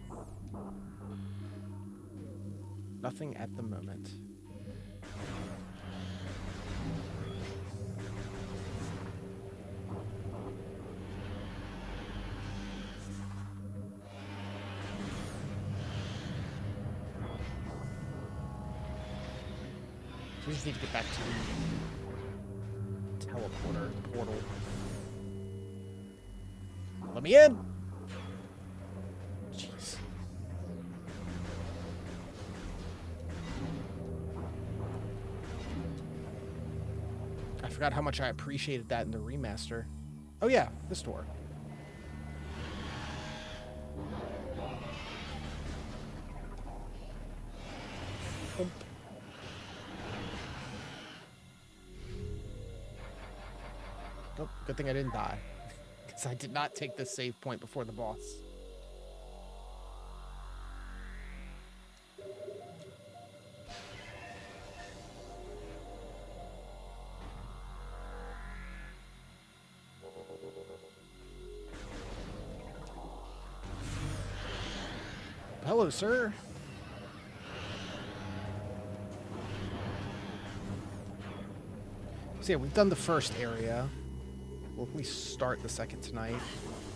Nothing at the moment. We just need to get back to the teleporter portal. Let me in! Jeez. I forgot how much I appreciated that in the remaster. Oh yeah, this door. Oh, good thing I didn't die. Because I did not take this save point before the boss. Hello, sir. So yeah, we've done the first area. We'll at least start the second tonight.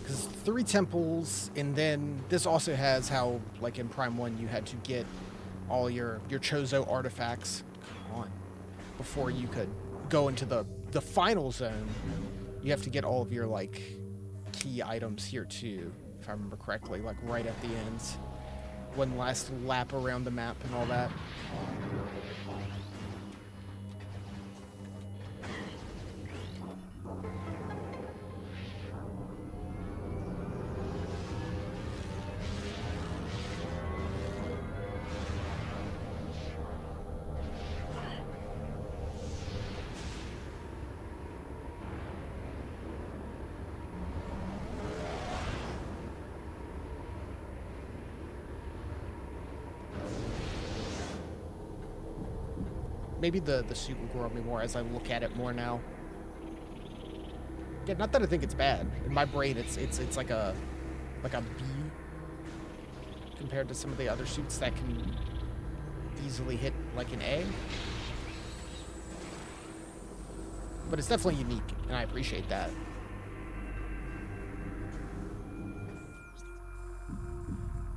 Because 3 temples, and then this also has how, like in Prime 1, you had to get all your Chozo artifacts on before you could go into the final zone. You have to get all of your, like, key items here too, if I remember correctly, like right at the ends. One last lap around the map and all that. maybe the suit will grow on me more as I look at it more now. Yeah, not that I think it's bad. In my brain, it's like a B compared to some of the other suits that can easily hit like an A. But it's definitely unique, and I appreciate that.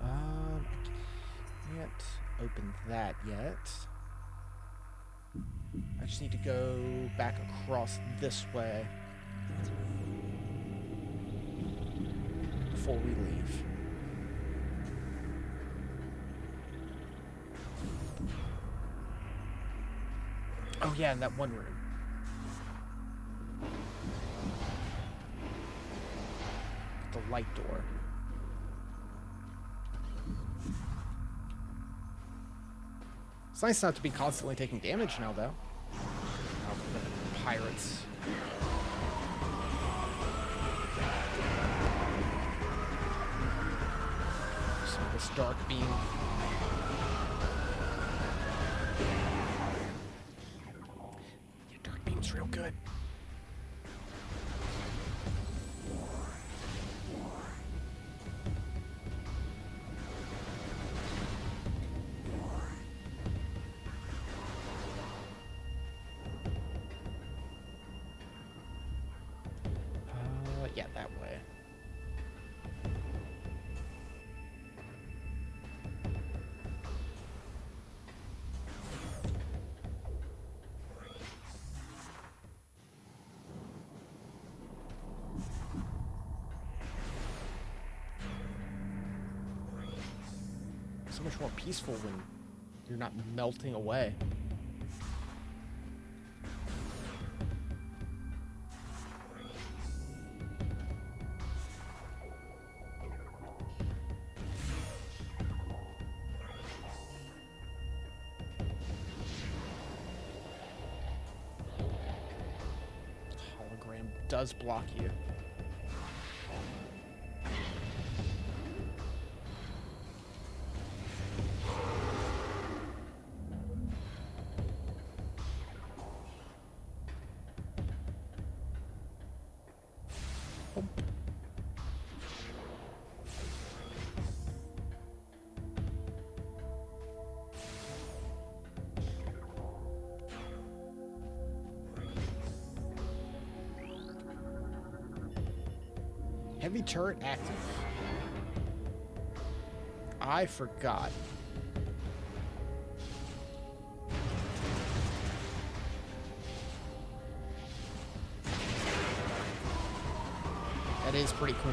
I can't open that yet. I just need to go back across this way before we leave. Oh yeah, in that one room. The light door. It's nice not to be constantly taking damage now, though. Pirates. Some of this dark beam. Yeah, dark beam's real good. Yeah, that way. So much more peaceful when you're not melting away. Hologram does block you. Heavy turret active. I forgot. That is pretty cool.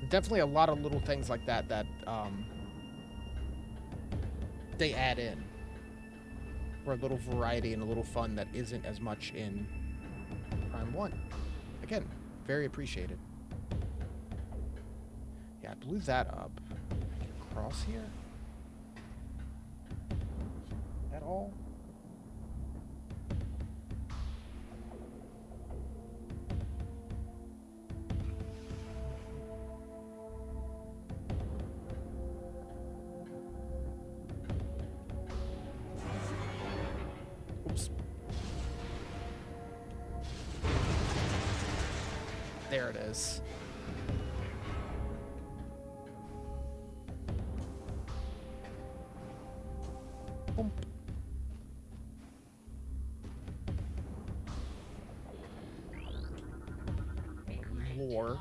Definitely a lot of little things like that that they add in for a little variety and a little fun that isn't as much in Prime 1. Again, very appreciated. Yeah, I blew that up. I can cross here? At all? Oops. There it is. Boom. More.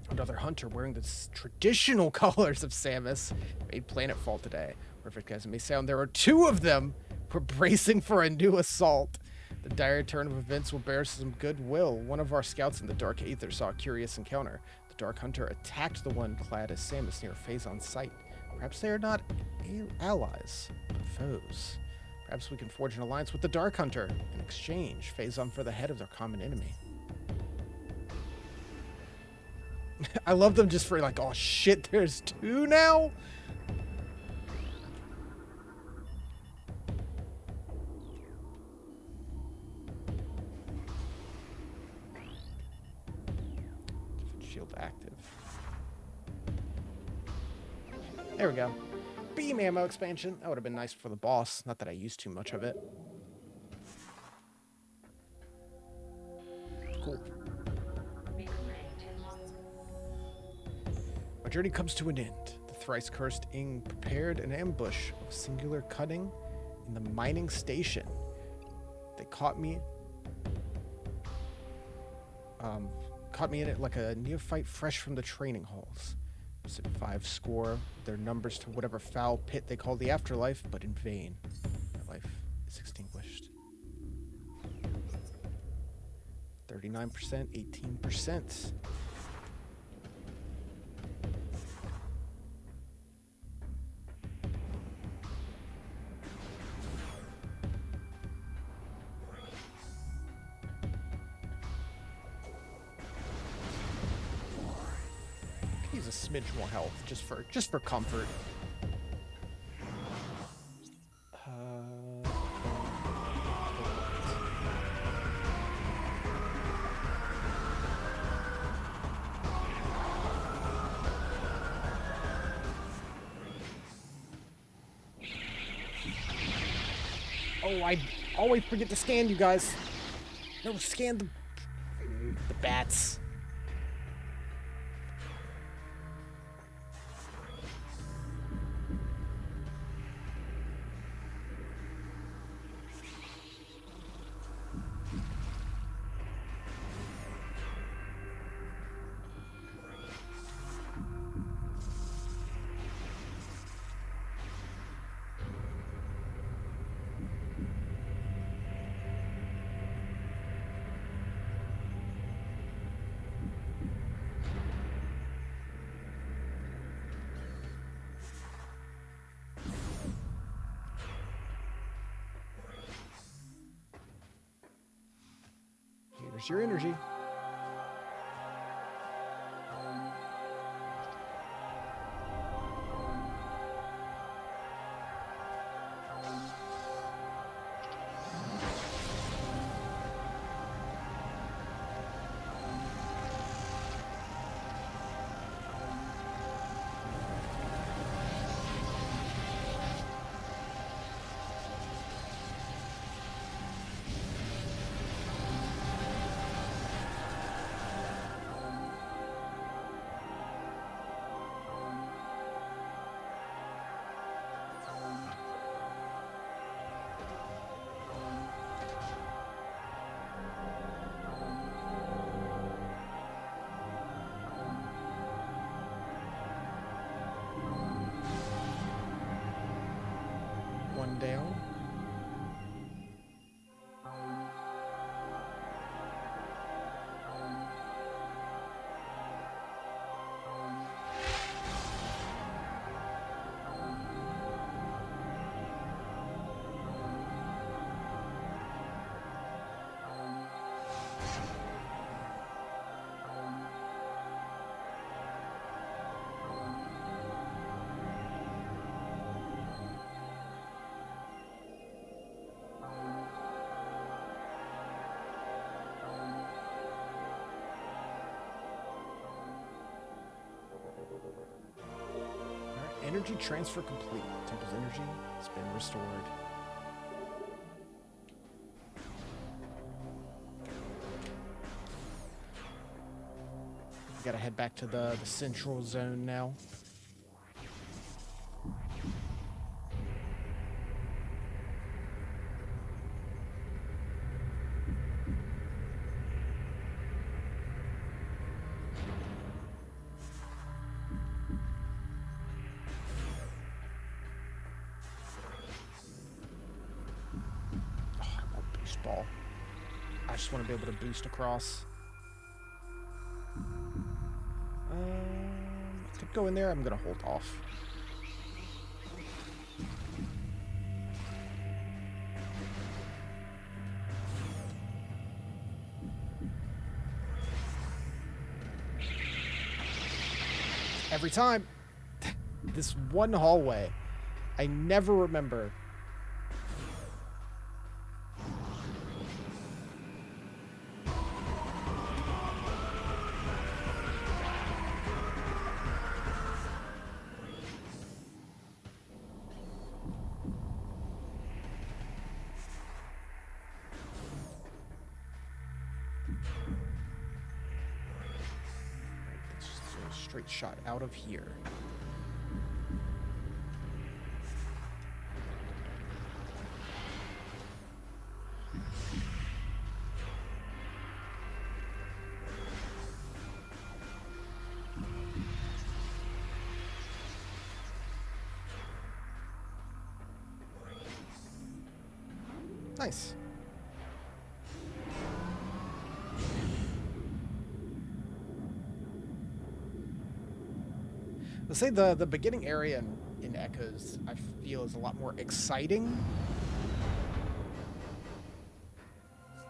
Another hunter wearing the traditional colors of Samus made planetfall today. Perfect as it may sound, there are two of them. We're bracing for a new assault. The dire turn of events will bear some goodwill. One of our scouts in the Dark Aether saw a curious encounter. The Dark Hunter attacked the one clad as Samus near Phazon's site. Perhaps they are not allies, but foes. Perhaps we can forge an alliance with the Dark Hunter. In exchange, phase on for the head of their common enemy. I love them just for like, oh shit, there's two now? Shield active. There we go. Beam ammo expansion. That would have been nice for the boss. Not that I used too much of it. Cool. Recruiting to logbook. My journey comes to an end. The thrice cursed Ing prepared an ambush of singular cutting in the mining station. They caught me in it like a neophyte fresh from the training halls. Set 5 score their numbers to whatever foul pit they call the afterlife, but in vain. My life is extinguished. 39%, 18%. Use a smidge more health just for comfort. Oh, I always forget to scan you guys. No, scan the bats. Here's your energy. One down. Energy transfer complete. Temple's energy has been restored. We gotta head back to the central zone now. Ball. I just want to be able to boost across. I could go in there. I'm gonna hold off. Every time. This one hallway. I never remember. Let's just do a straight shot out of here. Nice. Let's say the beginning area in Echoes, I feel, is a lot more exciting.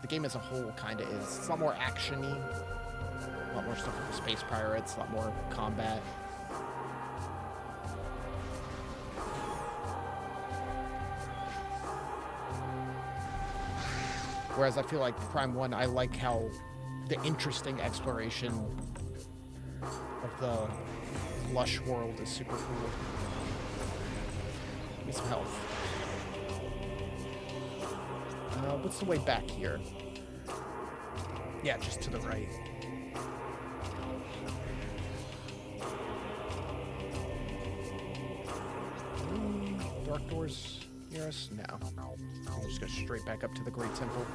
The game as a whole kind of is. It's a lot more action-y. A lot more stuff with the space pirates, a lot more combat. Whereas I feel like Prime 1, I like how the interesting exploration of the lush world is super cool. Give me some health. What's the way back here? Yeah, just to the right. Dark doors near us? No. I'll just go straight back up to the Great Temple.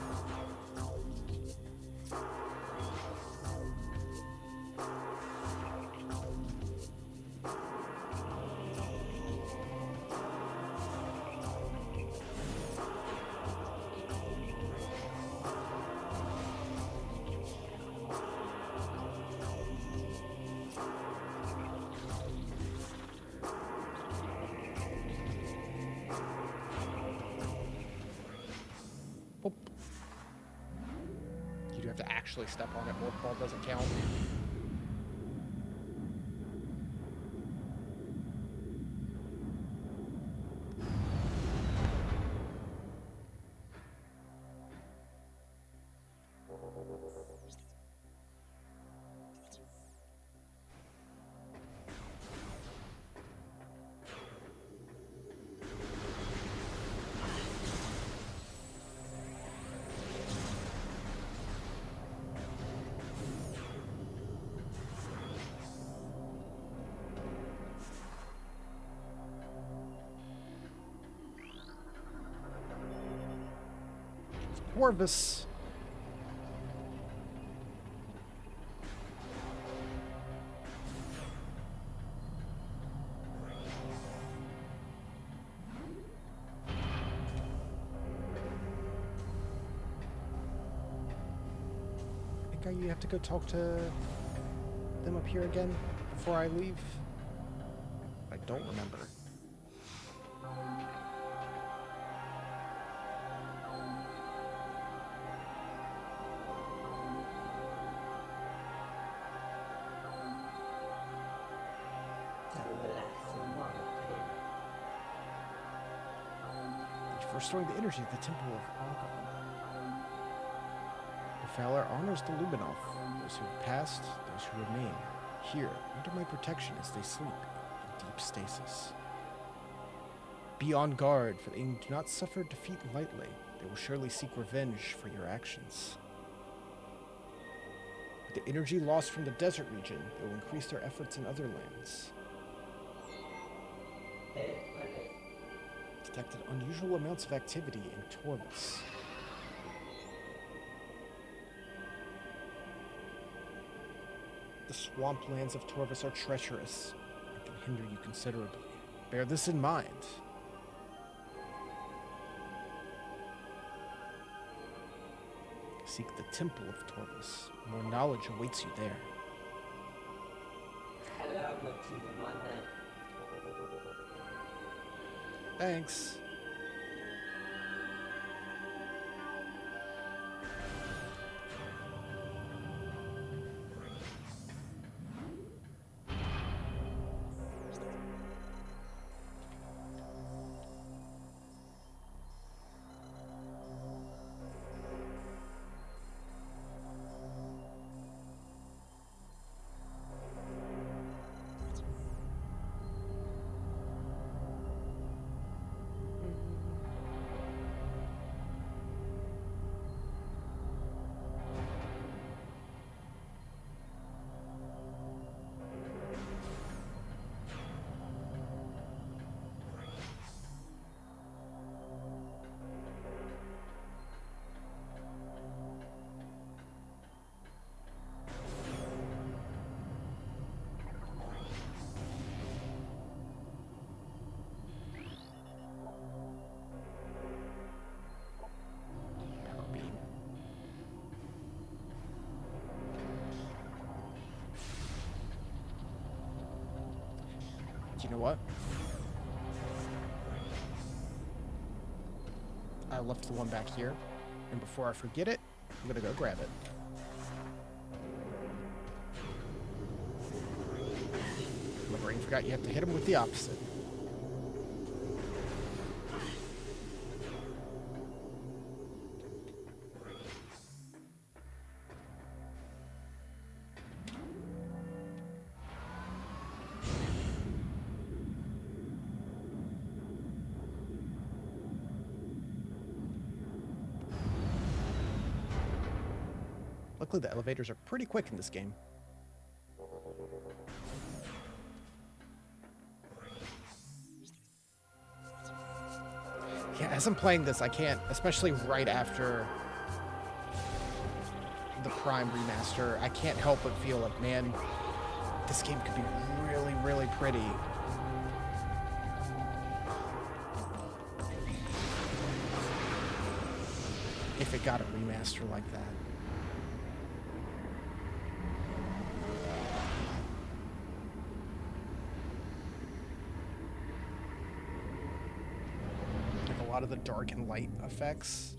You do have to actually step on it. Wolf ball doesn't count. Corvus. I think you have to go talk to them up here again before I leave. I don't remember. Restoring the energy of the Temple of Argon. The Fowler honors the Luminov, those who have passed, those who remain, here, under my protection as they sleep, in deep stasis. Be on guard, for they do not suffer defeat lightly. They will surely seek revenge for your actions. With the energy lost from the desert region, they will increase their efforts in other lands. Detected unusual amounts of activity in Torvus. The swamplands of Torvus are treacherous and can hinder you considerably. Bear this in mind. Seek the Temple of Torvus. More knowledge awaits you there. Thanks. Do you know what? I left the one back here, and before I forget it, I'm gonna go grab it. My brain forgot you have to hit him with the opposite. Luckily, the elevators are pretty quick in this game. Yeah, as I'm playing this, I can't, especially right after the Prime remaster, I can't help but feel like, man, this game could be really, really pretty. If it got a remaster like that. Like a lot of the dark and light effects.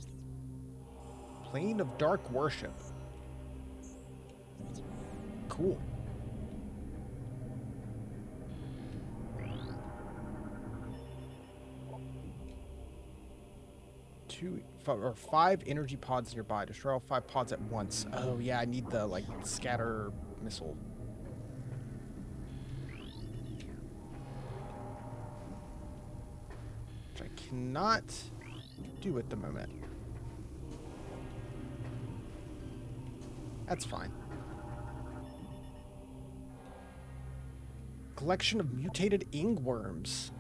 Plane of Dark Worship. Cool. Or 5 energy pods nearby. Destroy all 5 pods at once. Oh yeah, I need the like scatter missile. Which I cannot do at the moment. That's fine. Collection of mutated ingworms.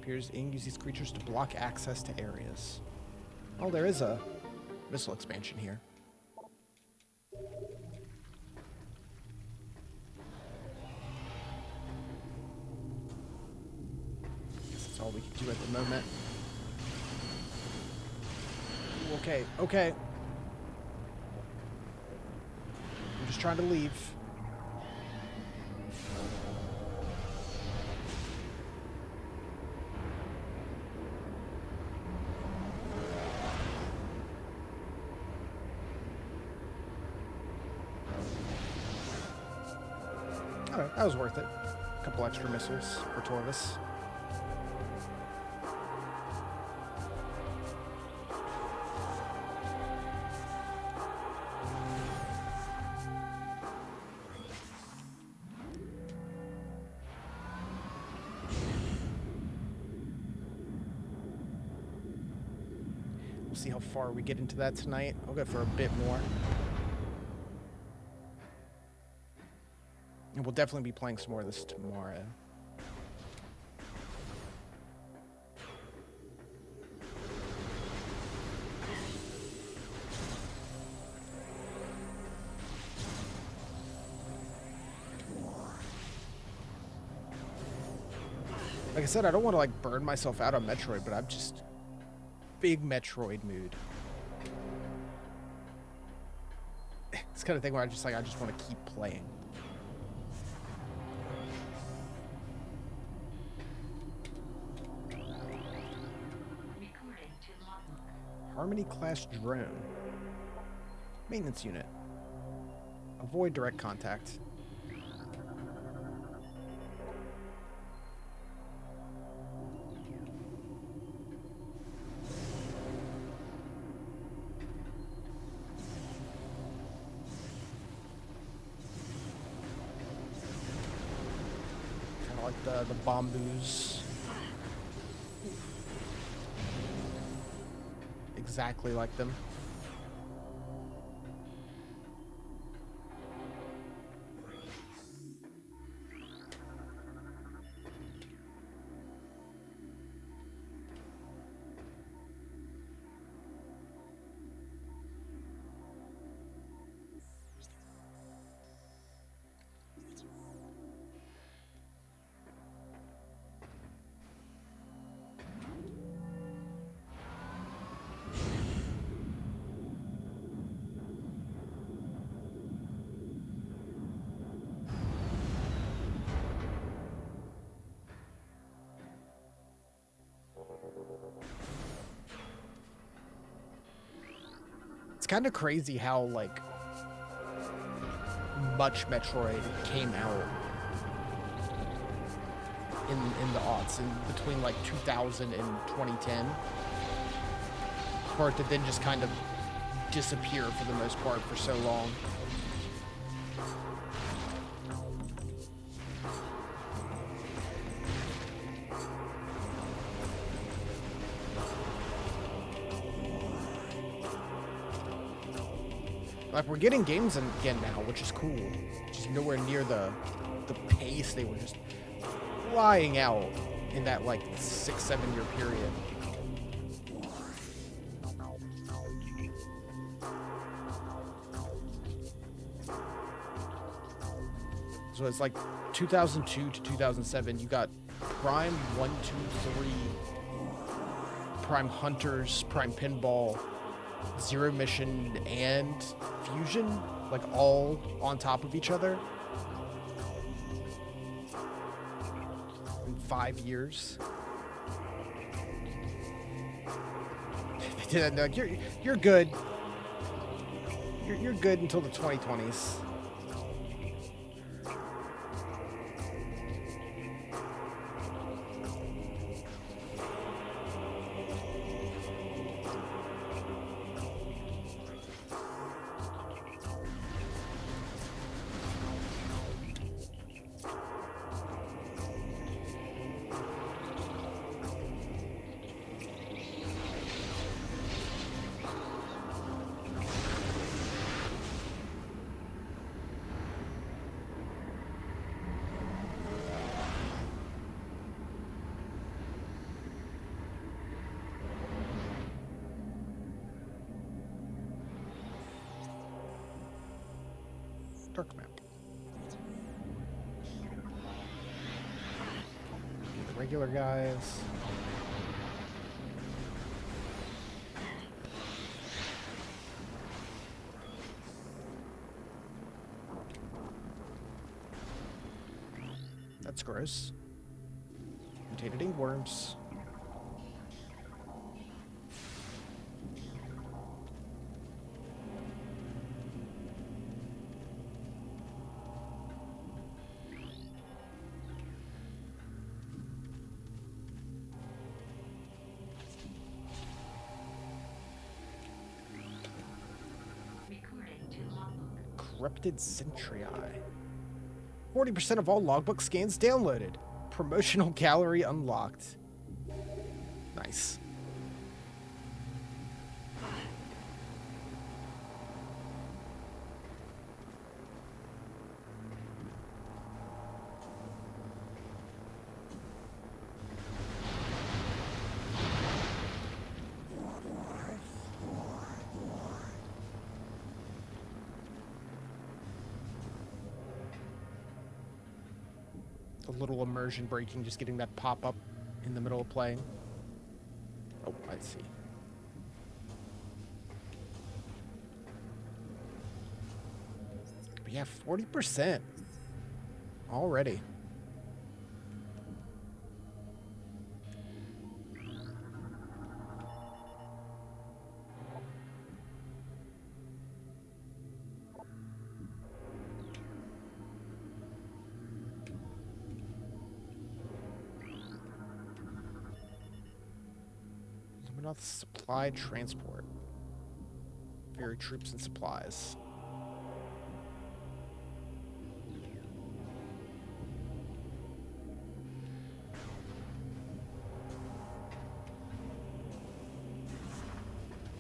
Appears Ing uses these creatures to block access to areas. Oh, there is a missile expansion here. Guess that's all we can do at the moment. Ooh, okay, okay. I'm just trying to leave. Alright, that was worth it. A couple extra missiles for Torvis. We'll see how far we get into that tonight. I'll go for a bit more. And we'll definitely be playing some more of this tomorrow. Like I said, I don't want to like burn myself out on Metroid, but I'm just big Metroid mood. It's kind of thing where I just want to keep playing. Harmony class drone. Maintenance unit. Avoid direct contact. Kind of like the bamboos. Exactly like them. It's kind of crazy how, like, much Metroid came out in the aughts, in between, like, 2000 and 2010. For it to then just kind of disappear for the most part for so long. Like, we're getting games again now, which is cool. Just nowhere near the pace they were just flying out in that, like, 6-7 year period. So it's like 2002 to 2007, you got Prime 1, 2, 3, Prime Hunters, Prime Pinball, Zero Mission, and Fusion, like, all on top of each other in 5 years. No, you're good. You're good until the 2020s. Dark map. The regular guys. That's gross. Mutated worms. Corrupted Sentry Eye. 40% of all logbook scans downloaded. Promotional gallery unlocked. Nice. A little immersion breaking, just getting that pop-up in the middle of playing. Oh, I see. But yeah, 40% already. Not supply transport. Ferry troops and supplies.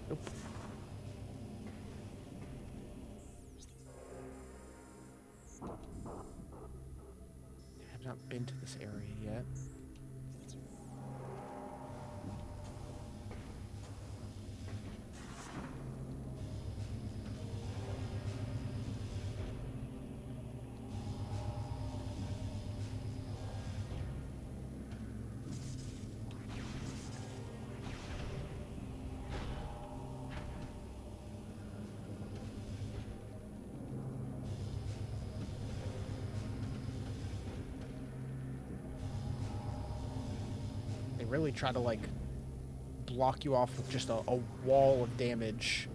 Nope. I have not been to this area yet. Really try to, like, block you off with just a wall of damage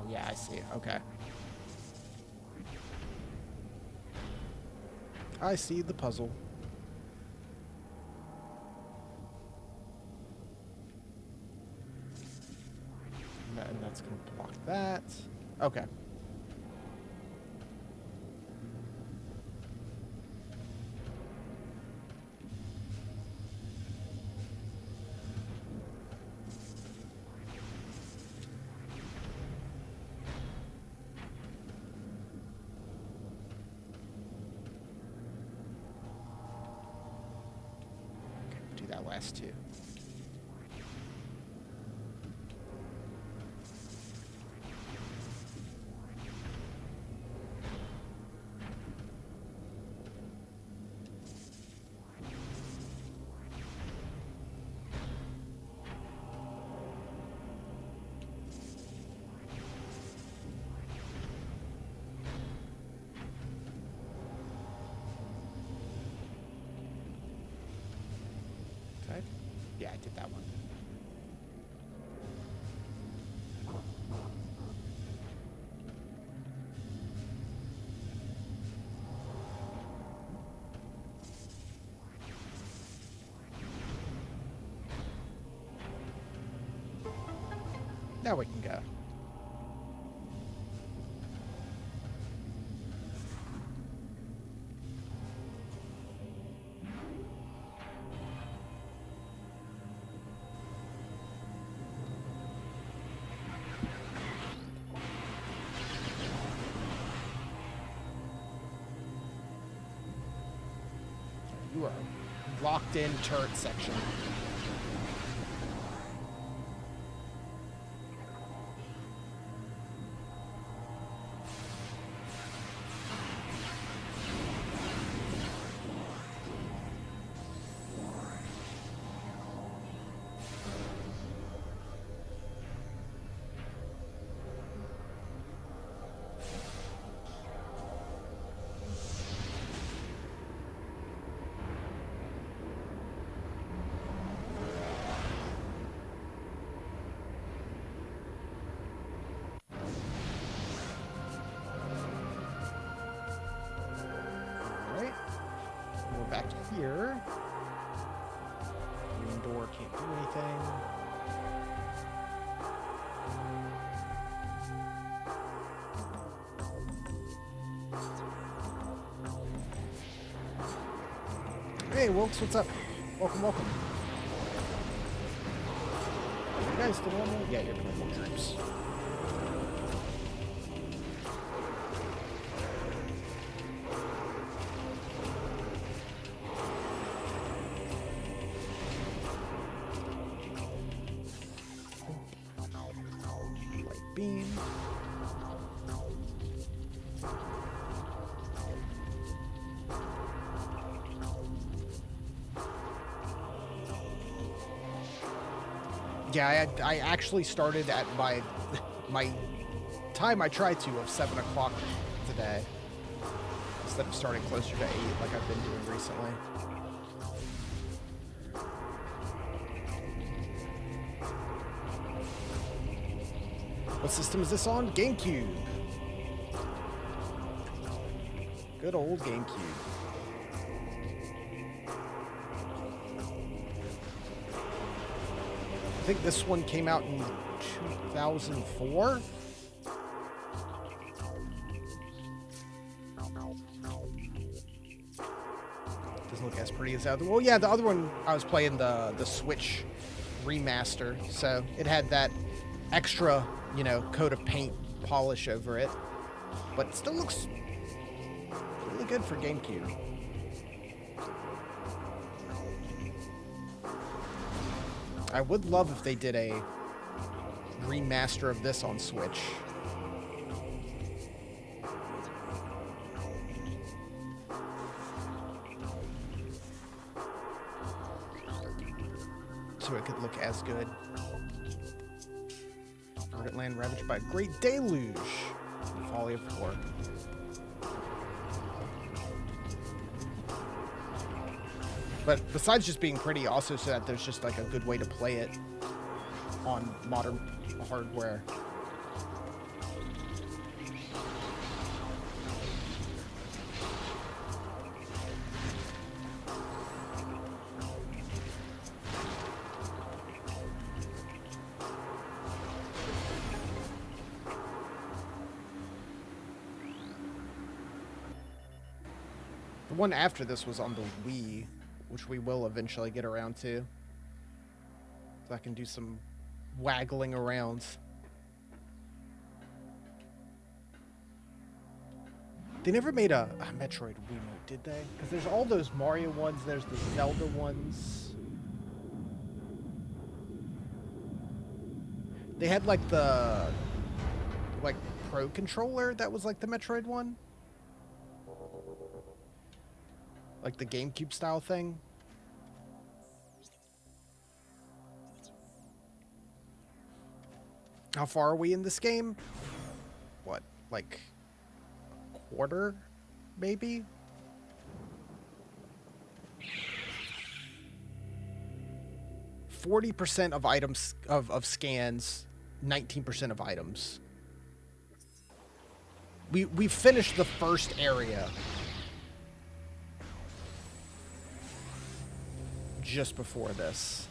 Yeah, I see. Okay. I see the puzzle. And that's going to block that. Okay. Do that last two. Okay. Yeah, I did that one. Now we can go. You are locked in turret section. Alright. We're back here. Green door can't do anything. Hey, Wilkes, what's up? Welcome, welcome. You guys the normal? Yeah, you're the normal troops. Light beam. Yeah, I actually started at my time I tried to of 7 o'clock today instead of starting closer to 8 like I've been doing recently. What system is this on? GameCube. Good old GameCube. I think this one came out in 2004. Doesn't look as pretty as the other. Well, yeah, the other one I was playing the Switch remaster, so it had that extra, you know, coat of paint polish over it, but it still looks really good for GameCube. I would love if they did a remaster of this on Switch. So it could look as good. Verdant land ravaged by a great deluge. The folly of war. But besides just being pretty, also so that there's just like a good way to play it on modern hardware. one after this was on the Wii, which we will eventually get around to. So I can do some waggling around. They never made a Metroid Wiimote, did they? Because there's all those Mario ones, there's the Zelda ones. They had like the Pro controller that was like the Metroid one. Like the GameCube style thing. How far are we in this game? What, like a quarter, maybe? %40 of items of scans, 19% of items. We finished the first area just before this.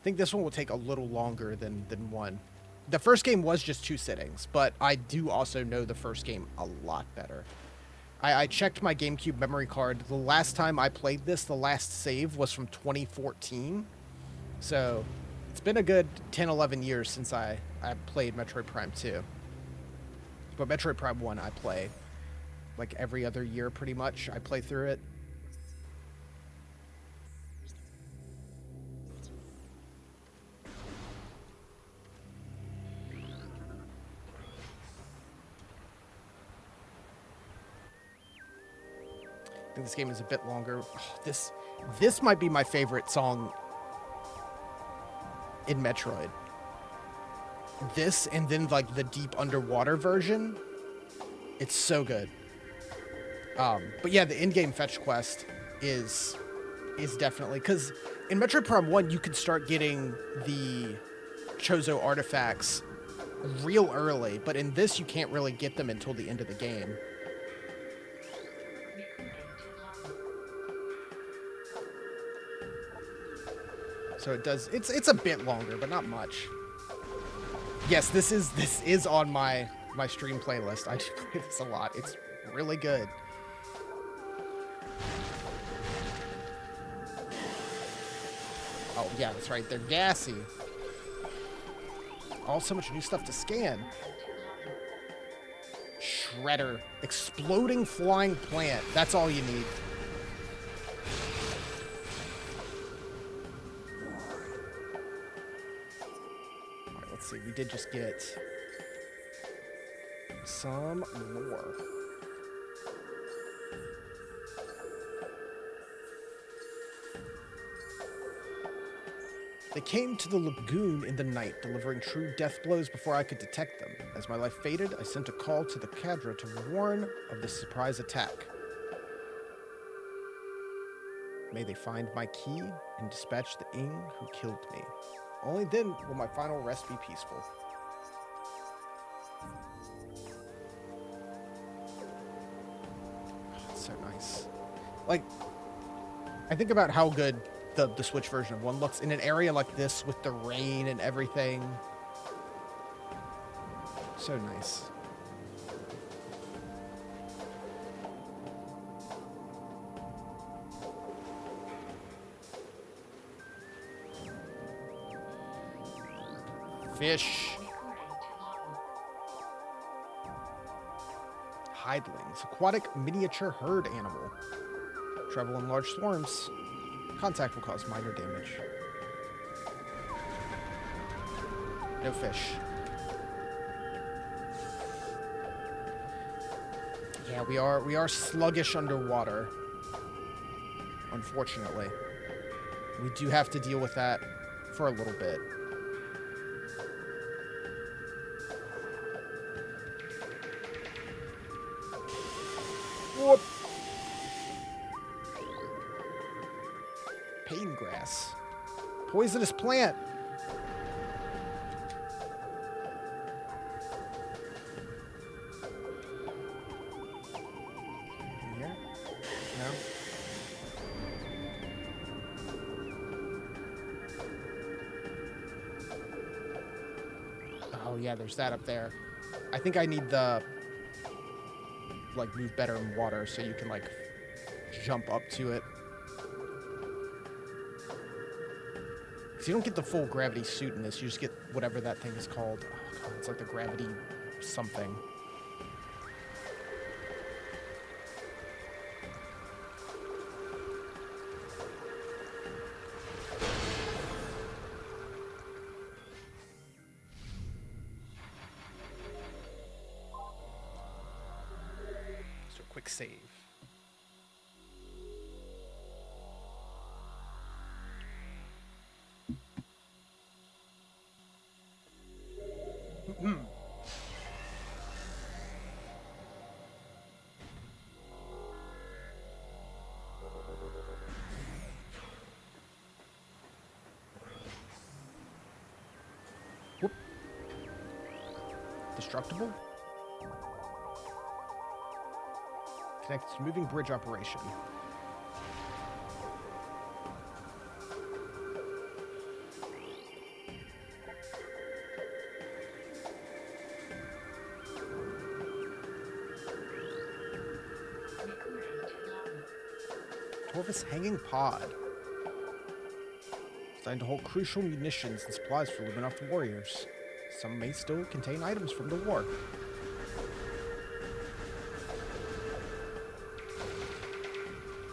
I think this one will take a little longer than one. The first game was just 2 sittings, but I do also know the first game a lot better. I checked my GameCube memory card. The last time I played this, the last save was from 2014. So it's been a good 10, 11 years since I played Metroid Prime 2. But Metroid Prime 1 I play like every other year pretty much. I play through it. I think this game is a bit longer. Oh, this might be my favorite song in Metroid. This and then like the deep underwater version. It's so good. But yeah, the in-game fetch quest is definitely, because in Metroid Prime 1 you could start getting the Chozo artifacts real early, but in this you can't really get them until the end of the game. So it does. It's a bit longer, but not much. Yes, this is on my stream playlist. I do play this a lot. It's really good. Oh yeah, that's right. They're gassy. Oh, so much new stuff to scan. Shredder, exploding flying plant. That's all you need. See, we did just get some more. They came to the lagoon in the night, delivering true death blows before I could detect them. As my life faded, I sent a call to the cadre to warn of the surprise attack. May they find my key and dispatch the Ing who killed me. Only then will my final rest be peaceful. Oh, it's so nice. Like, I think about how good the Switch version of 1 looks in an area like this with the rain and everything. So nice. Fish. Hidlings, aquatic miniature herd animal. Travel in large swarms. Contact will cause minor damage. No fish. Yeah, we are sluggish underwater. Unfortunately. We do have to deal with that for a little bit. Whoop. Pain grass. Poisonous plant. In here? No? Oh yeah, there's that up there. I think I need the like move better in water, so you can like jump up to it. So you don't get the full gravity suit in this. You just get whatever that thing is called. Oh god, it's like the gravity something. So quick save. Whoop. Destructible? Connects to moving bridge operation. Torvis hanging pod. Designed to hold crucial munitions and supplies for Luminoth warriors. Some may still contain items from the war.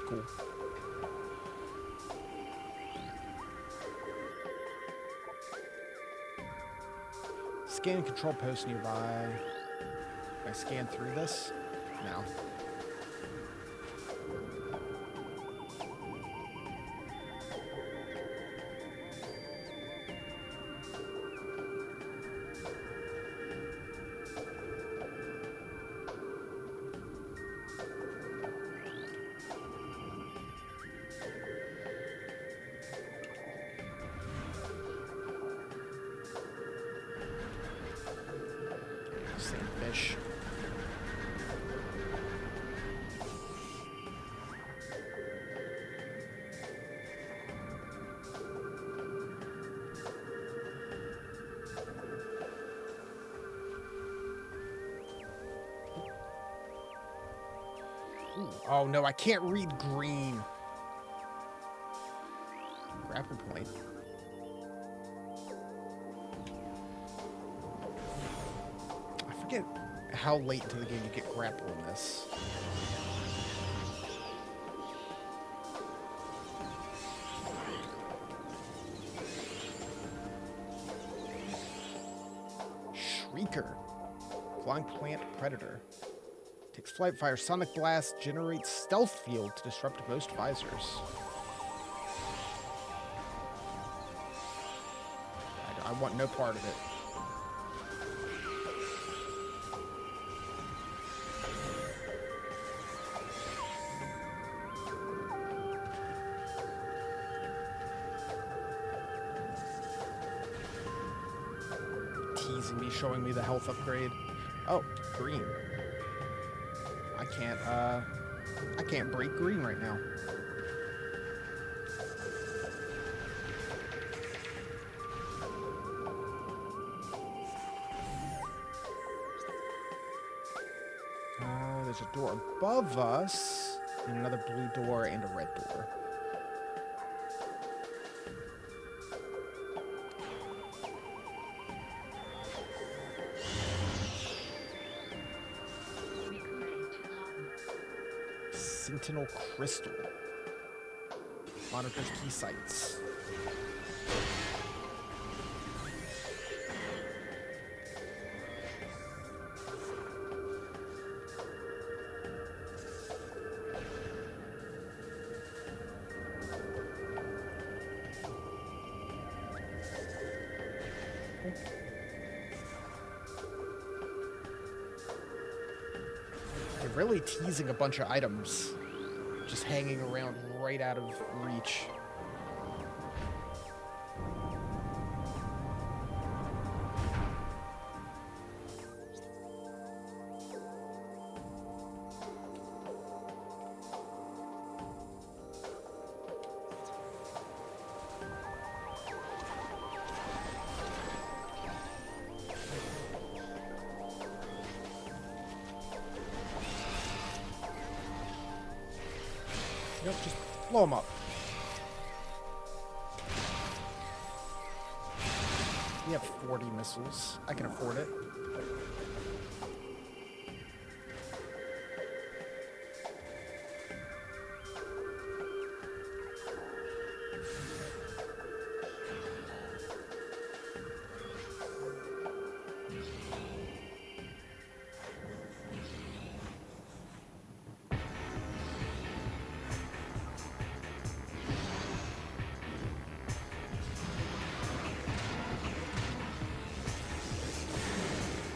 Cool. Scan control post nearby. Can I scan through this? No. Fish. Ooh. Oh no, I can't read green. Grapple point. I forget how late into the game you get grapple in this. Shrieker. Flying plant predator. Takes flight fire. Sonic blast generates stealth field to disrupt most visors. I want no part of it. Teasing me, showing me the health upgrade. Oh, green. I can't break green right now. There's a door above us, and another blue door and a red door. Sentinel crystal. Monitors key sites. They're really teasing a bunch of items just hanging around right out of reach. Yep, just blow them up. We have 40 missiles. I can afford it.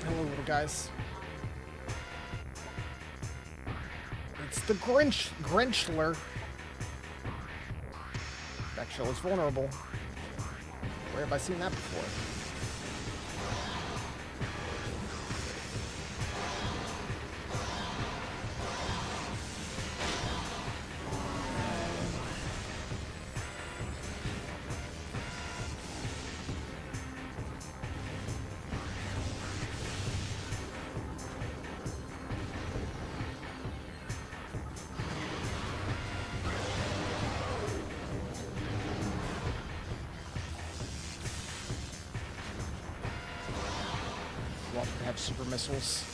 Hello, little guys. It's the Grinchler. That shell is vulnerable. Where have I seen that before? Well, they have super missiles.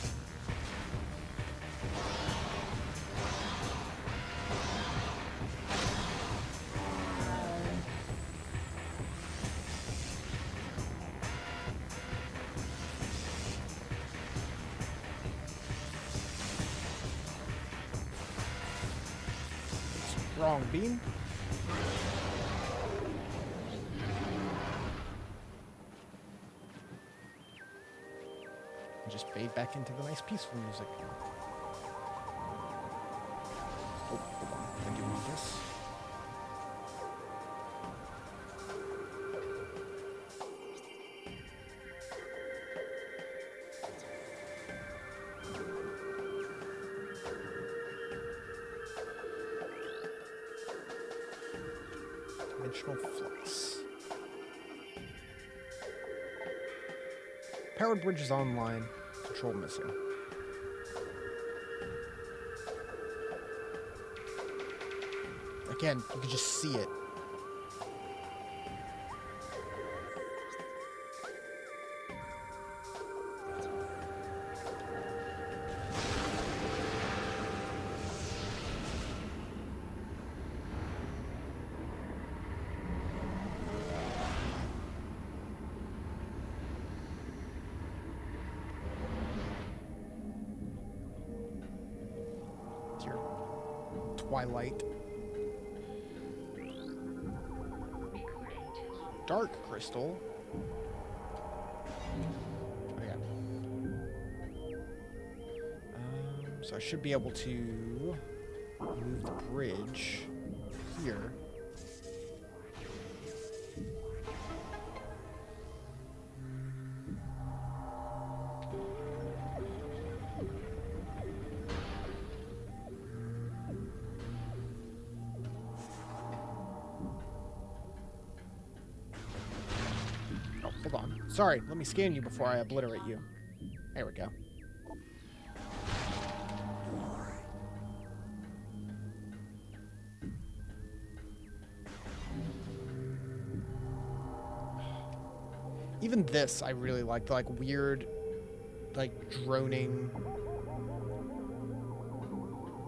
Wrong beam. And just fade back into the nice peaceful music. Oh, hold on. I do need this. Dimensional flux. Powered bridge is online. Control missing. Again, you can just see it. Your Twilight. Dark crystal. Oh yeah. So I should be able to move the bridge here. Hold on. Sorry, let me scan you before I obliterate you. There we go. Even this, I really like. The, like, weird, like, droning,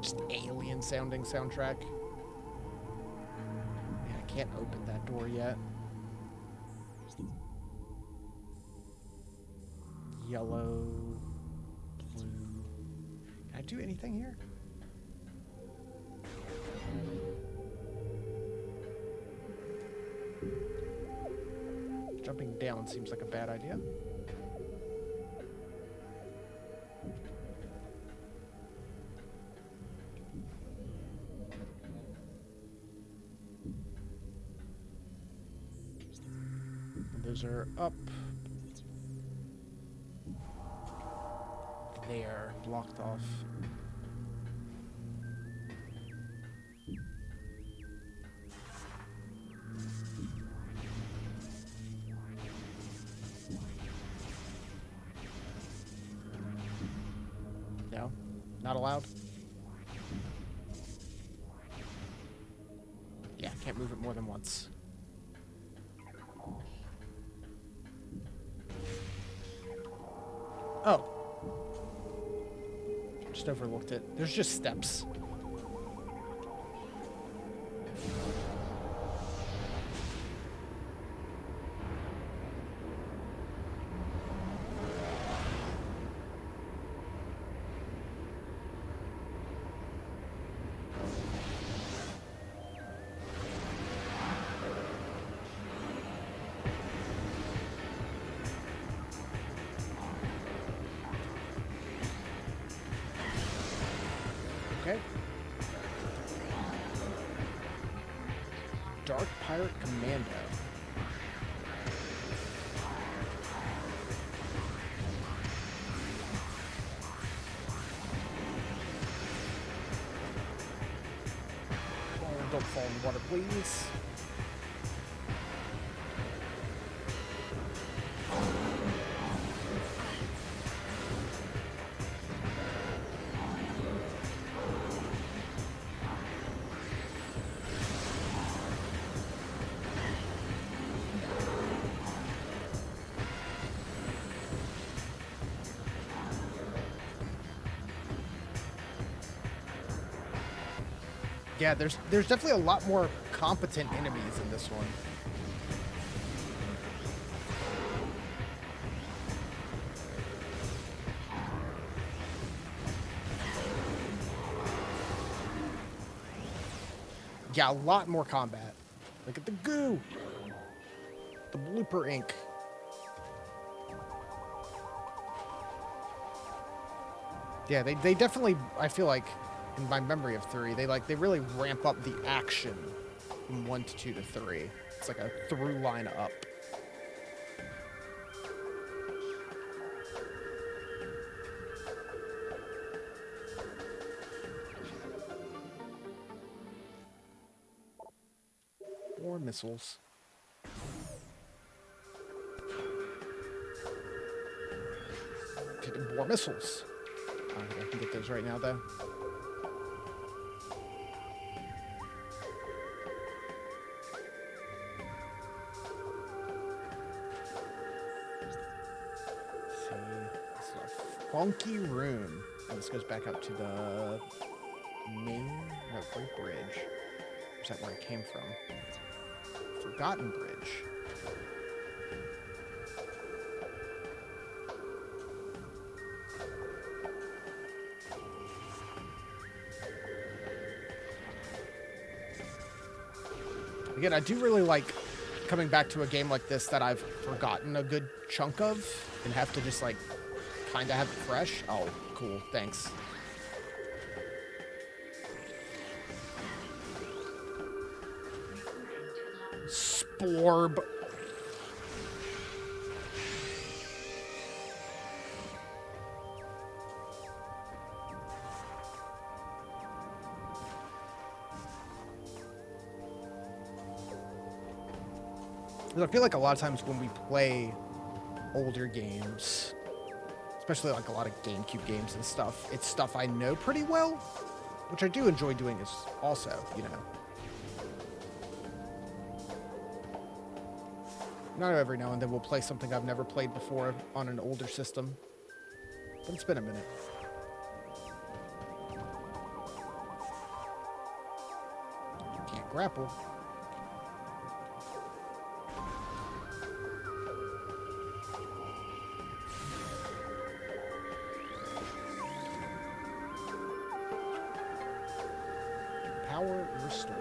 just alien-sounding soundtrack. Man, I can't open that door yet. Yellow, blue. Can I do anything here? Jumping down seems like a bad idea. And those are up. There, blocked off. No, not allowed. move it more than once. Oh. Just overlooked it. There's just steps. Okay. Dark Pirate Commando. Oh, don't fall in the water, please. Yeah, there's definitely a lot more competent enemies in this one. Yeah, a lot more combat. Look at the goo. The blooper ink. Yeah, they definitely, I feel like, in my memory of 3, they really ramp up the action from 1 to 2 to 3. It's like a through line up. More missiles. More missiles. I don't think I can get those right now, though. Funky room. And this goes back up to the Great Bridge. Or is that where it came from? Forgotten Bridge. Again, I do really like coming back to a game like this that I've forgotten a good chunk of and have to just, like, kind of have it fresh. Oh, cool. Thanks. Sporb. I feel like a lot of times when we play older games, especially like a lot of GameCube games and stuff, it's stuff I know pretty well, which I do enjoy doing as also, you know. Not every now and then we'll play something I've never played before on an older system, but it's been a minute. Can't grapple. Power restored.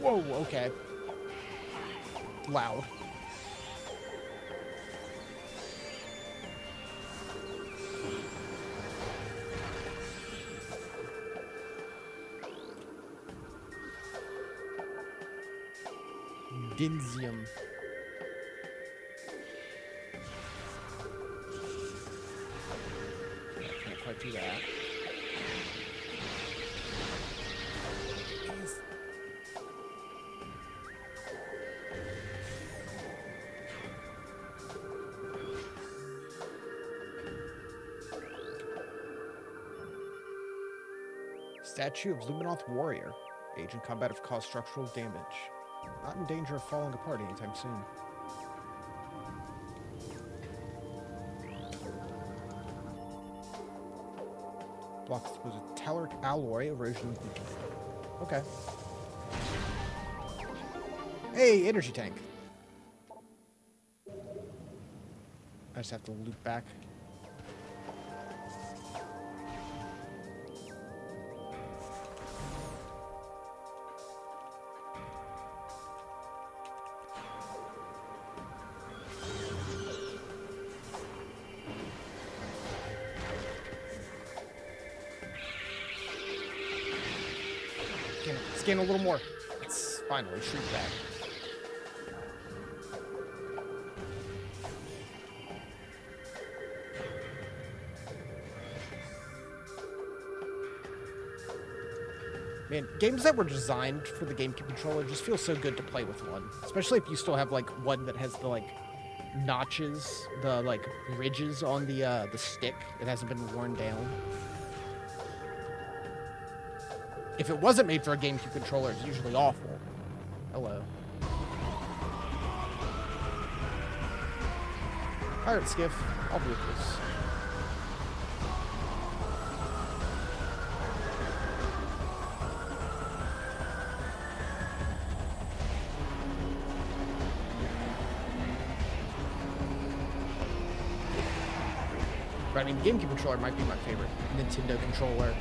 Whoa, okay. Loud. Dinsium. Can't quite do that. Jeez. Statue of Luminoth Warrior. Age in combat have caused structural damage. Not in danger of falling apart anytime soon. Blocks was a telluric alloy erosion. Okay. Hey, energy tank. I just have to loop back. Scan a little more. It's finally shrink back. Man, games that were designed for the GameCube controller just feel so good to play with one. Especially if you still have, like, one that has the, like, notches, the, like, ridges on the stick. It hasn't been worn down. If it wasn't made for a GameCube controller, it's usually awful. Hello. Pirate skiff. All vehicles. But I mean, GameCube controller might be my favorite Nintendo controller.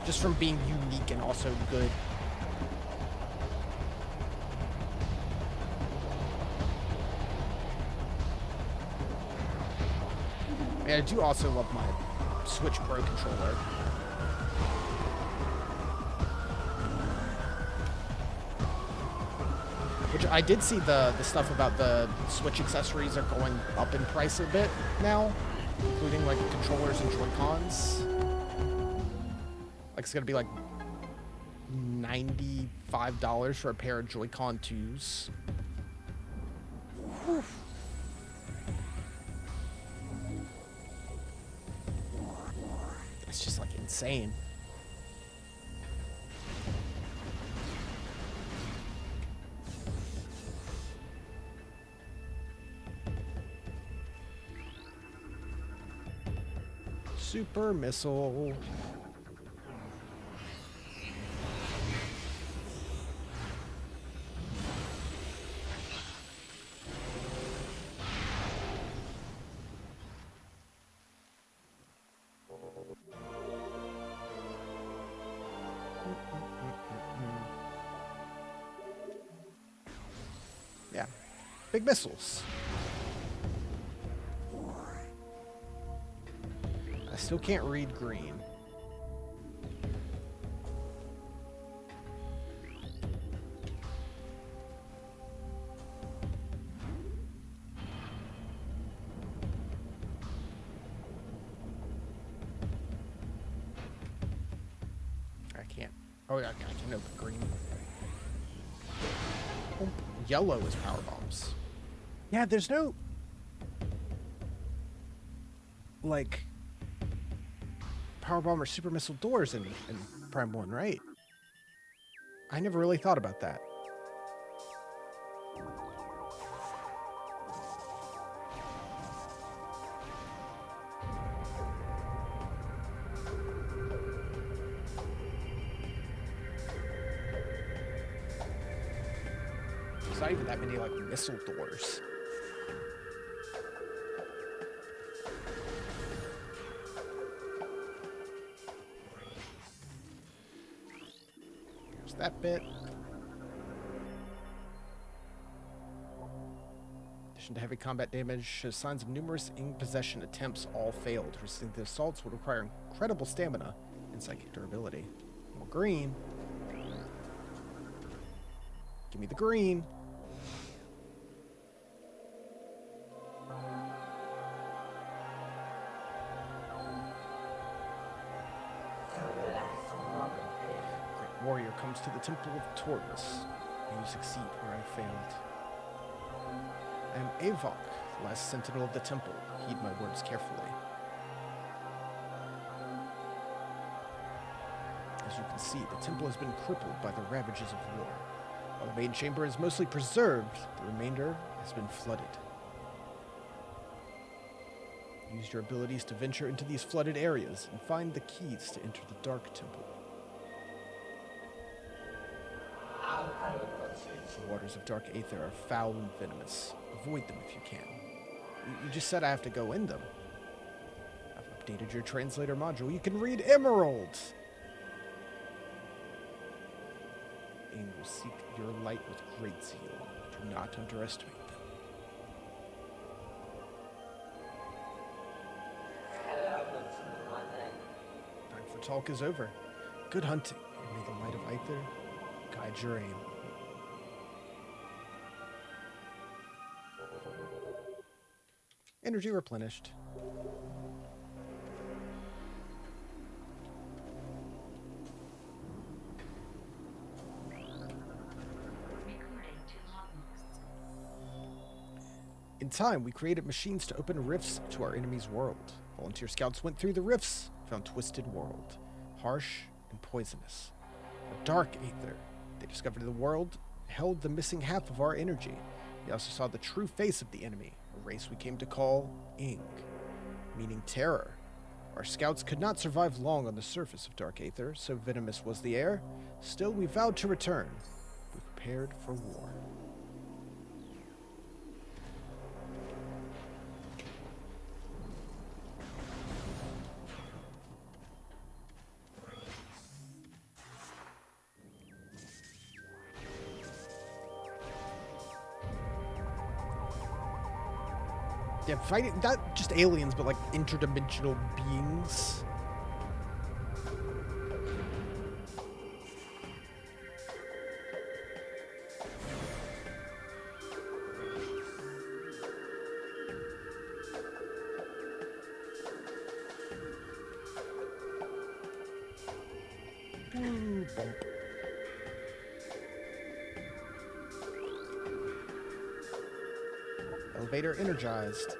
Just from being unique and also good. And I do also love my Switch Pro controller. Which I did see the stuff about the Switch accessories are going up in price a bit now, including like controllers and Joy-Cons. Like it's gonna be like $95 for a pair of Joy-Con 2s. Whew. It's just like insane. Super missile. Yeah, big missiles. I still can't read green. I can't. Oh yeah, I can open green. Oh, yellow is power bombs. Yeah, there's no like powerbomb or super missile doors in Prime 1, right? I never really thought about that. There's not even that many like missile doors. That bit. In addition to heavy combat damage, shows signs of numerous in-possession attempts all failed. Resisting the assaults would require incredible stamina and psychic durability. More green. Give me the green. Great warrior comes to the Temple of Tortoise. May you succeed where I failed. I am Avok, the last sentinel of the temple. Heed my words carefully. As you can see, the temple has been crippled by the ravages of war. While the main chamber is mostly preserved, the remainder has been flooded. Use your abilities to venture into these flooded areas and find the keys to enter the Dark Temple. The waters of Dark Aether are foul and venomous. Avoid them if you can. You just said I have to go in them. I've updated your translator module. You can read Emerald! And will seek your light with great zeal. Do not underestimate them. Time for talk is over. Good hunting, and may the light of Aether guide your aim. Energy replenished. In time, we created machines to open rifts to our enemy's world. Volunteer scouts went through the rifts, found Twisted World, harsh and poisonous. A dark aether. They discovered the world held the missing half of our energy. We also saw the true face of the enemy, a race we came to call Ing, meaning terror. Our scouts could not survive long on the surface of dark aether, so venomous was the air. Still, we vowed to return. We prepared for war. Yeah, fighting, not just aliens, but like interdimensional beings. Ooh, bump. Elevator energized.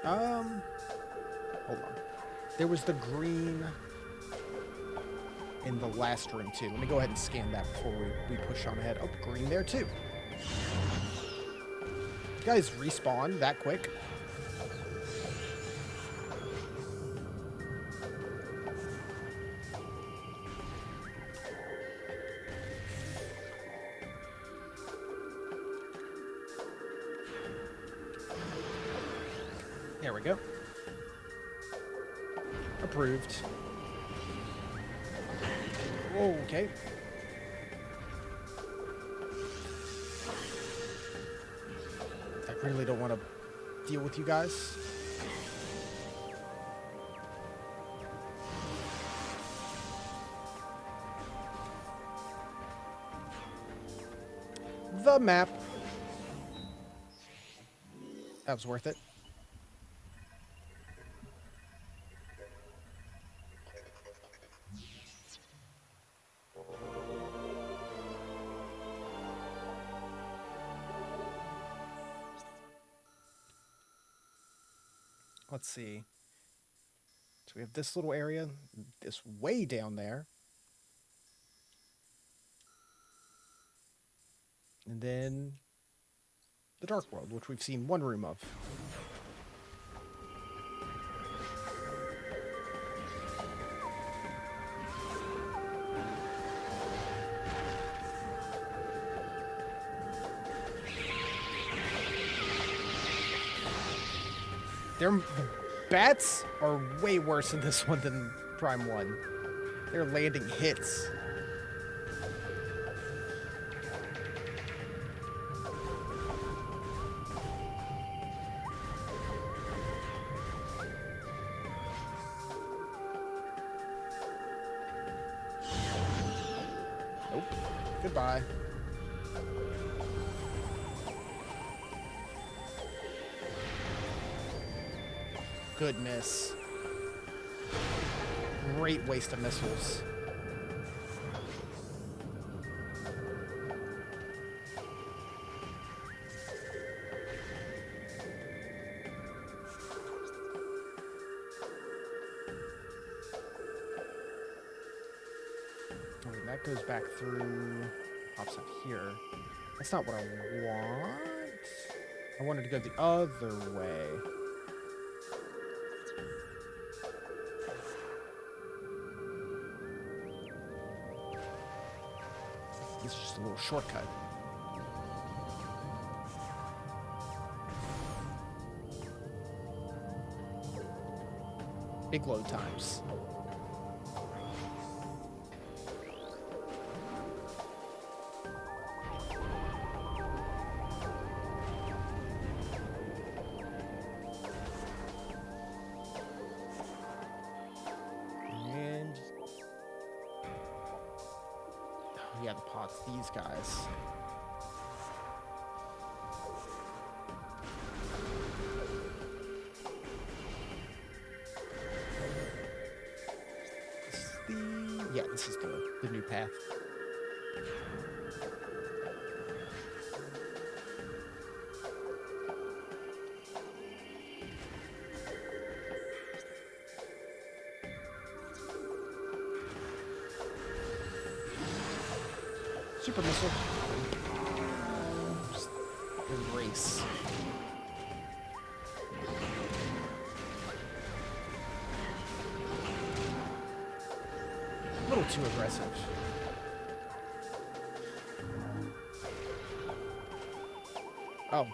Hold on. There was the green in the last room too. Let me go ahead and scan that before we push on ahead. Oh, green there too. You guys respawn that quick? There we go. Approved. Oh, okay. I really don't want to deal with you guys. The map. That was worth it. Let's see. So we have this little area, this way down there. And then the Dark World, which we've seen one room of. The bats are way worse in this one than Prime 1. They're landing hits. Goodbye. Goodness. Great waste of missiles. Okay, that goes back through, pops up here. That's not what I want. I wanted to go the other way. It's just a little shortcut. Big load times. And oh yeah, the pods, these guys. This is the new path. Super missile. Just erase. A little too aggressive. Oh.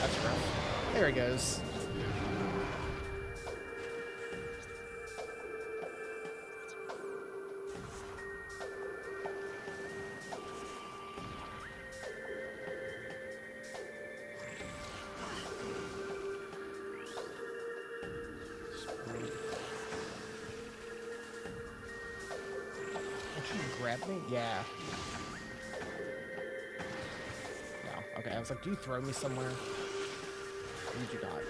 That's rough. There he goes. Grab me? Yeah. No. Okay, I was like, do you throw me somewhere? You do not.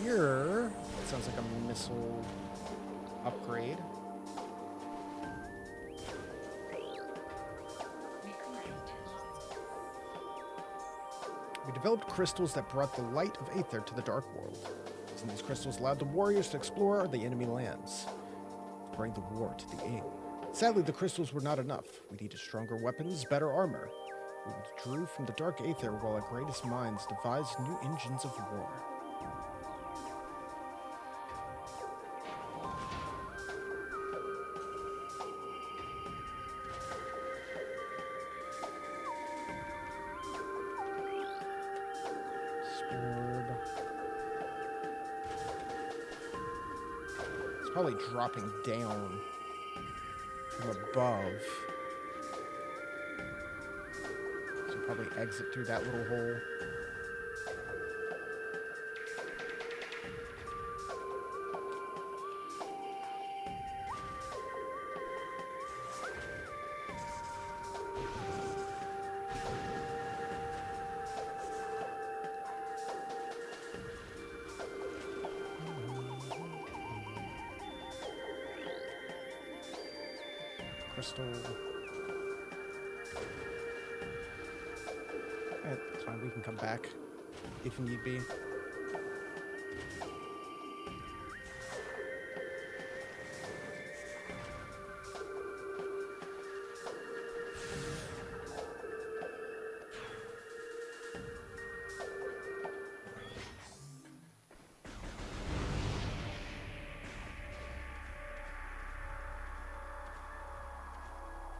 Here, that sounds like a missile upgrade. We developed crystals that brought the light of Aether to the Dark World. And these crystals allowed the warriors to explore the enemy lands, to bring the war to the Ing. Sadly, the crystals were not enough. We needed stronger weapons, better armor. We withdrew from the Dark Aether while our greatest minds devised new engines of war. Probably dropping down from above. So probably exit through that little hole. Crystal. It's fine, we can come back if need be.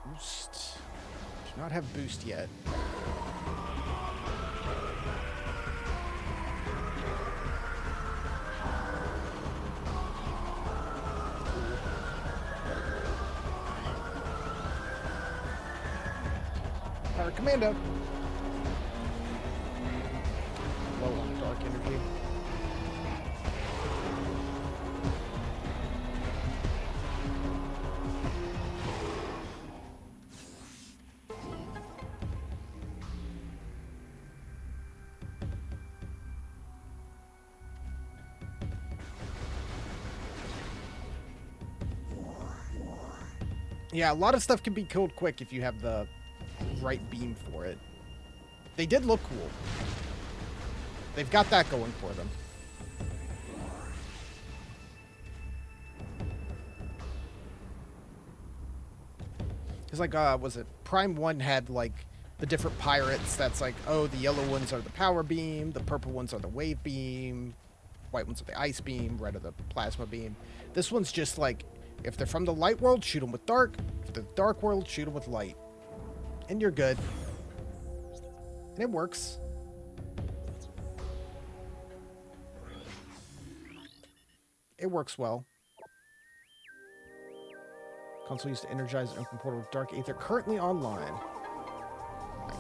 Boost. Do not have boost yet. Dark Commando. Low on dark energy. Yeah, a lot of stuff can be killed quick if you have the right beam for it. They did look cool. They've got that going for them. Because, like, was it Prime 1 had, like, the different pirates that's like, oh, the yellow ones are the power beam, the purple ones are the wave beam, white ones are the ice beam, red are the plasma beam. This one's just like, if they're from the light world, shoot them with dark. If they're the dark world, shoot them with light. And you're good. And it works. It works well. Console used to energize an open portal with Dark Aether currently online. Nice.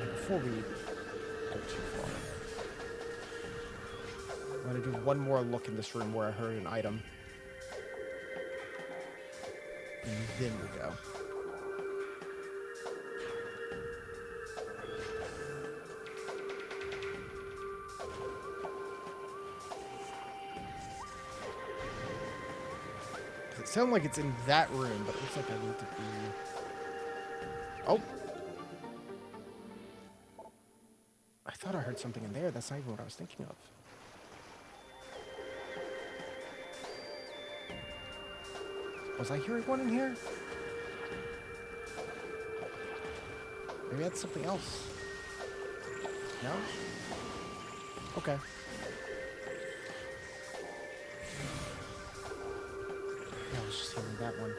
And before we go too far, I'm going to do one more look in this room where I heard an item. And then we go. It sounds like it's in that room, but it looks like I need to be... Oh! I thought I heard something in there. That's not even what I was thinking of. Was I hearing one in here? Maybe that's something else. No? Okay. Yeah, I was just hearing that one.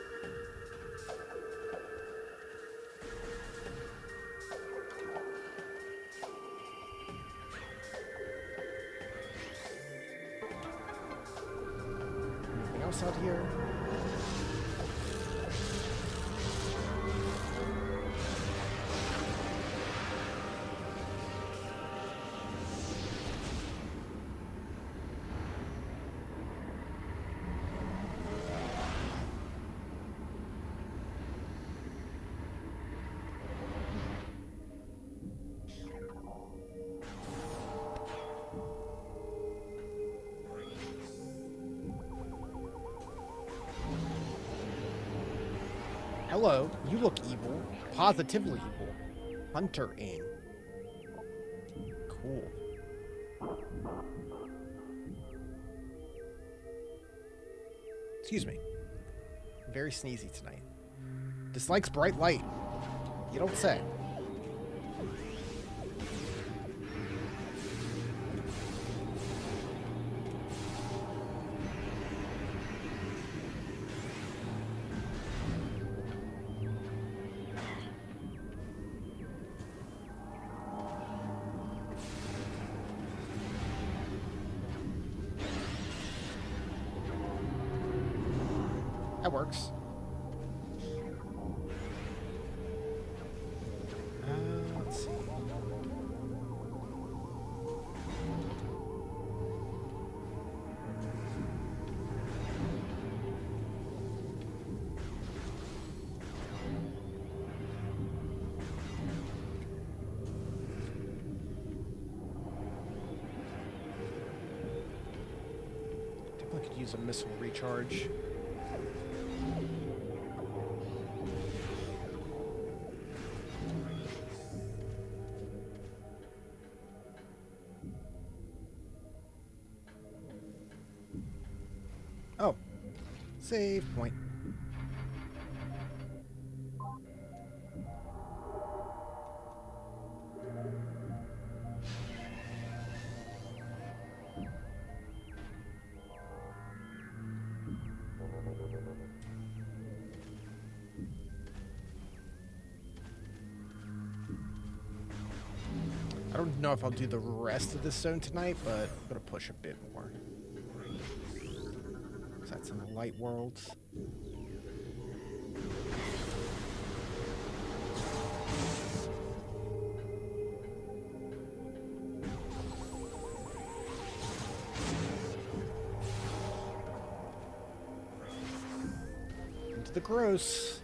Anything else out here? Hello, you look evil. Positively evil. Hunter aim. Cool. Excuse me. I'm very sneezy tonight. Dislikes bright light. You don't say. That works. Let's see. I think I could use a missile recharge. Oh, save point. know if I'll do the rest of this zone tonight, but I'm gonna push a bit more. So that's in the light worlds. Into the gross.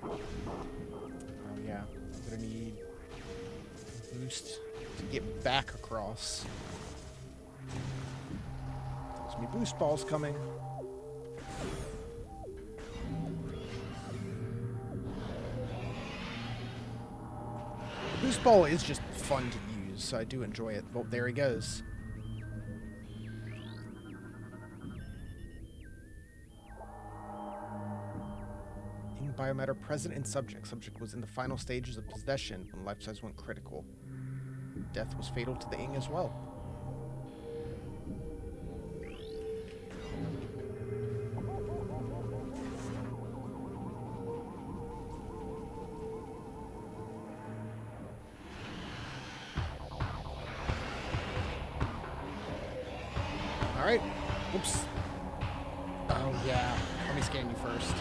Oh yeah, I'm gonna need a boost to get back across. Tells me boost ball's coming. The boost ball is just fun to use, so I do enjoy it. Well, there he goes. Biomatter present in subject. Subject was in the final stages of possession when life size went critical. Death was fatal to the Ing as well. Alright. Oops. Oh yeah. Let me scan you first.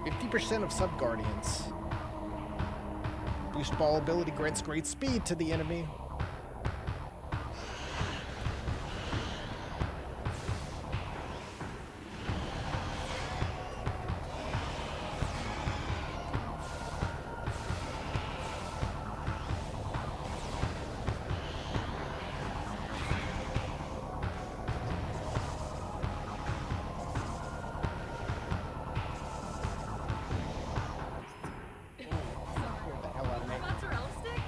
50% of sub-guardians. Boost ball ability grants great speed to the enemy.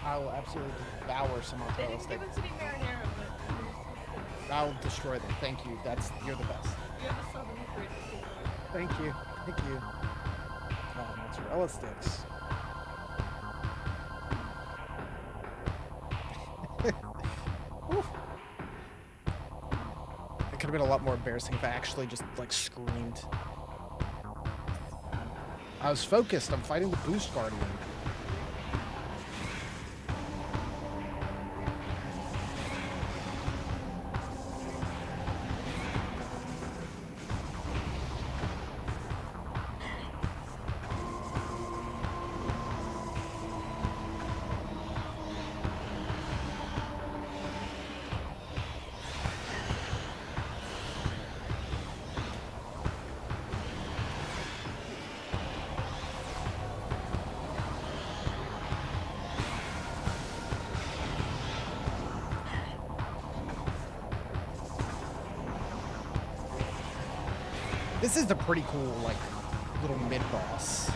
I will absolutely devour some mozzarella stick. Give it to me marinara, but I'll destroy them. Thank you. You're the best. you have a southern fruit. Thank you. Thank you. Oh, mozzarella sticks. Whew. It could have been a lot more embarrassing if I actually just like screamed. I was focused. I'm fighting the boost guardian. This is a pretty cool, like, little mid-boss.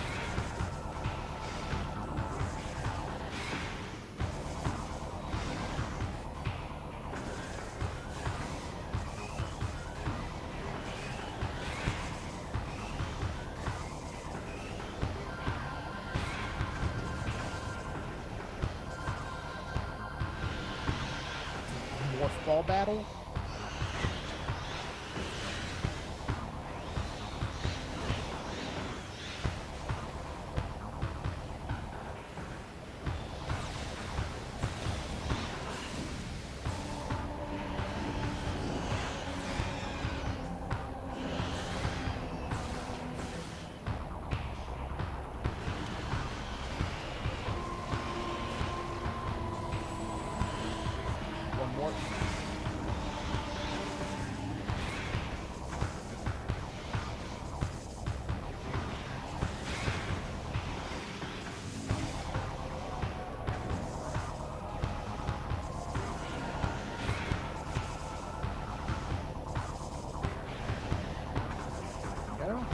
Morph ball battle. One more. Go.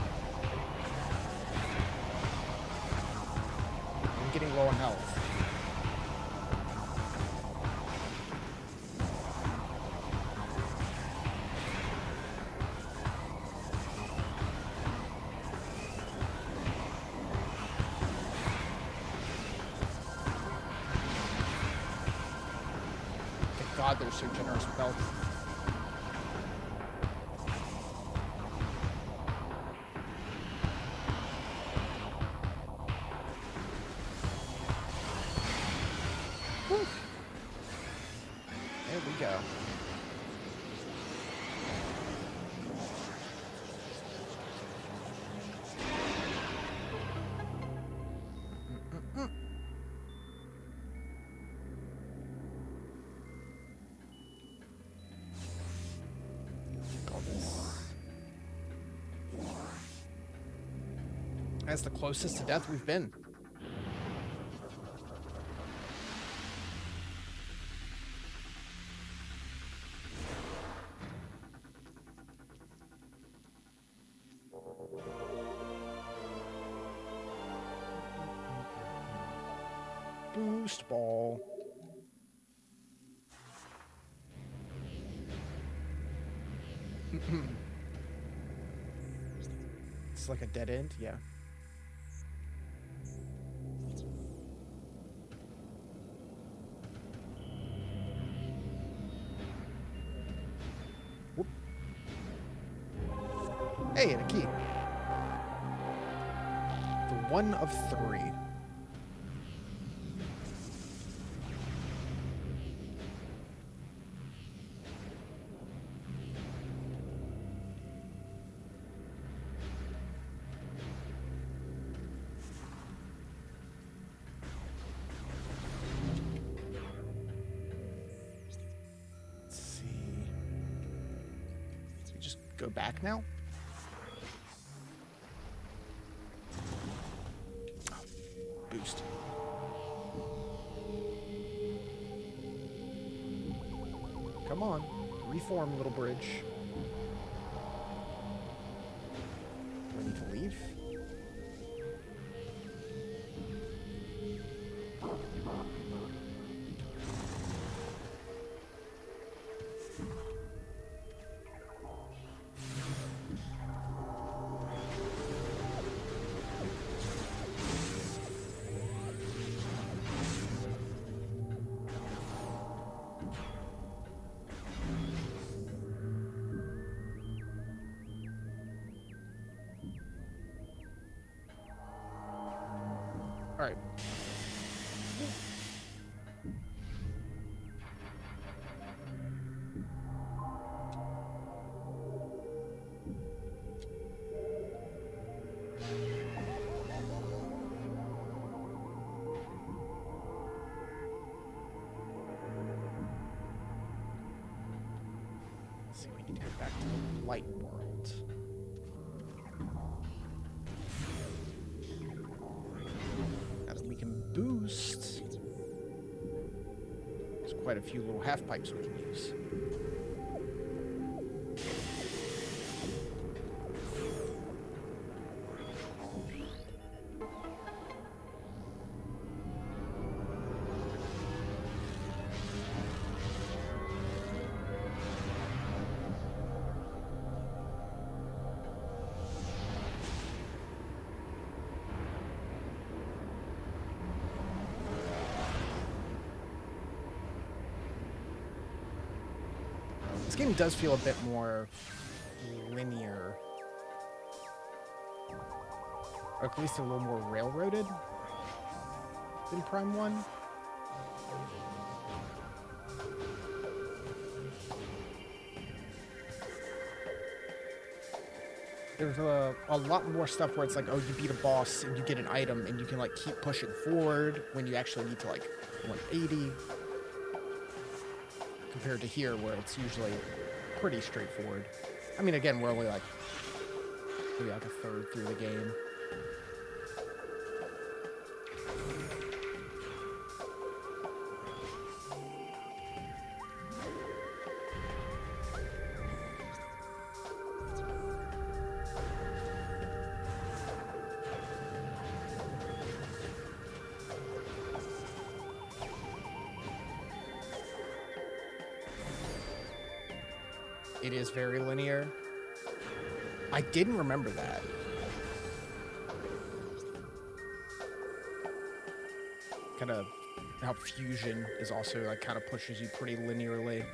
I'm getting low on health. Thank God they're so generous with health. we go. Call this. That's the closest to death we've been. Boost ball. It's like a dead end, yeah. Whoop. Hey, and a key. For one of 3. Let's see. So we just go back now? Oh, boost. Come on. Reform, little bridge. Do I need to leave? All right. Let's see, we need to go back to the light world. Now that we can boost, there's quite a few little half pipes we can use. This game does feel a bit more linear. Or at least a little more railroaded than Prime 1. There's a lot more stuff where it's like, oh, you beat a boss and you get an item and you can like keep pushing forward when you actually need to like 180. Compared to here where it's usually pretty straightforward. I mean, again, we're only like maybe like a third through the game. It is very linear. I didn't remember that. Kind of how Fusion is also like kind of pushes you pretty linearly.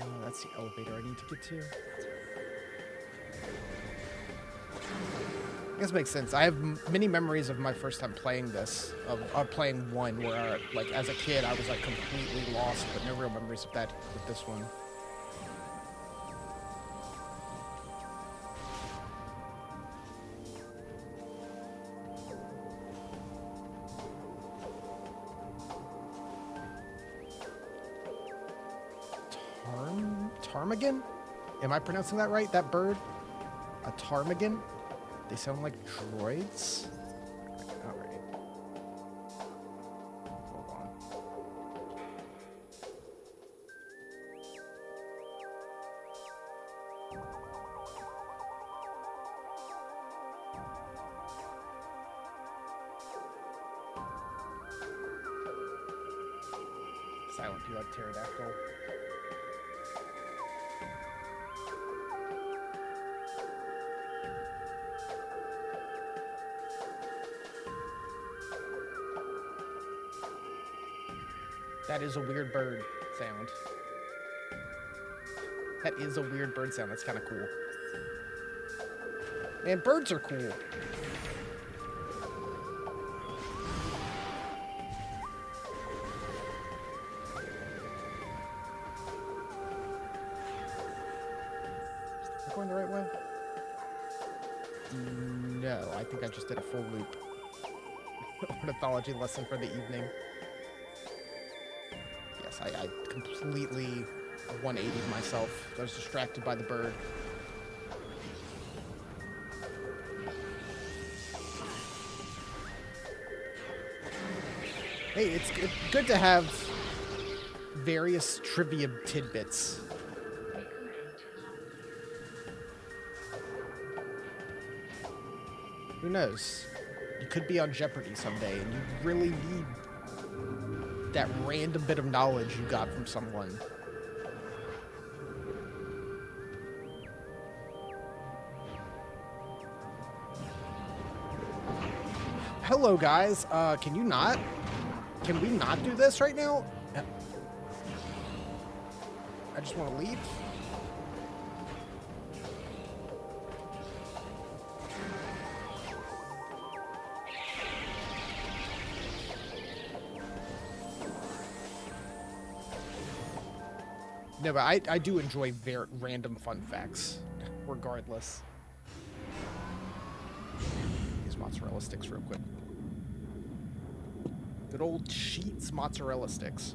Oh, that's the elevator I need to get to. This makes sense. I have many memories of my first time playing this, of playing 1, where, like, as a kid, I was, like, completely lost, but no real memories of that with this one. Ptarmigan? Am I pronouncing that right? That bird? A ptarmigan? They sound like droids? Alright. Hold on. Silent, do you like pterodactyl? That is a weird bird sound. That is a weird bird sound. That's kind of cool. Man, birds are cool. Am I going the right way? No, I think I just did a full loop. Ornithology lesson for the evening. Yes, I completely 180'd myself. I was distracted by the bird. Hey, it's good to have various trivia tidbits. Who knows? You could be on Jeopardy someday, and you really need that random bit of knowledge you got from someone. Hello, guys. Can we not do this right now? I just want to leave. No, but I do enjoy very random fun facts, regardless. These mozzarella sticks real quick. Good old Sheets mozzarella sticks.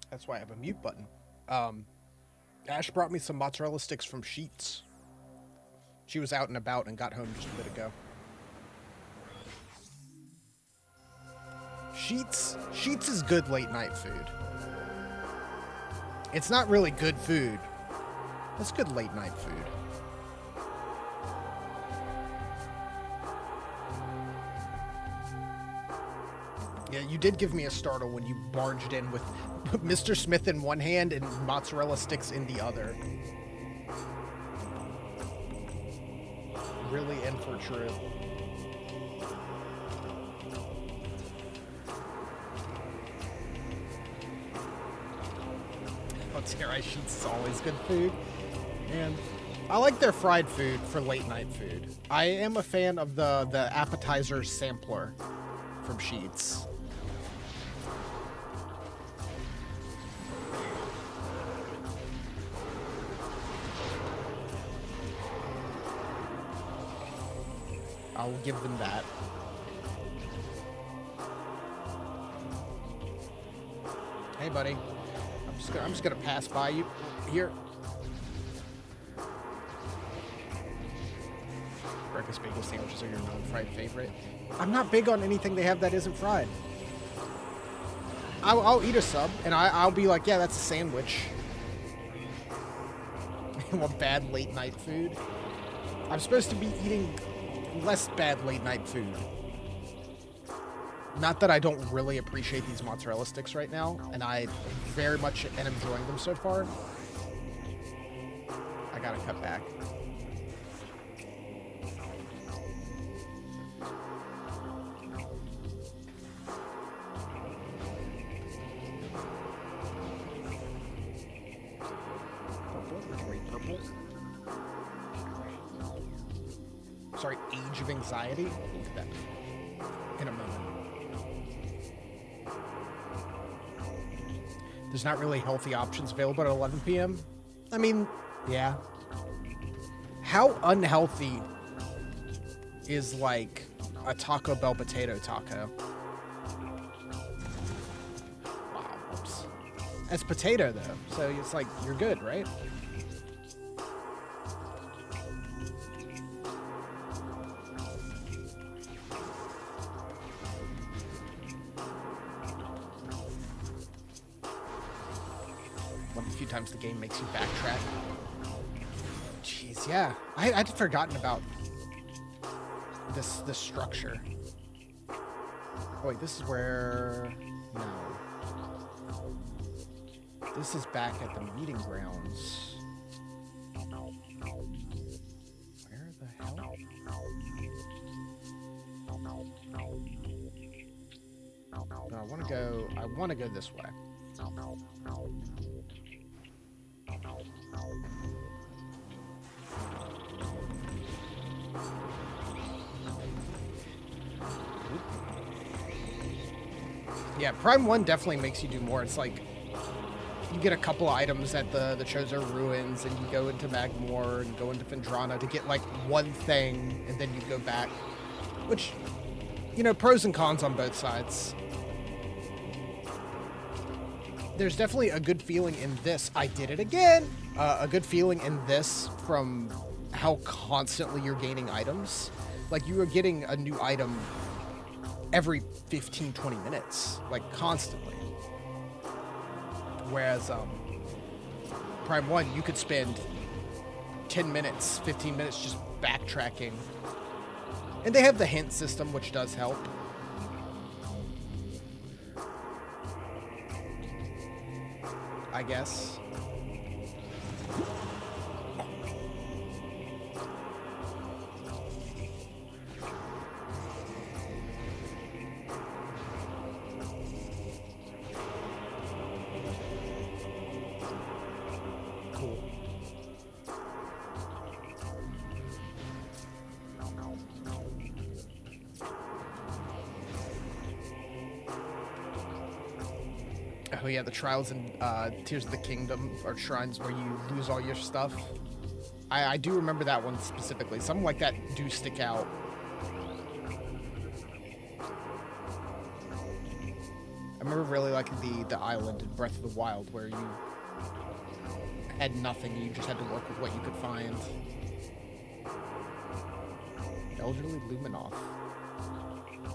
That's why I have a mute button. Ash brought me some mozzarella sticks from Sheets. She was out and about and got home just a bit ago. Sheets is good late night food. It's not really good food. It's good late night food. Yeah, you did give me a startle when you barged in with Mr. Smith in one hand and mozzarella sticks in the other. Really and for true. Terra Sheets is always good food. And I like their fried food for late night food. I am a fan of the appetizer sampler from Sheets. I'll give them that. Hey, buddy. I'm just gonna pass by you here. Breakfast bagel sandwiches are your non-fried favorite. I'm not big on anything they have that isn't fried. I'll eat a sub, and I'll be like, yeah, that's a sandwich. Want bad late night food? I'm supposed to be eating less bad late night food. Not that I don't really appreciate these mozzarella sticks right now, and I very much am enjoying them so far. I gotta cut back. Sorry, Age of Anxiety? We'll look at that in a moment. There's not really healthy options available at 11 p.m. I mean, yeah. How unhealthy is like a Taco Bell potato taco? Wow, whoops. It's potato though, so it's like, you're good, right? One of the few times the game makes you backtrack. Jeez, yeah. I'd forgotten about this structure. Oh wait, this is where... No. This is back at the meeting grounds. Where the hell? No, I want to go this way. Yeah, Prime 1 definitely makes you do more. It's like you get a couple of items at the Chozo Ruins, and you go into Magmore and go into Phendrana to get like one thing, and then you go back. Which, you know, pros and cons on both sides. There's definitely a good feeling in this. I did it again! A good feeling in this from how constantly you're gaining items. Like, you are getting a new item every 15, 20 minutes. Like, constantly. Whereas, Prime 1, you could spend 10 minutes, 15 minutes just backtracking. And they have the hint system, which does help. I guess. Cool. Oh yeah, the Trials and Tears of the Kingdom are shrines where you lose all your stuff. I do remember that one specifically. Something like that do stick out. I remember really liking the island in Breath of the Wild where you had nothing, you just had to work with what you could find. Elderly Luminoff.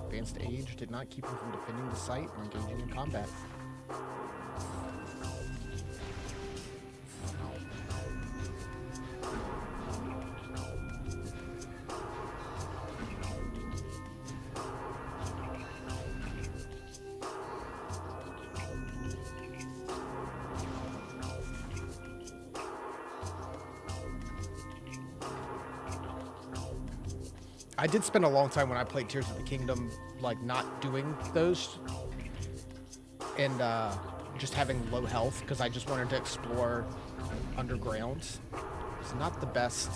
Advanced age did not keep him from defending the site or engaging in combat. I did spend a long time when I played Tears of the Kingdom, like, not doing those and just having low health because I just wanted to explore underground. It's not the best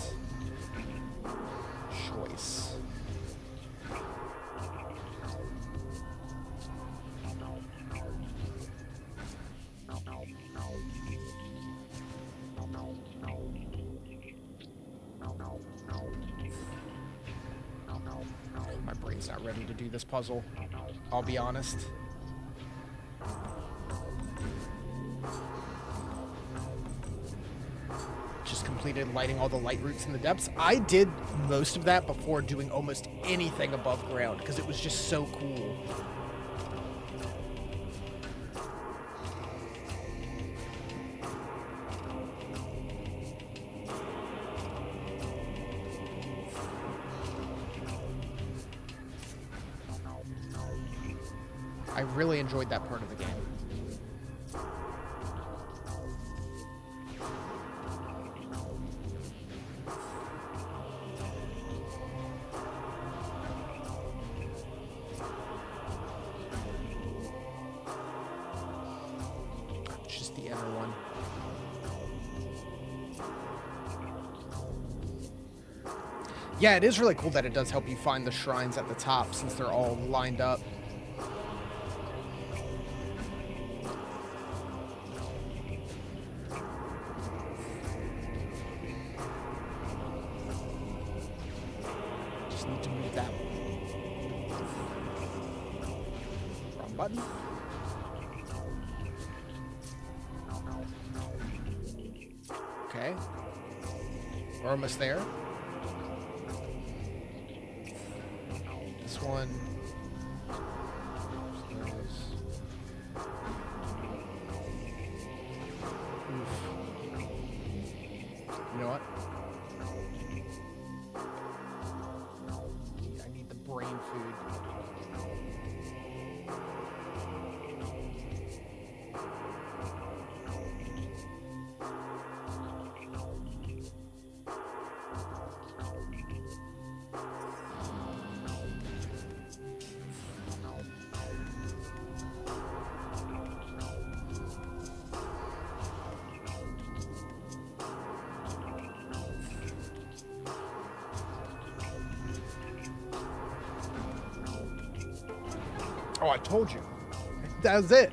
choice. My brain's not ready to do this puzzle, I'll be honest. Just completed lighting all the light roots in the depths. I did most of that before doing almost anything above ground because it was just so cool. I really enjoyed that part of the game. Just the inner one. Yeah, it is really cool that it does help you find the shrines at the top since they're all lined up. Just need to move that wrong button. Okay. We're almost there. This one. Oof. You know what? I need the brain food. Oh, I told you. That was it.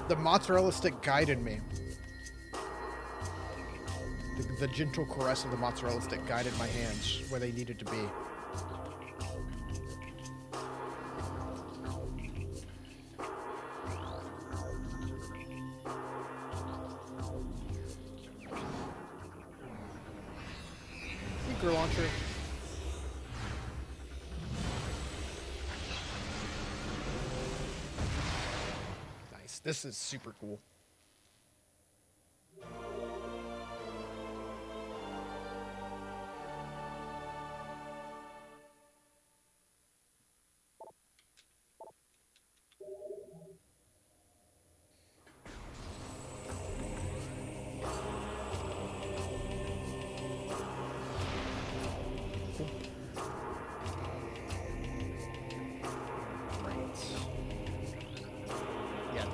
The mozzarella stick guided me. The gentle caress of the mozzarella stick guided my hands where they needed to be. Speaker launcher. This is super cool.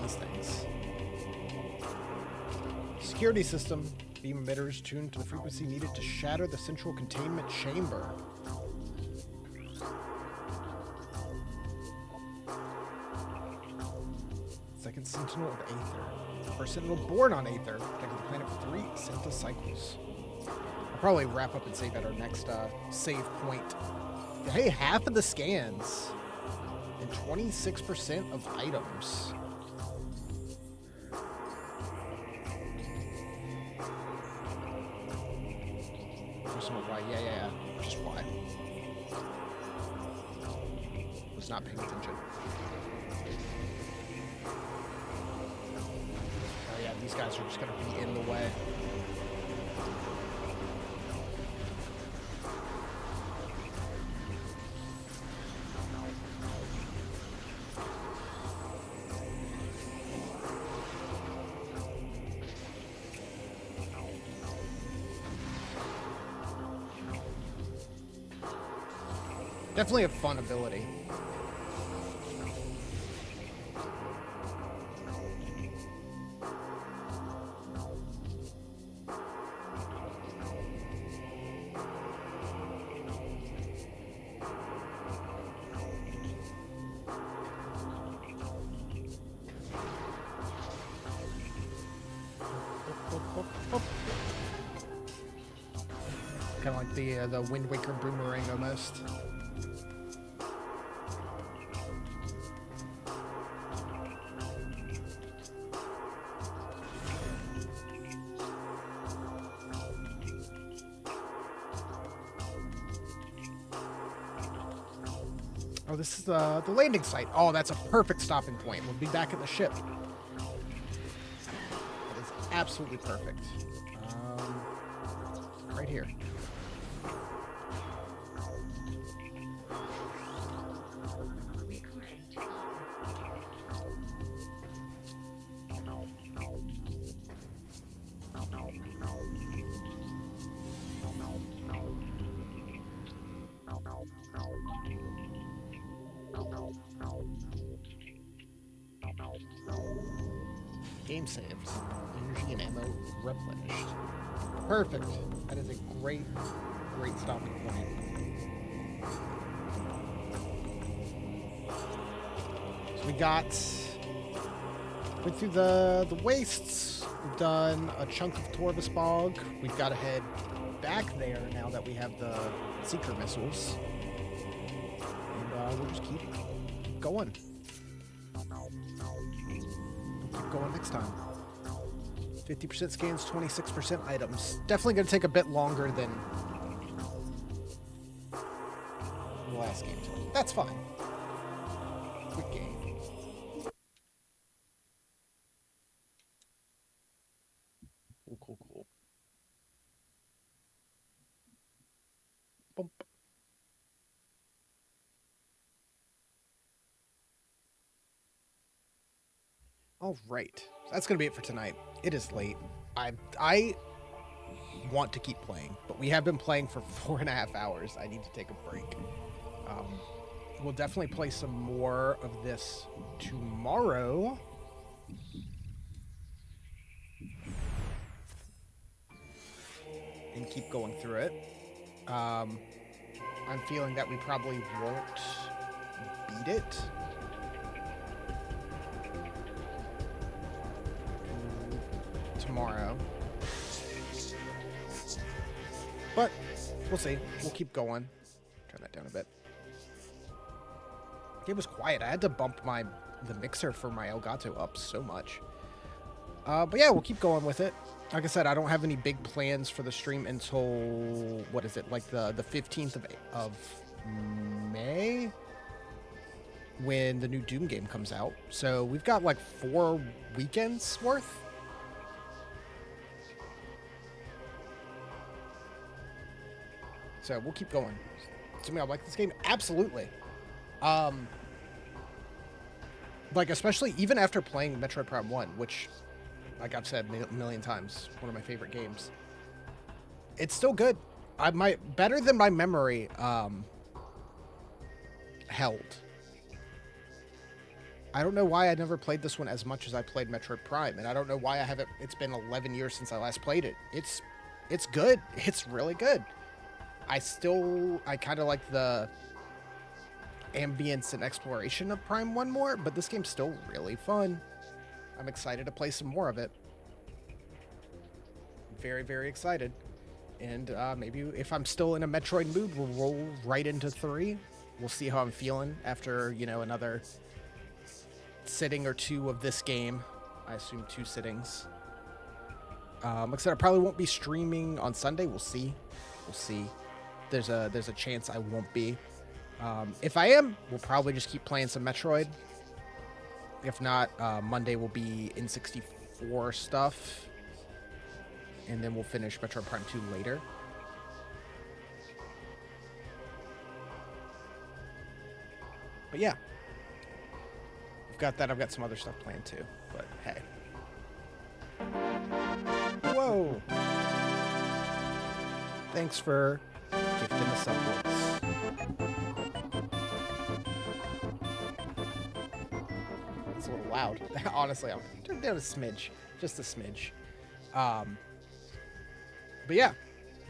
These things. Security system. Beam emitters tuned to the frequency needed to shatter the central containment chamber. Second Sentinel of Aether. First Sentinel born on Aether. Protecting the planet for 3 centicycles. I'll probably wrap up and save at our next save point. Hey, half of the scans. And 26% of items. Why? Yeah. Just why? Was not paying attention. Oh yeah, these guys are just gonna be in the way. Definitely a fun ability. Kind of like the Wind Waker boomerang almost. Oh, this is the landing site. Oh, that's a perfect stopping point. We'll be back at the ship. That is absolutely perfect. Right here. Game saves. Energy and ammo replenished. Perfect. That is a great stopping point. So we went through the wastes. We've done a chunk of Torvus Bog. We've got to head back there now that we have the Seeker missiles. And we'll just keep going. We'll keep going next time. 50% scans, 26% items. Definitely going to take a bit longer than the last game took. That's fine. Quick game. Cool. Bump. All right. So that's going to be it for tonight. It is late. I want to keep playing, but we have been playing for 4.5 hours. I need to take a break. We'll definitely play some more of this tomorrow. And keep going through it. I'm feeling that we probably won't beat it. Tomorrow. But we'll see. We'll keep going. Turn that down a bit. It was quiet. I had to bump the mixer for my Elgato up so much. But yeah, we'll keep going with it. Like I said, I don't have any big plans for the stream until, what is it, like the 15th of May? When the new Doom game comes out. So we've got like 4 weekends worth. So we'll keep going. To me, I like this game. Absolutely. Like, especially even after playing Metroid Prime 1, which, like I've said a million times, one of my favorite games. It's still good. Better than my memory held. I don't know why I never played this one as much as I played Metroid Prime, and I don't know why I haven't. It's been 11 years since I last played it. It's good. It's really good. I kind of like the ambience and exploration of Prime 1 more, but this game's still really fun. I'm excited to play some more of it. Very, very excited. And maybe if I'm still in a Metroid mood, we'll roll right into 3. We'll see how I'm feeling after, another sitting or 2 of this game. I assume 2 sittings. Like I said, I probably won't be streaming on Sunday. We'll see. There's a chance I won't be. If I am, we'll probably just keep playing some Metroid. If not, Monday will be N64 stuff. And then we'll finish Metroid Prime 2 later. But yeah. I've got that. I've got some other stuff planned too. But hey. Whoa! Thanks for gifting the supplements. It's a little loud. Honestly, I'll turn it down a smidge. Just a smidge. But yeah,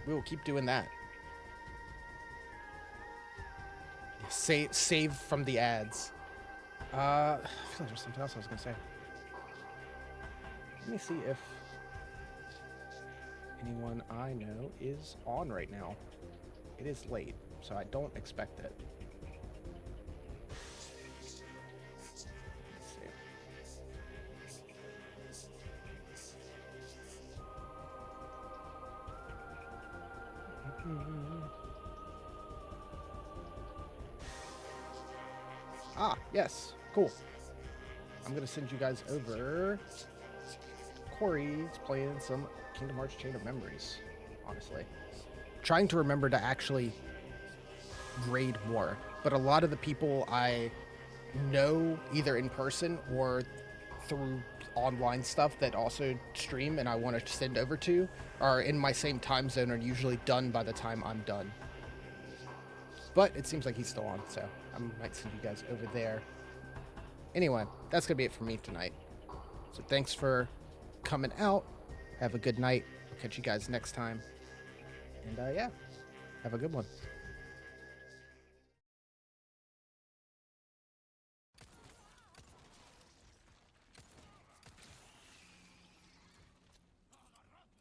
we will keep doing that. Save from the ads. I feel like there's something else I was gonna say. Let me see if anyone I know is on right now. It is late, so I don't expect it. Let's see. Ah, yes. Cool. I'm going to send you guys over. Corey's playing some Kingdom Hearts Chain of Memories, honestly. Trying to remember to actually raid more. But a lot of the people I know, either in person or through online stuff that also stream and I want to send over to, are in my same time zone and usually done by the time I'm done. But it seems like he's still on, so I might send you guys over there. Anyway, that's going to be it for me tonight. So thanks for coming out. Have a good night. I'll catch you guys next time. And yeah, have a good one.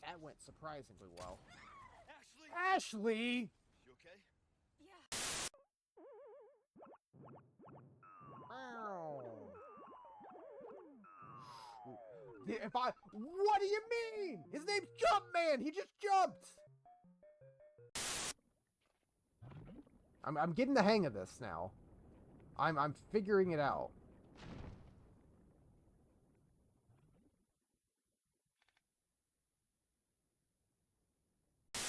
That went surprisingly well. Ashley! You okay? If I, what do you mean? His name's Jumpman. He just jumped. I'm getting the hang of this now. I'm figuring it out. I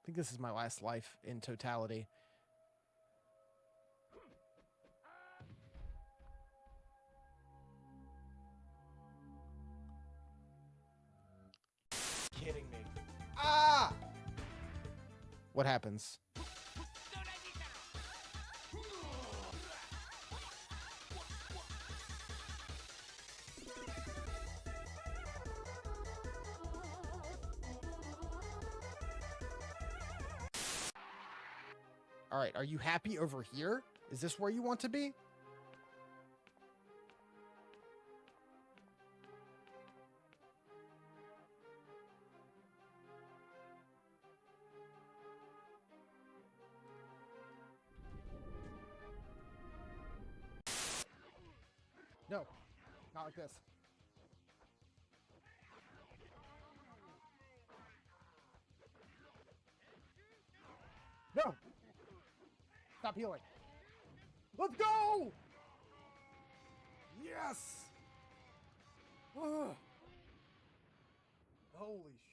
think this is my last life in totality. Kidding me. Ah! What happens? All right, are you happy over here? Is this where you want to be? No, not like this. No! Stop healing. Let's go! Yes! Ugh. Holy shit.